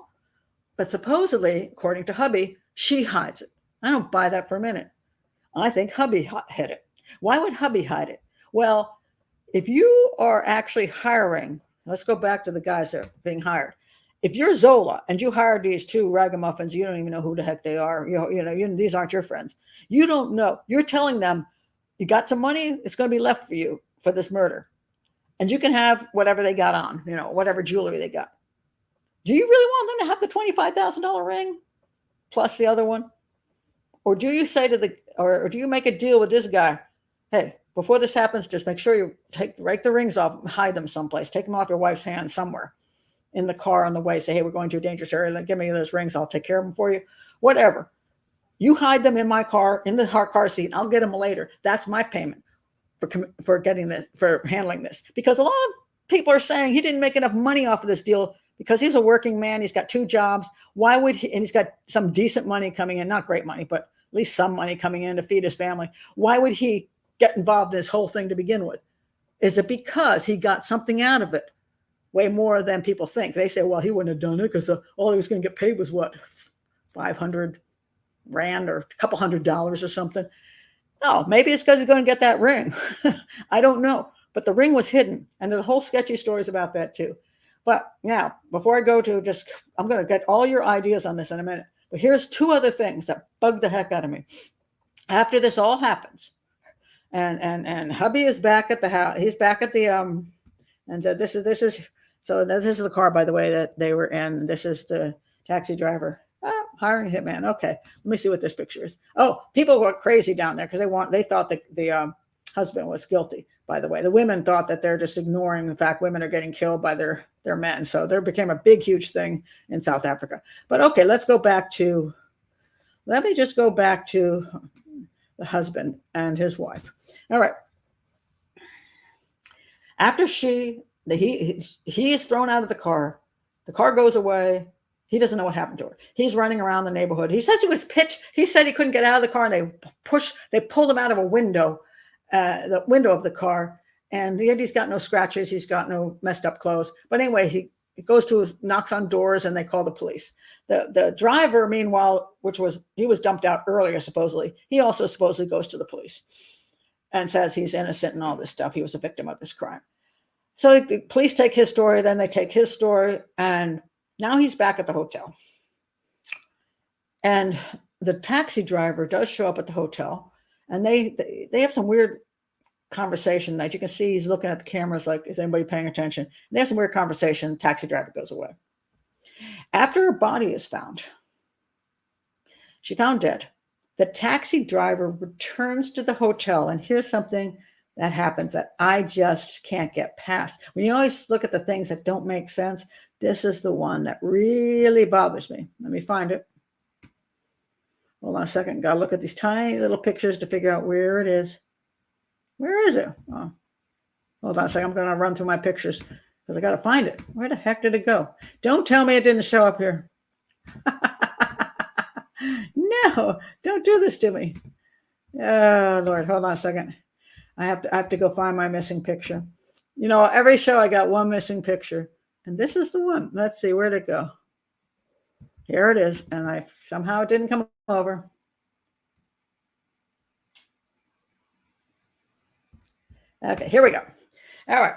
But supposedly, according to hubby, she hides it. I don't buy that for a minute. I think hubby hid it. Why would hubby hide it? Well, if you are actually hiring, let's go back to the guys that are being hired. If you're Zola and you hired these two ragamuffins, you don't even know who the heck they are. These aren't your friends. You don't know. You're telling them you got some money, it's going to be left for you for this murder. And you can have whatever they got on, whatever jewelry they got. Do you really want them to have the $25,000 ring plus the other one? Or do you say or do you make a deal with this guy? Hey, before this happens, just make sure you break the rings off, hide them someplace, take them off your wife's hand somewhere in the car on the way. Say, hey, we're going to a dangerous area. Give me those rings. I'll take care of them for you. Whatever. You hide them in my car, in the car seat. I'll get them later. That's my payment for getting this, for handling this. Because a lot of people are saying he didn't make enough money off of this deal because he's a working man. He's got 2 jobs. Why would he? And he's got some decent money coming in, not great money, but at least some money coming in to feed his family. Why would he get involved in this whole thing to begin with? Is it because he got something out of it? Way more than people think. They say, well, he wouldn't have done it because all he was going to get paid was what, 500 Rand or a couple $100 or something. No, maybe it's because he's going to get that ring. I don't know. But the ring was hidden. And there's whole sketchy stories about that too. But now, before I go to I'm going to get all your ideas on this in a minute. But here's 2 other things that bug the heck out of me. After this all happens, and hubby is back at the house. He's back at the and said, this is the car, by the way, that they were in. This is the taxi driver. Hiring a hitman. Okay, let me see what this picture is. Oh, people were crazy down there because they thought that the husband was guilty. By the way, the women thought that they're just ignoring the fact women are getting killed by their men. So there became a big, huge thing in South Africa. But okay, let me just go back to the husband and his wife. All right. After he is thrown out of the car goes away. He doesn't know what happened to her. He's running around the neighborhood. He says he was pitched. He said he couldn't get out of the car, and they pulled him out of a window, the window of the car, and yet he's got no scratches. He's got no messed up clothes. But anyway, he goes to knocks on doors, and they call the police. The driver, meanwhile, he was dumped out earlier, supposedly. He also supposedly goes to the police and says he's innocent and all this stuff. He was a victim of this crime. So the police take his story, then they take his story, and now he's back at the hotel. And the taxi driver does show up at the hotel, and they have some weird conversation that you can see. He's looking at the cameras like, is anybody paying attention? And they have some weird conversation. The taxi driver goes away. After her body is found, she found dead. The taxi driver returns to the hotel, and here's something that happens that I just can't get past. When you always look at the things that don't make sense, this is the one that really bothers me. Let me find it. Hold on a second. Got to look at these tiny little pictures to figure out where it is. Where is it? Oh, hold on a second. I'm going to run through my pictures because I got to find it. Where the heck did it go? Don't tell me it didn't show up here. No, don't do this to me. Oh, Lord, hold on a second. I have to go find my missing picture. You know, every show I got one missing picture, and this is the one. Let's see, where'd it go? Here it is, and somehow it didn't come over. Okay, here we go. All right.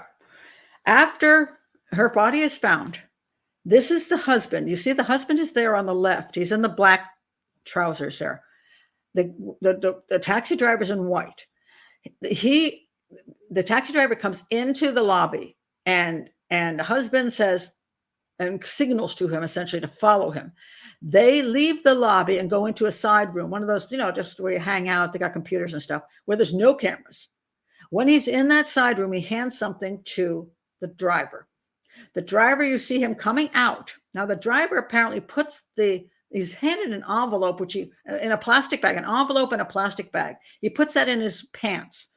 After her body is found, this is the husband. You see, the husband is there on the left. He's in the black trousers there. The taxi driver's in white. The taxi driver comes into the lobby, and the husband says and signals to him essentially to follow him. They leave the lobby and go into a side room, one of those, just where you hang out. They got computers and stuff where there's no cameras. When he's in that side room, he hands something to the driver. The driver, you see him coming out. Now, the driver apparently he's handed an envelope, in a plastic bag, an envelope and a plastic bag. He puts that in his pants,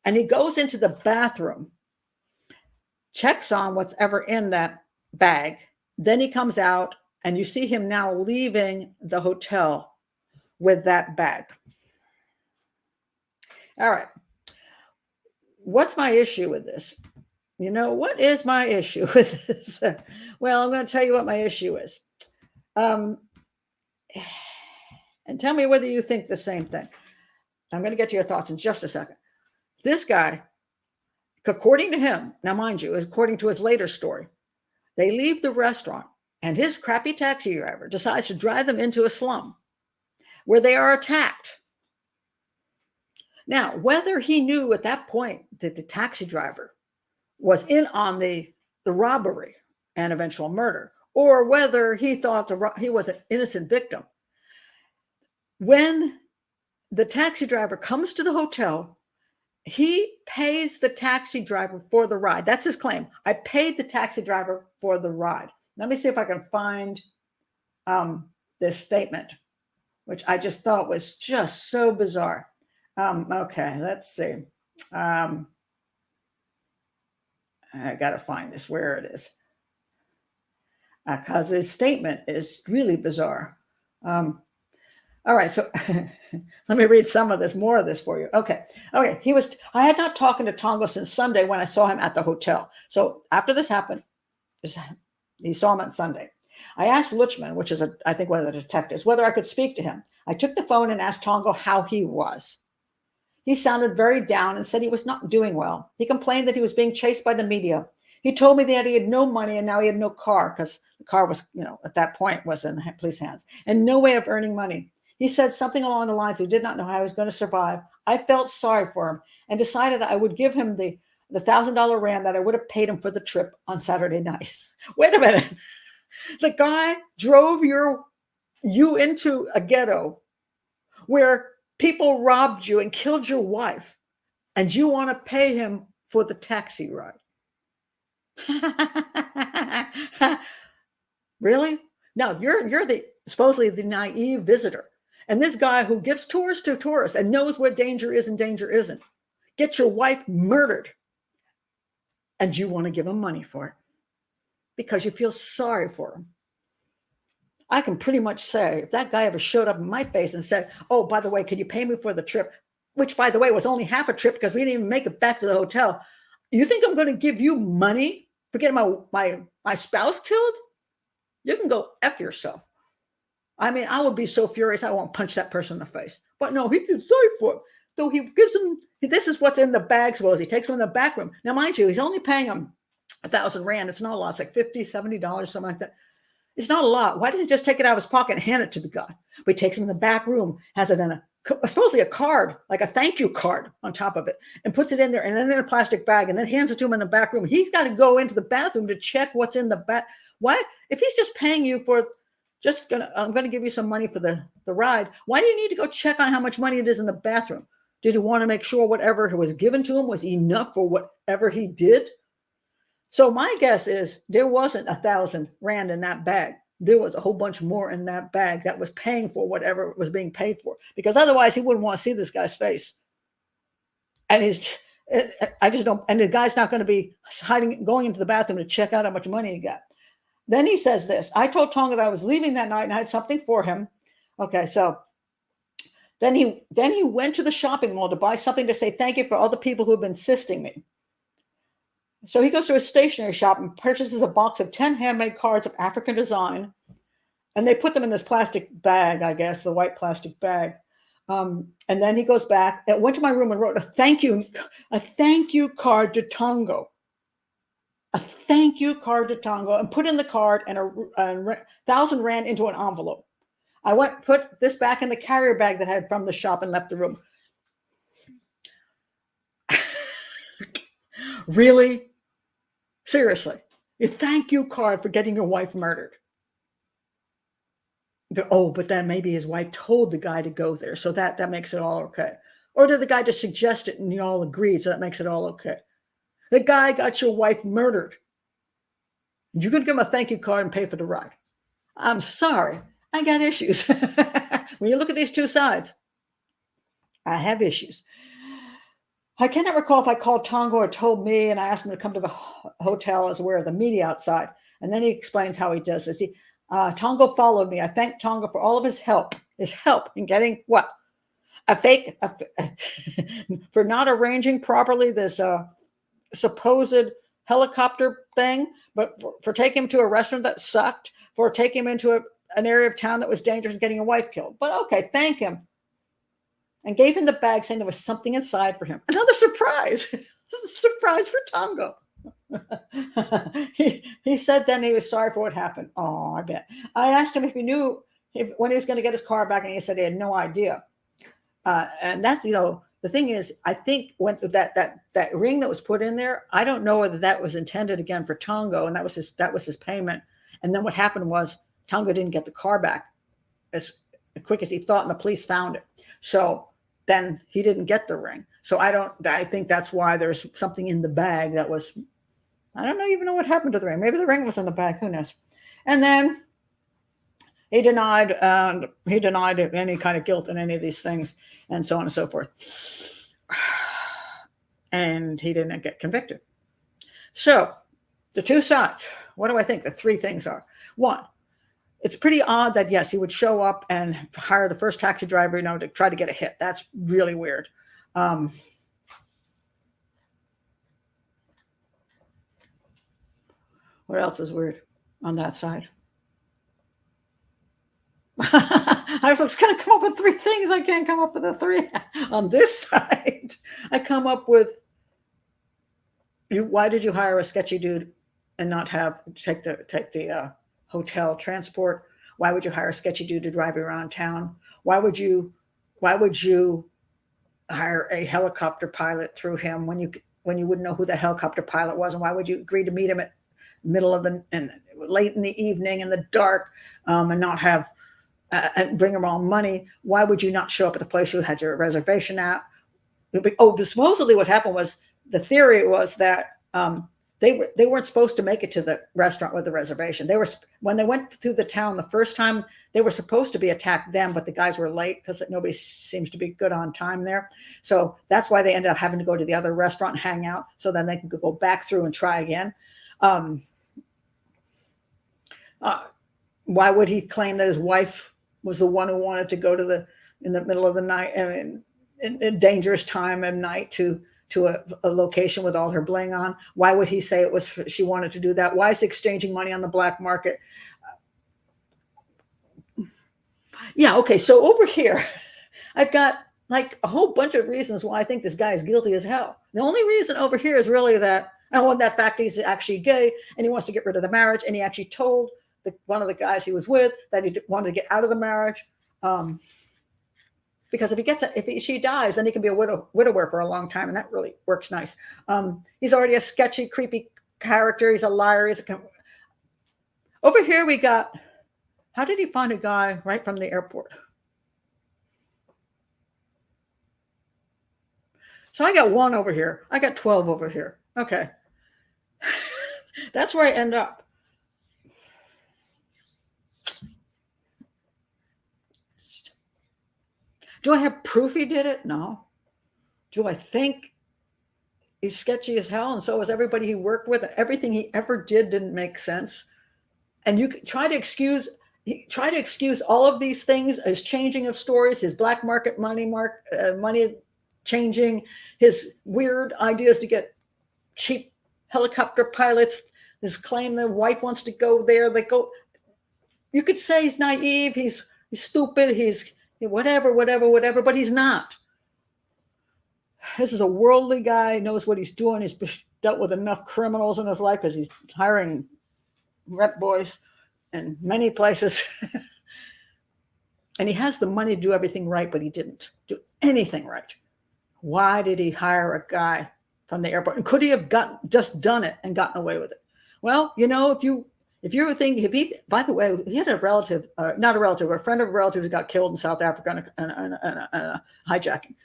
and he goes into the bathroom, checks on what's ever in that bag. Then he comes out, and you see him now leaving the hotel with that bag. All right. What's my issue with this? What is my issue with this? Well, I'm going to tell you what my issue is. And tell me whether you think the same thing. I'm going to get to your thoughts in just a second. This guy, according to him, now mind you, according to his later story, they leave the restaurant and his crappy taxi driver decides to drive them into a slum where they are attacked. Now, whether he knew at that point that the taxi driver was in on the robbery and eventual murder, or whether he thought he was an innocent victim, when the taxi driver comes to the hotel, he pays the taxi driver for the ride. That's his claim. I paid the taxi driver for the ride. Let me see if I can find this statement, which I just thought was just so bizarre. Okay, let's see. I got to find this where it is. Because his statement is really bizarre. All right, so let me read more of this for you. Okay. I had not talked to Tongo since Sunday when I saw him at the hotel. So after this happened, he saw him on Sunday. I asked Luchman, which is I think one of the detectives, whether I could speak to him. I took the phone and asked Tongo how he was. He sounded very down and said he was not doing well. He complained that he was being chased by the media. He told me that he had no money and now he had no car because the car was, at that point was in the police hands and no way of earning money. He said something along the lines, he did not know how he was going to survive. I felt sorry for him and decided that I would give him the $1,000 rand that I would have paid him for the trip on Saturday night. Wait a minute. The guy drove you into a ghetto where people robbed you and killed your wife, and you want to pay him for the taxi ride. Really? Now you're supposedly the naive visitor. And this guy who gives tours to tourists and knows where danger is and danger isn't, gets your wife murdered, and you want to give him money for it because you feel sorry for him. I can pretty much say if that guy ever showed up in my face and said, oh, by the way, could you pay me for the trip? Which, by the way, was only half a trip because we didn't even make it back to the hotel. You think I'm going to give you money for getting my spouse killed? You can go F yourself. I mean, I would be so furious, I won't punch that person in the face. But no, he can die for it. So he gives him, this is what's in the bag, suppose. He takes him in the back room. Now, mind you, he's only paying him 1,000 Rand. It's not a lot. It's like $50, $70, something like that. It's not a lot. Why doesn't he just take it out of his pocket and hand it to the guy? But he takes him in the back room, has it in supposedly a card, like a thank you card on top of it, and puts it in there and then in a plastic bag and then hands it to him in the back room. He's got to go into the bathroom to check what's in the bag. Why? If he's just paying you for I'm going to give you some money for the ride. Why do you need to go check on how much money it is in the bathroom? Did you want to make sure whatever was given to him was enough for whatever he did? So my guess is there wasn't 1,000 Rand in that bag. There was a whole bunch more in that bag that was paying for whatever was being paid for, because otherwise he wouldn't want to see this guy's face. And I just don't, and the guy's not going to be going into the bathroom to check out how much money he got. Then he says this: I told Tonga that I was leaving that night and I had something for him. Okay, so then he went to the shopping mall to buy something to say thank you for all the people who have been assisting me. So he goes to a stationery shop and purchases a box of 10 handmade cards of African design, and they put them in this plastic bag, I guess, the white plastic bag. And then he goes back and went to my room and wrote a thank you card to Tongo. A thank you card to Tongo, and put in the card and 1,000 Rand into an envelope. I put this back in the carrier bag that I had from the shop and left the room. Really? Seriously? A thank you card for getting your wife murdered. Oh, but then maybe his wife told the guy to go there, so that makes it all okay. Or did the guy just suggest it and you all agreed, so that makes it all okay? The guy got your wife murdered. You're going to give him a thank you card and pay for the ride. I'm sorry. I got issues. When you look at these two sides, I have issues. I cannot recall if I called Tongo or told me, and I asked him to come to the hotel as aware of the media outside. And then he explains how he does this. Tongo followed me. I thanked Tongo for all of his help in getting what? For not arranging properly this supposed helicopter thing, but for taking him to a restaurant that sucked, for taking him into an area of town that was dangerous and getting a wife killed. But okay, thank him. And gave him the bag saying there was something inside for him. Another surprise. Surprise for Tongo. He said then he was sorry for what happened. Oh, I bet. I asked him if he knew when he was going to get his car back, and he said he had no idea. And that's, the thing is, I think when that ring that was put in there, I don't know whether that was intended again for Tongo, and that was his payment. And then what happened was Tongo didn't get the car back as quick as he thought, and the police found it. So then he didn't get the ring. So I think that's why there's something in the bag that was, I don't even know what happened to the ring. Maybe the ring was in the bag, who knows? And then he denied any kind of guilt in any of these things, and so on and so forth. And he didn't get convicted. So the two sides, what do I think the three things are? One, it's pretty odd that, yes, he would show up and hire the first taxi driver, to try to get a hit. That's really weird. What else is weird on that side? I was going to come up with three things. I can't come up with the three. On this side, I come up with, why did you hire a sketchy dude and not take the hotel transport? Why would you hire a sketchy dude to drive you around town? Why would you hire a helicopter pilot through him when you wouldn't know who that helicopter pilot was? And why would you agree to meet him at late in the evening in the dark, and not have and bring him all money? Why would you not show up at the place you had your reservation at? Supposedly what happened was, the theory was that they weren't supposed to make it to the restaurant with the reservation. When they went through the town the first time, they were supposed to be attacked then, but the guys were late because nobody seems to be good on time there. So that's why they ended up having to go to the other restaurant and hang out, so then they could go back through and try again. Why would he claim that his wife was the one who wanted to go in the middle of the night and in a dangerous time of night to to a location with all her bling on? Why would he say it was she wanted to do that? Why is he exchanging money on the black market? Yeah, okay, so over here, I've got like a whole bunch of reasons why I think this guy is guilty as hell. The only reason over here is really that, that fact he's actually gay and he wants to get rid of the marriage, and he actually told one of the guys he was with that he wanted to get out of the marriage. Because if she dies, then he can be a widower for a long time, and that really works nice. He's already a sketchy, creepy character. He's a liar. Over here we got, how did he find a guy right from the airport? So I got 1 over here. I got 12 over here. Okay. That's where I end up. Do I have proof he did it? No. Do I think he's sketchy as hell? And so is everybody he worked with. Everything he ever did didn't make sense. And you try to excuse all of these things as changing of stories, his black market money changing, his weird ideas to get cheap helicopter pilots, his claim the wife wants to go there. You could say he's naive, he's stupid, he's whatever, but he's not. This is a worldly guy, knows what he's doing. He's dealt with enough criminals in his life because he's hiring rep boys in many places. And he has the money to do everything right, but he didn't do anything right. Why did he hire a guy from the airport? And could he have just done it and gotten away with it? Well, if you were thinking, by the way, he had a relative, not a relative, but a friend of a relative who got killed in South Africa in a hijacking,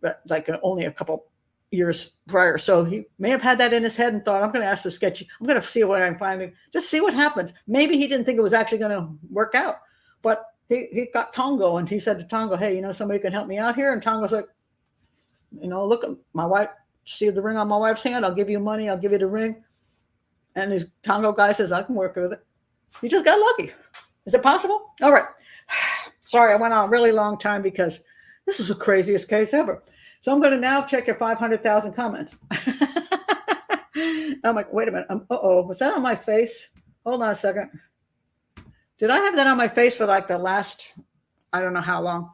but like only a couple years prior. So he may have had that in his head and thought, I'm going to ask the sketchy, I'm going to see what I'm finding, just see what happens. Maybe he didn't think it was actually going to work out, but he got Tongo, and he said to Tongo, hey, somebody can help me out here. And Tongo's like, look at my wife, see the ring on my wife's hand. I'll give you money. I'll give you the ring. And his Tongo guy says, I can work with it. You just got lucky. Is it possible? All right. Sorry, I went on a really long time because this is the craziest case ever. So I'm going to now check your 500,000 comments. I'm like, wait a minute. Was that on my face? Hold on a second. Did I have that on my face for like the last, I don't know how long.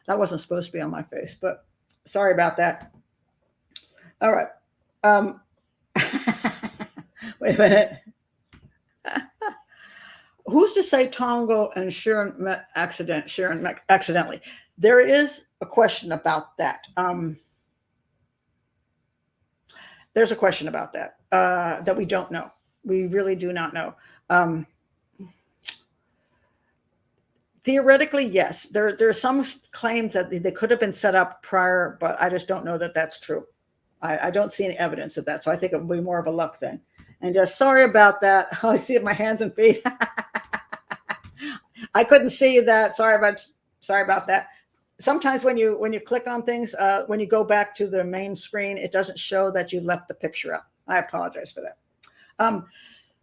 That wasn't supposed to be on my face, but sorry about that. All right. Wait a minute. Who's to say Tongo and Shrien met accidentally? There is a question about that. There's a question about that that we don't know. We really do not know. Theoretically, yes. There are some claims that they could have been set up prior, but I just don't know that that's true. I don't see any evidence of that. So I think it would be more of a luck thing. And just sorry about that. Oh, I see it in my hands and feet. I couldn't see that. Sorry about that. Sometimes when you click on things, when you go back to the main screen, it doesn't show that you left the picture up. I apologize for that.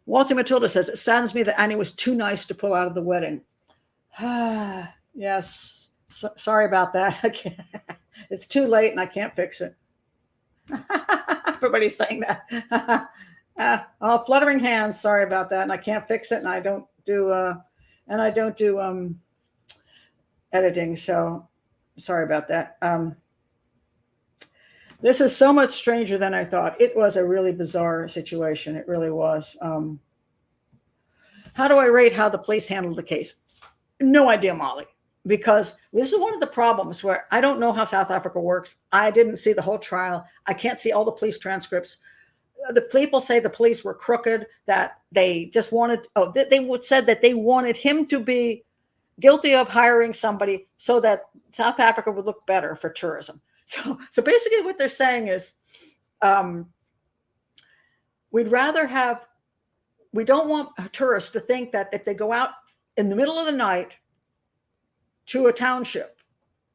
Walter Matilda says, it saddens me that Annie was too nice to pull out of the wedding. Yes. Sorry about that. It's too late and I can't fix it. Everybody's saying that. Fluttering hands. Sorry about that. And I can't fix it. And I don't do, editing. So sorry about that. This is so much stranger than I thought. It was a really bizarre situation. It really was. How do I rate how the police handled the case? No idea, Molly, because this is one of the problems where I don't know how South Africa works. I didn't see the whole trial. I can't see all the police transcripts. The people say the police were crooked, that they just wanted, said that they wanted him to be guilty of hiring somebody so that South Africa would look better for tourism. So basically what they're saying is, we don't want tourists to think that if they go out in the middle of the night to a township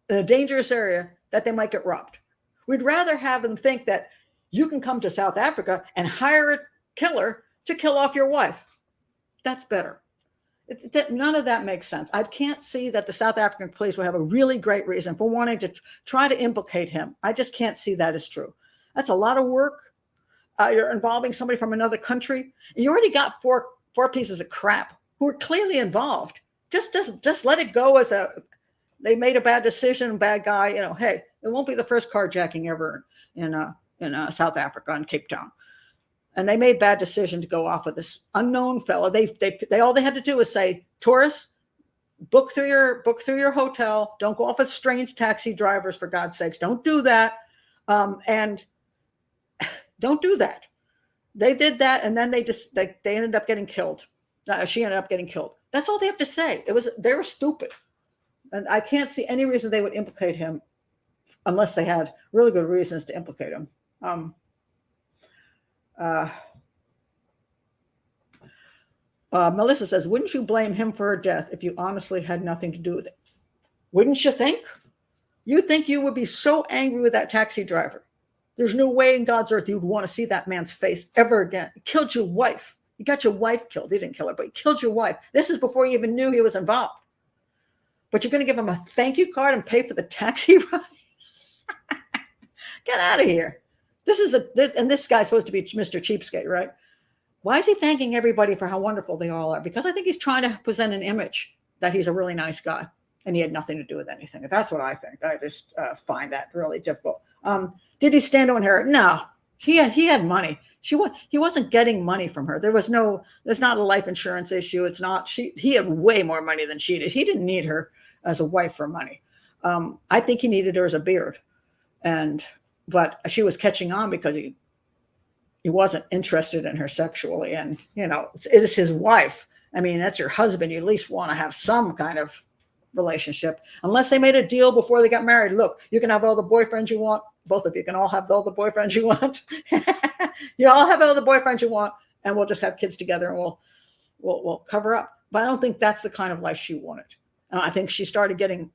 in a dangerous area, that they might get robbed. We'd rather have them think that you can come to South Africa and hire a killer to kill off your wife. That's better. None of that makes sense. I can't see that the South African police would have a really great reason for wanting to try to implicate him. I just can't see that as true. That's a lot of work. You're involving somebody from another country. And you already got four pieces of crap who are clearly involved. Just let it go as they made a bad decision, bad guy. Hey, it won't be the first carjacking ever in South Africa, in Cape Town. And they made bad decision to go off with this unknown fellow. They all they had to do was say, tourists, book through your hotel. Don't go off with strange taxi drivers, for God's sakes. Don't do that. And don't do that. They did that, and then they ended up getting killed. She ended up getting killed. That's all they have to say. They were stupid, and I can't see any reason they would implicate him unless they had really good reasons to implicate him. Melissa says, wouldn't you blame him for her death if you honestly had nothing to do with it? Wouldn't you think? You think you would be so angry with that taxi driver. There's no way in God's earth you would want to see that man's face ever again. He killed your wife. You got your wife killed. He didn't kill her, but he killed your wife. This is before you even knew he was involved. But you're going to give him a thank you card and pay for the taxi ride? Get out of here. And this guy's supposed to be Mr. Cheapskate, right? Why is he thanking everybody for how wonderful they all are? Because I think he's trying to present an image that he's a really nice guy, and he had nothing to do with anything. That's what I think. I just find that really difficult. Did he stand to inherit? No. He had money. He wasn't getting money from her. There's not a life insurance issue. It's not. He had way more money than she did. He didn't need her as a wife for money. I think he needed her as a beard, but she was catching on because he wasn't interested in her sexually. And, it is his wife. I mean, that's your husband. You at least want to have some kind of relationship, unless they made a deal before they got married. Look, you can have all the boyfriends you want. Both of you can all have all the boyfriends you want. You all have all the boyfriends you want, and we'll just have kids together, and we'll cover up. But I don't think that's the kind of life she wanted. And I think she started getting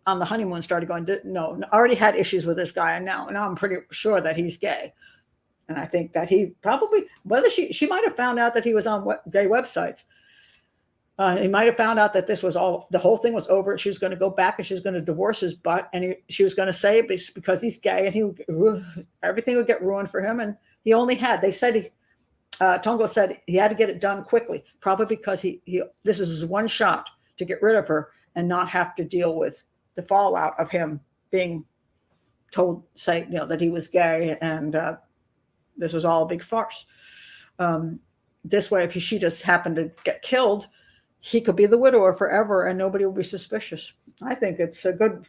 on the honeymoon, started going, no, already had issues with this guy. And now I'm pretty sure that he's gay. And I think that he probably, whether she might have found out that he was on gay websites. He might have found out that the whole thing was over. She was going to go back and she was going to divorce his butt. And she was going to say it's because he's gay and everything would get ruined for him. And he only had, Tongo said he had to get it done quickly, probably because this is his one shot to get rid of her and not have to deal with the fallout of him being told, that he was gay, and this was all a big farce. This way, if she just happened to get killed, he could be the widower forever and nobody will be suspicious. I think it's a good,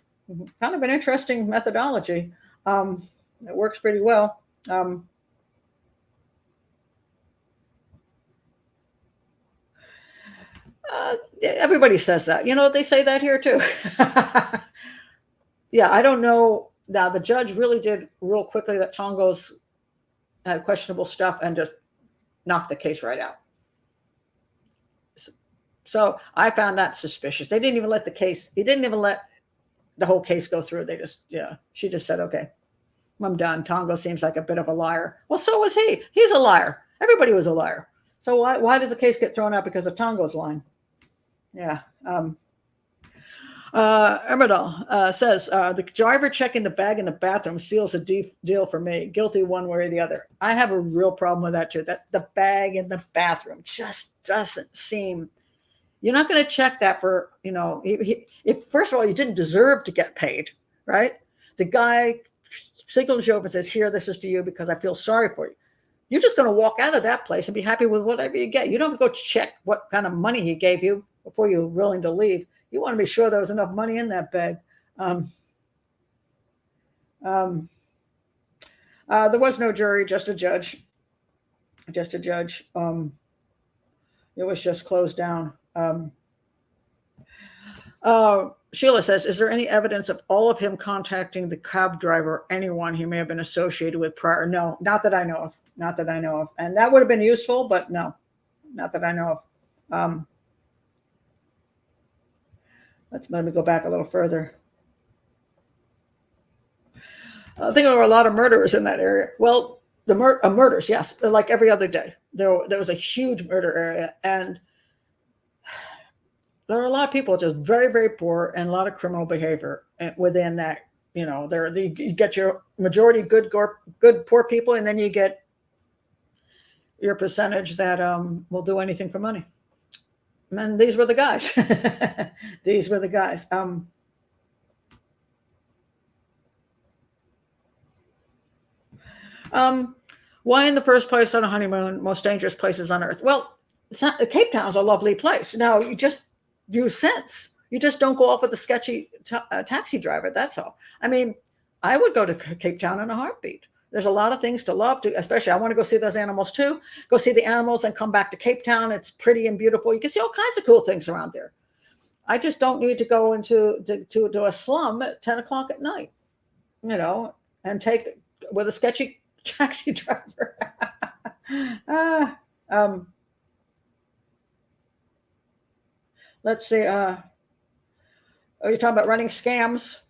kind of an interesting methodology. It works pretty well. Everybody says that. They say that here too. Yeah, I don't know. Now, the judge really did real quickly that Tongo's had questionable stuff and just knocked the case right out. So I found that suspicious. He didn't even let the whole case go through. She just said, okay, I'm done. Tongo seems like a bit of a liar. Well, so was he. He's a liar. Everybody was a liar. So why does the case get thrown out because of Tongo's line? Yeah. Ermadal says, the driver checking the bag in the bathroom seals a deal for me. Guilty one way or the other. I have a real problem with that too. That the bag in the bathroom just doesn't seem. You're not going to check that for, if first of all, you didn't deserve to get paid, right? The guy signals you over and says, here, this is for you because I feel sorry for you. You're just going to walk out of that place and be happy with whatever you get. You don't have to go check what kind of money he gave you before you're willing to leave. You want to be sure there was enough money in that bag. There was no jury, just a judge. It was just closed down. Sheila says, is there any evidence of all of him contacting the cab driver or anyone he may have been associated with prior? No, not that I know of. Not that I know of. And that would have been useful, but no, not that I know of. Let me go back a little further. I think there were a lot of murderers in that area. Well, the murders, yes, like every other day. There was a huge murder area, and there are a lot of people just very, very poor and a lot of criminal behavior within that. You get your majority good poor people, and then you get your percentage that will do anything for money. And these were the guys. These were the guys. Why in the first place on a honeymoon, most dangerous places on earth? Well, Cape Town is a lovely place. Now, you just use sense. You just don't go off with a sketchy taxi driver. That's all. I mean, I would go to Cape Town in a heartbeat. There's a lot of things to love, especially I want to go see those animals too. Go see the animals and come back to Cape Town. It's pretty and beautiful. You can see all kinds of cool things around there. I just don't need to go into to a slum at 10 o'clock at night, and take with a sketchy taxi driver. Let's see. Are you talking about running scams?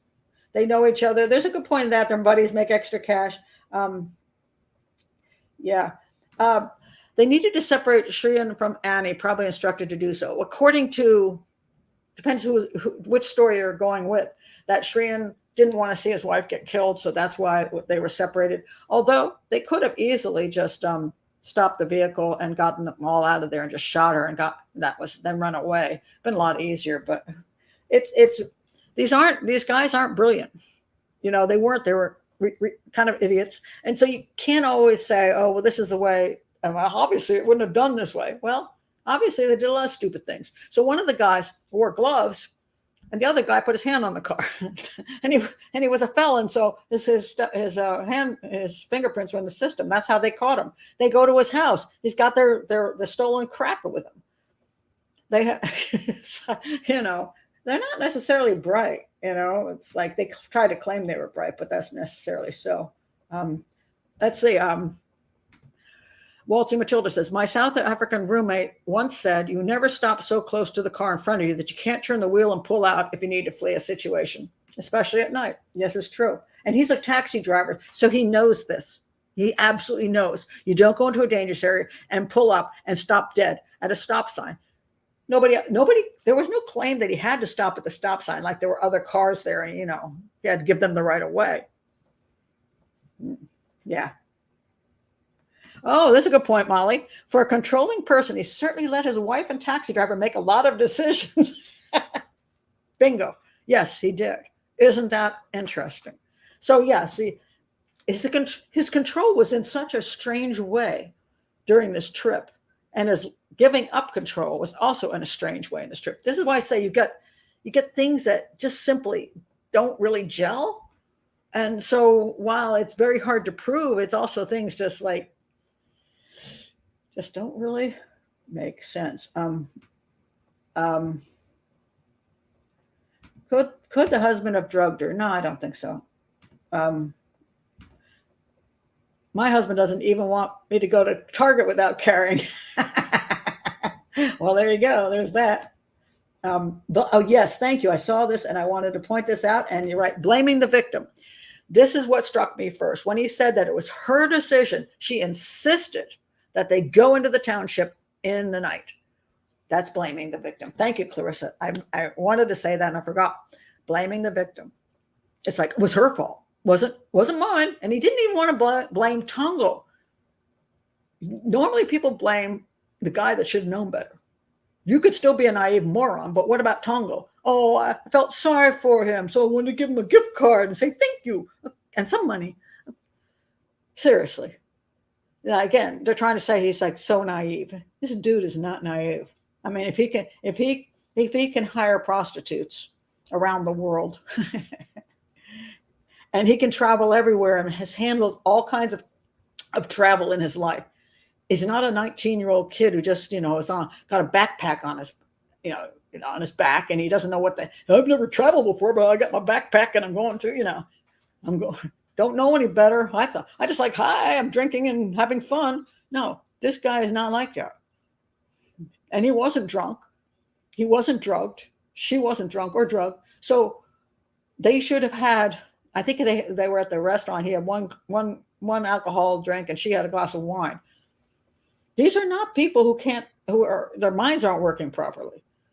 They know each other. There's a good point in that. Their buddies make extra cash. Yeah. They needed to separate Shrien from Annie, probably instructed to do so. According to, depends which story you're going with, that Shrien didn't want to see his wife get killed, so that's why they were separated. Although they could have easily just stopped the vehicle and gotten them all out of there and just shot her and then run away. Been a lot easier, but these guys aren't brilliant. They weren't. They were kind of idiots, and so you can't always say, "Oh, well, this is the way." Obviously, it wouldn't have done this way. Well, obviously, they did a lot of stupid things. So one of the guys wore gloves, and the other guy put his hand on the car, and he was a felon. So his fingerprints were in the system. That's how they caught him. They go to his house. He's got the stolen crap with him. They, they're not necessarily bright. It's like they try to claim they were bright, but that's necessarily so. Let's see. Waltzy Matilda says, my South African roommate once said, you never stop so close to the car in front of you that you can't turn the wheel and pull out if you need to flee a situation, especially at night. Yes, it's true. And he's a taxi driver, so he knows this. He absolutely knows. You don't go into a dangerous area and pull up and stop dead at a stop sign. Nobody, there was no claim that he had to stop at the stop sign like there were other cars there and, he had to give them the right of way. Yeah. Oh, that's a good point, Molly. For a controlling person, he certainly let his wife and taxi driver make a lot of decisions. Bingo. Yes, he did. Isn't that interesting? So, yeah, see, his control was in such a strange way during this trip. And his giving up control was also in a strange way in this trip. This is why I say you get things that just simply don't really gel. And so while it's very hard to prove, it's also things just don't really make sense. Could the husband have drugged her? No, I don't think so. My husband doesn't even want me to go to Target without carrying. Well, there you go. There's that. But yes, thank you. I saw this and I wanted to point this out. And you're right, blaming the victim. This is what struck me first. When he said that it was her decision, she insisted that they go into the township in the night. That's blaming the victim. Thank you, Clarissa. I wanted to say that and I forgot. Blaming the victim. It's like, it was her fault. Wasn't mine. And he didn't even want to blame Tongo. Normally people blame the guy that should have known better. You could still be a naive moron, but what about Tongo? Oh, I felt sorry for him, so I wanted to give him a gift card and say thank you and some money. Seriously. Yeah, again, they're trying to say he's like so naive. This dude is not naive. I mean, if he can hire prostitutes around the world and he can travel everywhere and has handled all kinds of travel in his life. He's not a 19-year-old kid who just, is got a backpack on his, on his back, and he doesn't know I've never traveled before, but I got my backpack and I'm going to, don't know any better. I just like, hi, I'm drinking and having fun. No, this guy is not like that. And he wasn't drunk. He wasn't drugged. She wasn't drunk or drugged. So they should have had, I think they were at the restaurant. He had one alcohol drink and she had a glass of wine. These are not people who their minds aren't working properly.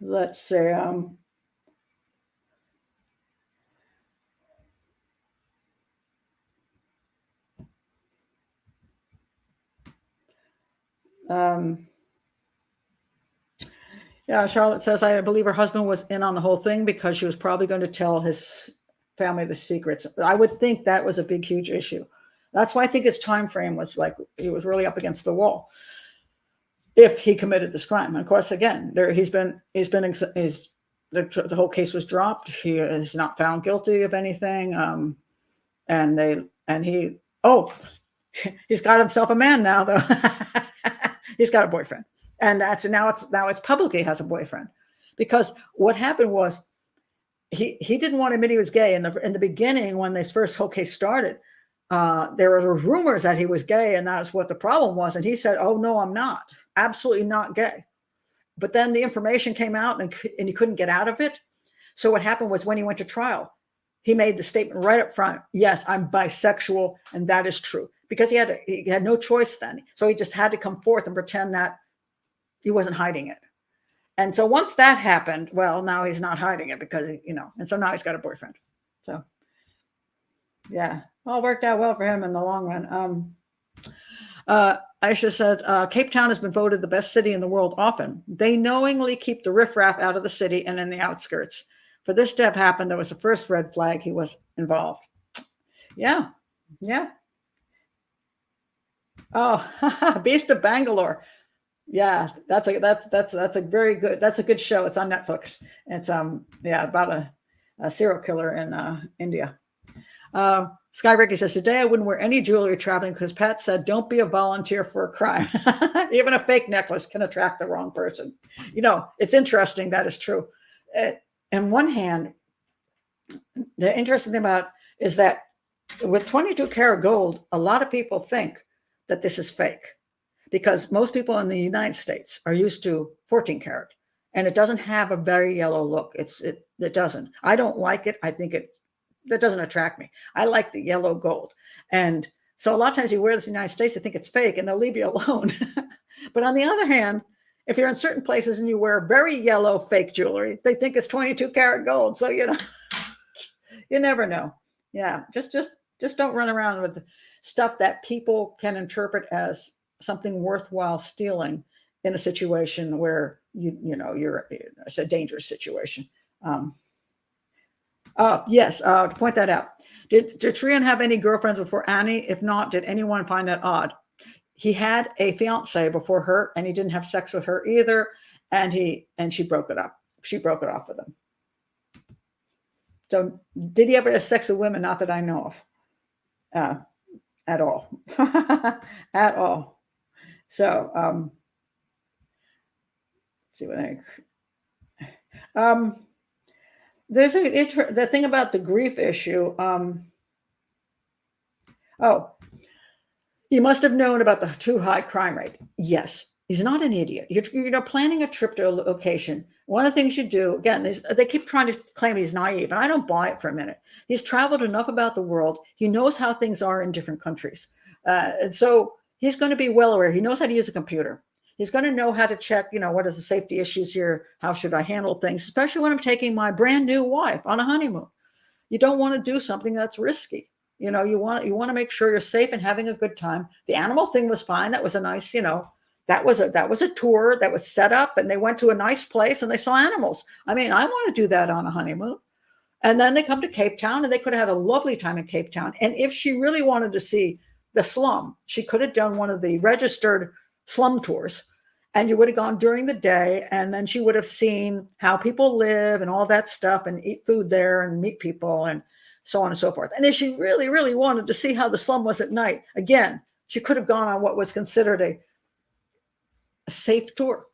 let's see. Um, yeah, Charlotte says, I believe her husband was in on the whole thing because she was probably going to tell his family the secrets. I would think that was a big, huge issue. That's why I think his time frame was like he was really up against the wall if he committed this crime. And of course, again, the whole case was dropped. He is not found guilty of anything. He's got himself a man now, though. He's got a boyfriend, and now it's publicly has a boyfriend, because what happened was he didn't want to admit he was gay in the beginning when this first whole case started. There were rumors that he was gay, and that's what the problem was. And he said, "Oh no, I'm not. Absolutely not gay." But then the information came out, and he couldn't get out of it. So what happened was when he went to trial, he made the statement right up front, yes, I'm bisexual, and that is true, because he had no choice then. So he just had to come forth and pretend that he wasn't hiding it. And so once that happened, well, now he's not hiding it because, and so now he's got a boyfriend. So yeah, all worked out well for him in the long run. Aisha said, Cape Town has been voted the best city in the world often. They knowingly keep the riffraff out of the city and in the outskirts. For this to have happened, there was the first red flag. He was involved. Yeah. Oh, Beast of Bangalore. Yeah, that's a very good. That's a good show. It's on Netflix. It's about a serial killer in India. Sky Ricky says, today I wouldn't wear any jewelry traveling because Pat said, don't be a volunteer for a crime. Even a fake necklace can attract the wrong person. It's interesting. That is true. On one hand, the interesting thing about is that with 22 karat gold, a lot of people think that this is fake because most people in the United States are used to 14 karat, and it doesn't have a very yellow look. It doesn't. I don't like it. I think that doesn't attract me. I like the yellow gold. And so a lot of times you wear this in the United States, they think it's fake and they'll leave you alone. But on the other hand, if you're in certain places and you wear very yellow fake jewelry, they think it's 22 karat gold. So, you never know. Yeah. Just don't run around with stuff that people can interpret as something worthwhile stealing in a situation where it's a dangerous situation. Yes, to point that out. Did Shrien have any girlfriends before Annie? If not, did anyone find that odd? He had a fiance before her, and he didn't have sex with her either. And she broke it up. She broke it off with him. So did he ever have sex with women? Not that I know of, at all, at all. So let's see what there's the thing about the grief issue. He must have known about the too high crime rate. Yes, he's not an idiot. You're planning a trip to a location. One of the things you do, again, they keep trying to claim he's naive, and I don't buy it for a minute. He's traveled enough about the world. He knows how things are in different countries. And so he's going to be well aware. He knows how to use a computer. He's going to know how to check, what is the safety issues here? How should I handle things? Especially when I'm taking my brand new wife on a honeymoon. You don't want to do something that's risky. You want to make sure you're safe and having a good time. The animal thing was fine. That was a nice, that was a tour that was set up, and they went to a nice place and they saw animals. I mean, I want to do that on a honeymoon. And then they come to Cape Town, and they could have had a lovely time in Cape Town. And if she really wanted to see the slum, she could have done one of the registered slum tours, and you would have gone during the day, and then she would have seen how people live and all that stuff, and eat food there and meet people and so on and so forth. And if she really, really wanted to see how the slum was at night, again, she could have gone on what was considered a safe tour.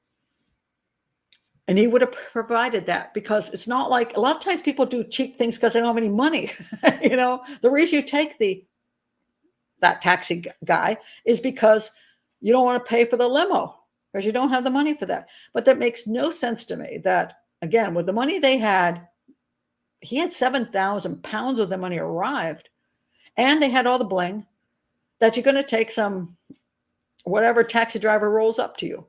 And he would have provided that, because it's not like a lot of times people do cheap things because they don't have any money. The reason you take that taxi guy is because you don't want to pay for the limo because you don't have the money for that. But that makes no sense to me that, again, with the money they had, he had 7,000 pounds of the money arrived, and they had all the bling, that you're going to take some whatever taxi driver rolls up to you.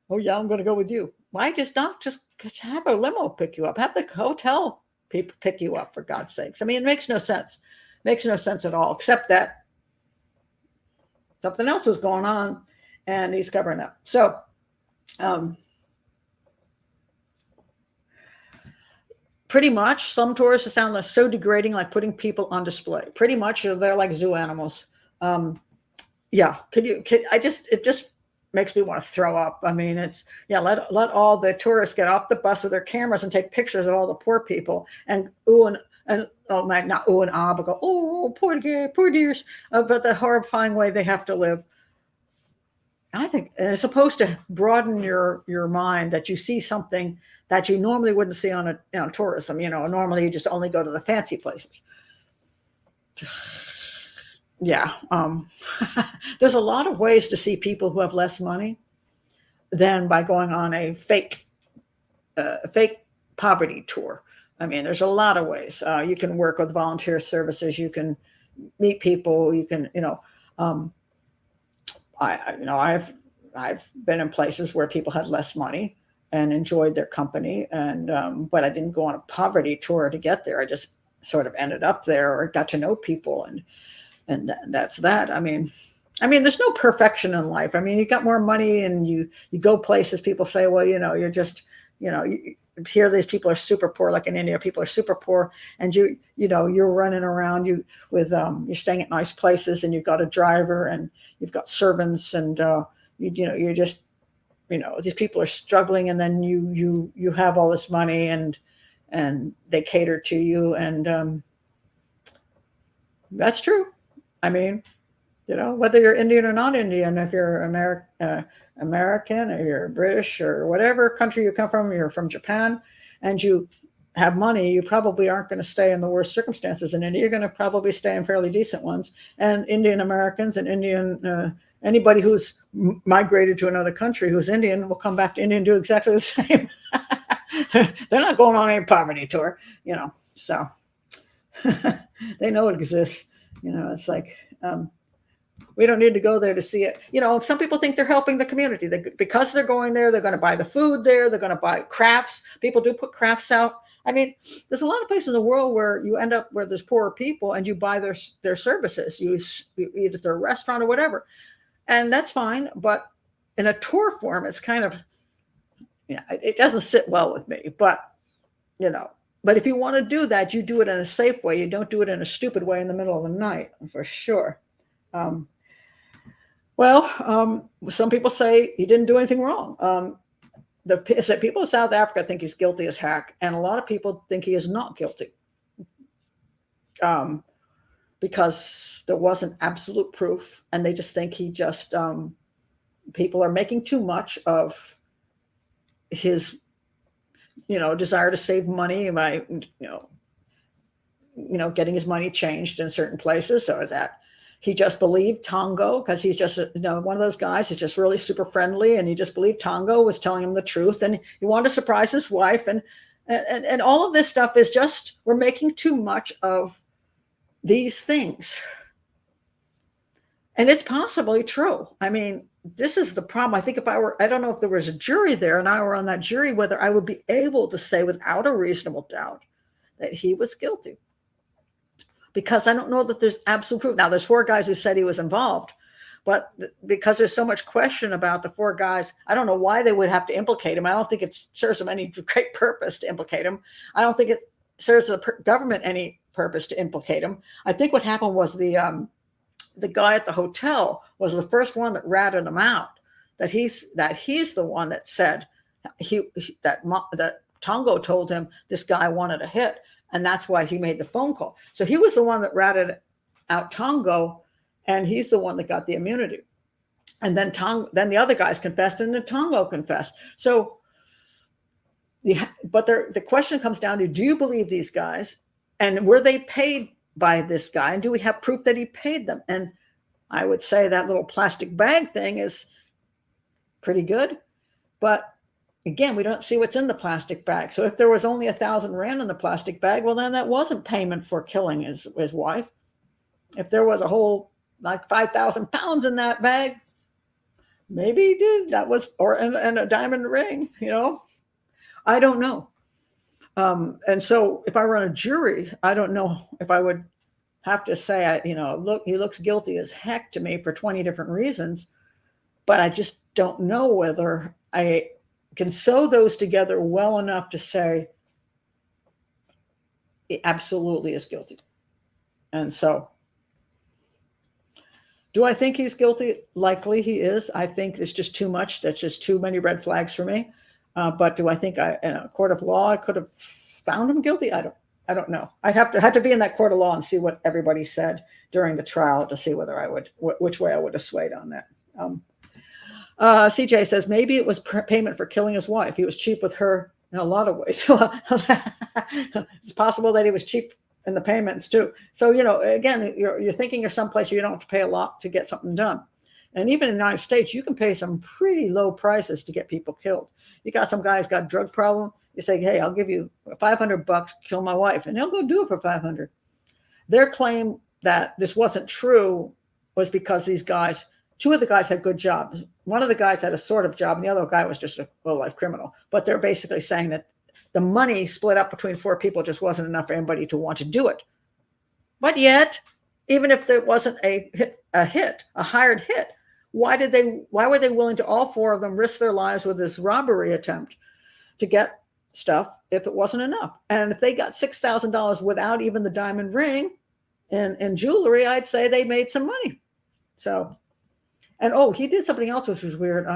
Oh yeah, I'm going to go with you. why just not just have a limo pick you up? Have the hotel people pick you up, for God's sakes. I mean, it makes no sense. Makes no sense at all, except that something else was going on and he's covering up. So, pretty much some tourists sound so degrading, like putting people on display. Pretty much they're like zoo animals. Yeah, it just makes me want to throw up. I mean, let all the tourists get off the bus with their cameras and take pictures of all the poor people and oh my, not ooh and ah, but go, oh, poor dears, but the horrifying way they have to live. I think it's supposed to broaden your mind, that you see something that you normally wouldn't see on tourism. Normally you just only go to the fancy places. Yeah. There's a lot of ways to see people who have less money than by going on a fake poverty tour. I mean, there's a lot of ways. You can work with volunteer services. You can meet people. You can, I've been in places where people had less money and enjoyed their company, but I didn't go on a poverty tour to get there. I just sort of ended up there or got to know people, and that's that. I mean, there's no perfection in life. I mean, you got more money and you go places. People say, well, you're just, here these people are super poor, like in India, people are super poor, and you're running around you're staying at nice places, and you've got a driver and you've got servants, and you're just, these people are struggling, and then you have all this money and they cater to you, and that's true. I mean, whether you're Indian or not Indian, if you're American or you're British or whatever country you come from, you're from Japan, and you have money, you probably aren't going to stay in the worst circumstances in India. You're going to probably stay in fairly decent ones. And Indian Americans and anybody who's migrated to another country who's Indian will come back to India and do exactly the same. They're not going on any poverty tour, so they know it exists. It's like, we don't need to go there to see it. Some people think they're helping the community. Because they're going there, they're going to buy the food there. They're going to buy crafts. People do put crafts out. I mean, there's a lot of places in the world where you end up where there's poorer people and you buy their services. You eat at their restaurant or whatever. And that's fine. But in a tour form, it's kind of, it doesn't sit well with me. But, but if you want to do that, you do it in a safe way. You don't do it in a stupid way in the middle of the night, for sure. Some people say he didn't do anything wrong. The people of South Africa think he's guilty as heck, and a lot of people think he is not guilty, because there wasn't absolute proof, and they just think he just people are making too much of his desire to save money by getting his money changed in certain places, or that he just believed Tongo, because he's just one of those guys who's just really super friendly, and he just believed Tongo was telling him the truth, and he wanted to surprise his wife, and all of this stuff is just, we're making too much of these things, and it's possibly true. I mean, this is the problem. I think I don't know if there was a jury there and I were on that jury, whether I would be able to say without a reasonable doubt that he was guilty. Because I don't know that there's absolute proof. Now, there's 4 guys who said he was involved, but because there's so much question about the 4 guys, I don't know why they would have to implicate him. I don't think it serves them any great purpose to implicate him. I don't think it serves the government any purpose to implicate him. I think what happened was the guy at the hotel was the first one that ratted him out, that he's the one that said that Tongo told him this guy wanted a hit. And that's why he made the phone call. So he was the one that ratted out Tongo, and he's the one that got the immunity. And then the other guys confessed, and then Tongo confessed. So, the question comes down to: do you believe these guys, and were they paid by this guy, and do we have proof that he paid them? And I would say that little plastic bag thing is pretty good, but again, we don't see what's in the plastic bag. So if there was only 1,000 rand in the plastic bag, well, then that wasn't payment for killing his wife. If there was a whole like 5,000 pounds in that bag, Maybe he did. That was, and a diamond ring, I don't know. And so if I were on a jury, I don't know if I would have to say, look, he looks guilty as heck to me for 20 different reasons, but I just don't know whether I can sew those together well enough to say he absolutely is guilty. And so, do I think he's guilty? Likely he is. I think there's just too much. That's just too many red flags for me. But do I think in a court of law I could have found him guilty? I don't know. I'd have to be in that court of law and see what everybody said during the trial to see whether I would, which way I would have swayed on that. CJ says maybe it was payment for killing his wife. He was cheap with her in a lot of ways. It's possible that he was cheap in the payments too. So, again, you're thinking you're someplace you don't have to pay a lot to get something done. And even in the United States, you can pay some pretty low prices to get people killed. You got some guy's got a drug problem. You say, hey, I'll give you $500, kill my wife. And they'll go do it for $500. Their claim that this wasn't true was because these guys, two of the guys had good jobs. One of the guys had a sort of job, and the other guy was just a low-life criminal. But they're basically saying that the money split up between four people just wasn't enough for anybody to want to do it. But yet, even if there wasn't a hired hit, why were they willing to, all four of them, risk their lives with this robbery attempt to get stuff if it wasn't enough? And if they got $6,000 without even the diamond ring and jewelry, I'd say they made some money. So, and he did something else which was weird.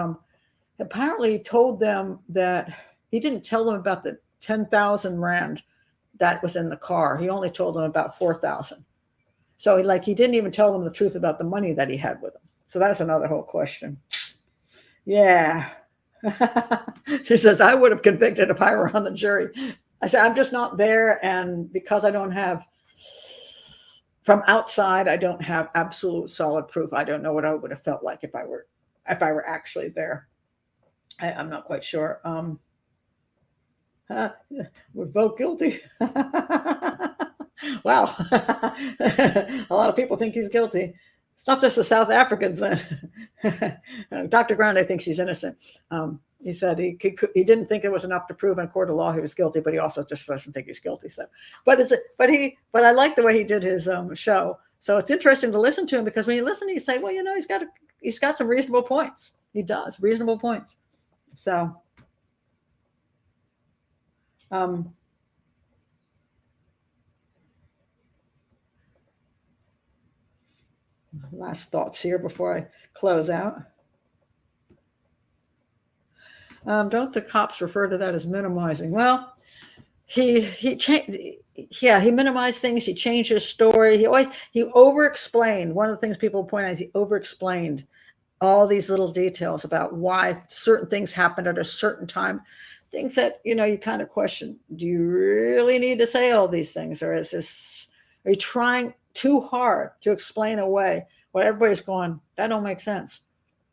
Apparently he told them that he didn't tell them about the 10,000 rand that was in the car. He only told them about 4,000. So he didn't even tell them the truth about the money that he had with him. So that's another whole question. Yeah. She says, I would have convicted if I were on the jury. I said, I'm just not there. And because I don't have, from outside, I don't have absolute solid proof. I don't know what I would have felt like if I were actually there. I'm not quite sure. Would vote guilty. Wow. A lot of people think he's guilty. It's not just the South Africans then. Dr. Grande thinks he's innocent. He said he didn't think it was enough to prove in court of law he was guilty, but he also just doesn't think he's guilty. So, but I like the way he did his show. So it's interesting to listen to him, because when you listen, you say, well, he's got some reasonable points. He does, reasonable points. So, last thoughts here before I close out. Don't the cops refer to that as minimizing? Well, he minimized things. He changed his story. He over-explained. One of the things people point out is he over-explained all these little details about why certain things happened at a certain time. Things that, you kind of question, do you really need to say all these things? Or are you trying too hard to explain away what everybody's going, that don't make sense.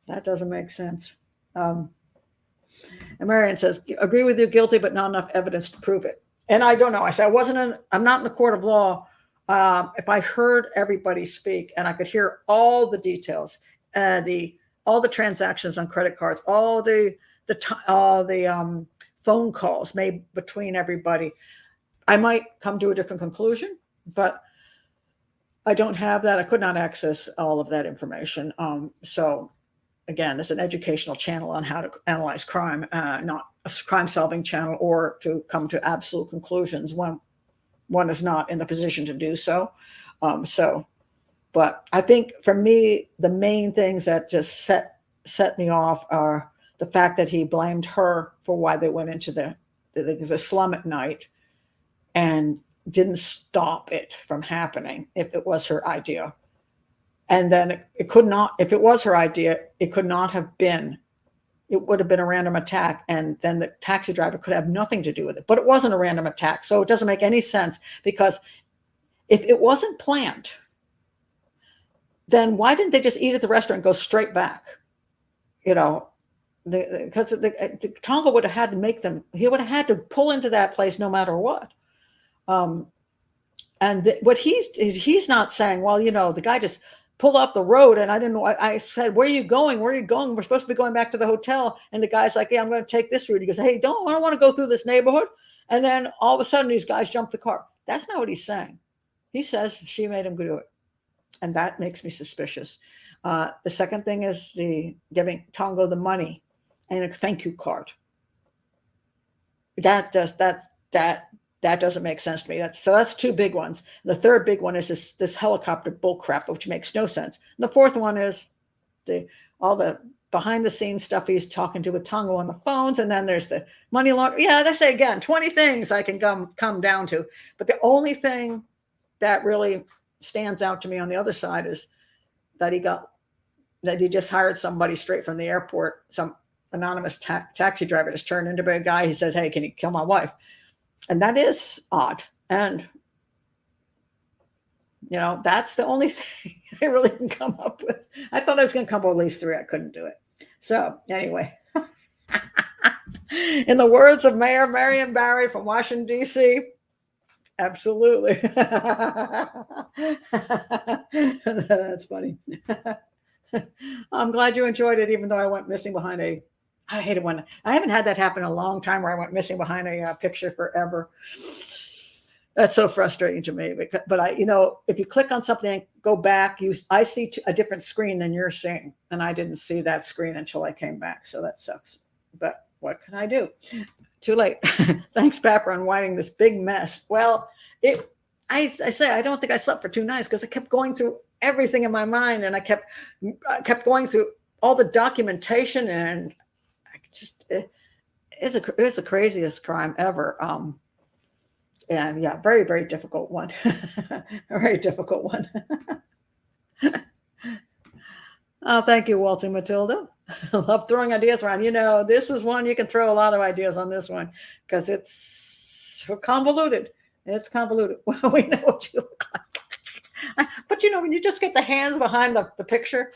That doesn't make sense. And Marion says, agree with you, guilty, but not enough evidence to prove it. And I don't know. I said, I'm not in the court of law. If I heard everybody speak and I could hear all the details, all the transactions on credit cards, all the phone calls made between everybody, I might come to a different conclusion, but I don't have that. I could not access all of that information. So again, there's an educational channel on how to analyze crime, not a crime-solving channel, or to come to absolute conclusions when one is not in the position to do so. But I think for me, the main things that just set me off are the fact that he blamed her for why they went into the slum at night and didn't stop it from happening if it was her idea. And then it could not, if it was her idea, it could not have been, it would have been a random attack, and then the taxi driver could have nothing to do with it. But it wasn't a random attack, so it doesn't make any sense, because if it wasn't planned, then why didn't they just eat at the restaurant and go straight back? Because the Tonga would have had to make them, he would have had to pull into that place no matter what. What he's not saying, well, the guy just pulled off the road, and I didn't know. I said, "Where are you going? Where are you going? We're supposed to be going back to the hotel." And the guy's like, "Yeah, I'm going to take this route." He goes, "Hey, I don't want to go through this neighborhood." And then all of a sudden, these guys jump the car. That's not what he's saying. He says she made him do it, and that makes me suspicious. The second thing is the giving Tongo the money and a thank you card. That doesn't make sense to me. That's two big ones. The third big one is this helicopter bull crap, which makes no sense. And the fourth one is all the behind the scenes stuff he's talking to with Tongo on the phones. And then there's the money laundering. Yeah, they say again, 20 things I can come down to. But the only thing that really stands out to me on the other side is that he just hired somebody straight from the airport. Some anonymous taxi driver just turned into a guy. He says, "Hey, can you kill my wife?" And that is odd. And, that's the only thing I really can come up with. I thought I was going to come up with at least 3. I couldn't do it. So anyway, in the words of Mayor Marion Barry from Washington, D.C., absolutely. That's funny. I'm glad you enjoyed it, even though I went missing behind I hate it when I haven't had that happen in a long time where I went missing behind a picture forever. That's so frustrating to me. But if you click on something and go back, I see a different screen than you're seeing. And I didn't see that screen until I came back. So that sucks. But what can I do? Too late. Thanks, Pat, for unwinding this big mess. Well, I say I don't think I slept for 2 nights because I kept going through everything in my mind, and I kept going through all the documentation, and it's the craziest crime ever. And yeah, very, very difficult one. A very difficult one. Oh, thank you, Waltzing Matilda. I love throwing ideas around. This is one you can throw a lot of ideas on this one because it's so convoluted. It's convoluted. Well, we know what you look like. But when you just get the hands behind the picture,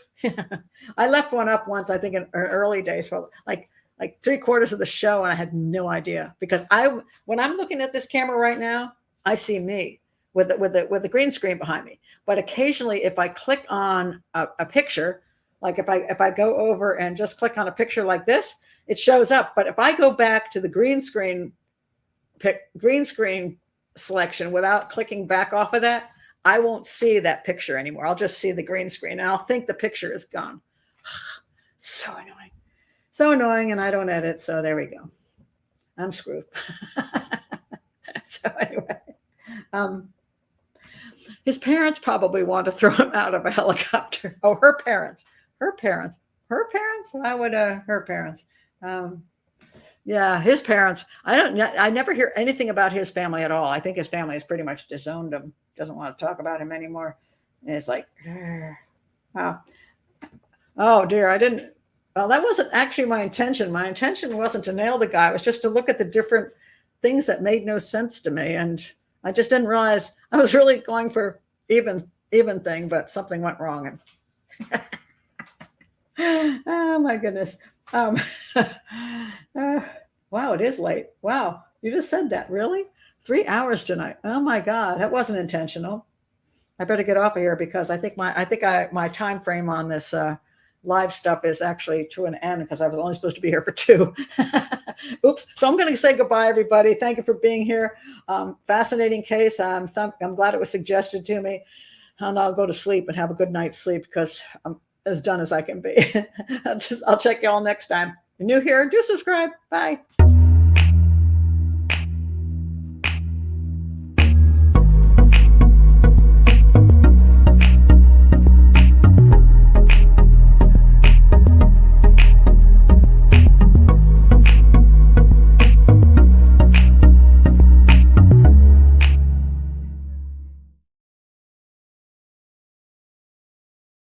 I left one up once, I think in early days for like 3/4 of the show, and I had no idea because when I'm looking at this camera right now, I see me with the green screen behind me. But occasionally, if I click on a picture, like if I go over and just click on a picture like this, it shows up. But if I go back to the green screen selection without clicking back off of that, I won't see that picture anymore. I'll just see the green screen, and I'll think the picture is gone. So annoying. So annoying, and I don't edit, so there we go. I'm screwed. So anyway, his parents probably want to throw him out of a helicopter. Oh, her parents. Why would her parents? Yeah, his parents. I never hear anything about his family at all. I think his family has pretty much disowned him. Doesn't want to talk about him anymore. And it's like, wow. Oh dear, I didn't. Well, that wasn't actually my intention. My intention wasn't to nail the guy. It was just to look at the different things that made no sense to me. And I just didn't realize I was really going for even thing, but something went wrong. And oh my goodness. Wow, it is late. Wow, you just said that. Really? 3 hours tonight. Oh my God, that wasn't intentional. I better get off of here because I think my time frame on this live stuff is actually to an end because I was only supposed to be here for 2. Oops. So I'm going to say goodbye, everybody. Thank you for being here. Fascinating case. I'm glad it was suggested to me. And I'll go to sleep and have a good night's sleep because I'm as done as I can be. I'll check you all next time. If you're new here, do subscribe. Bye.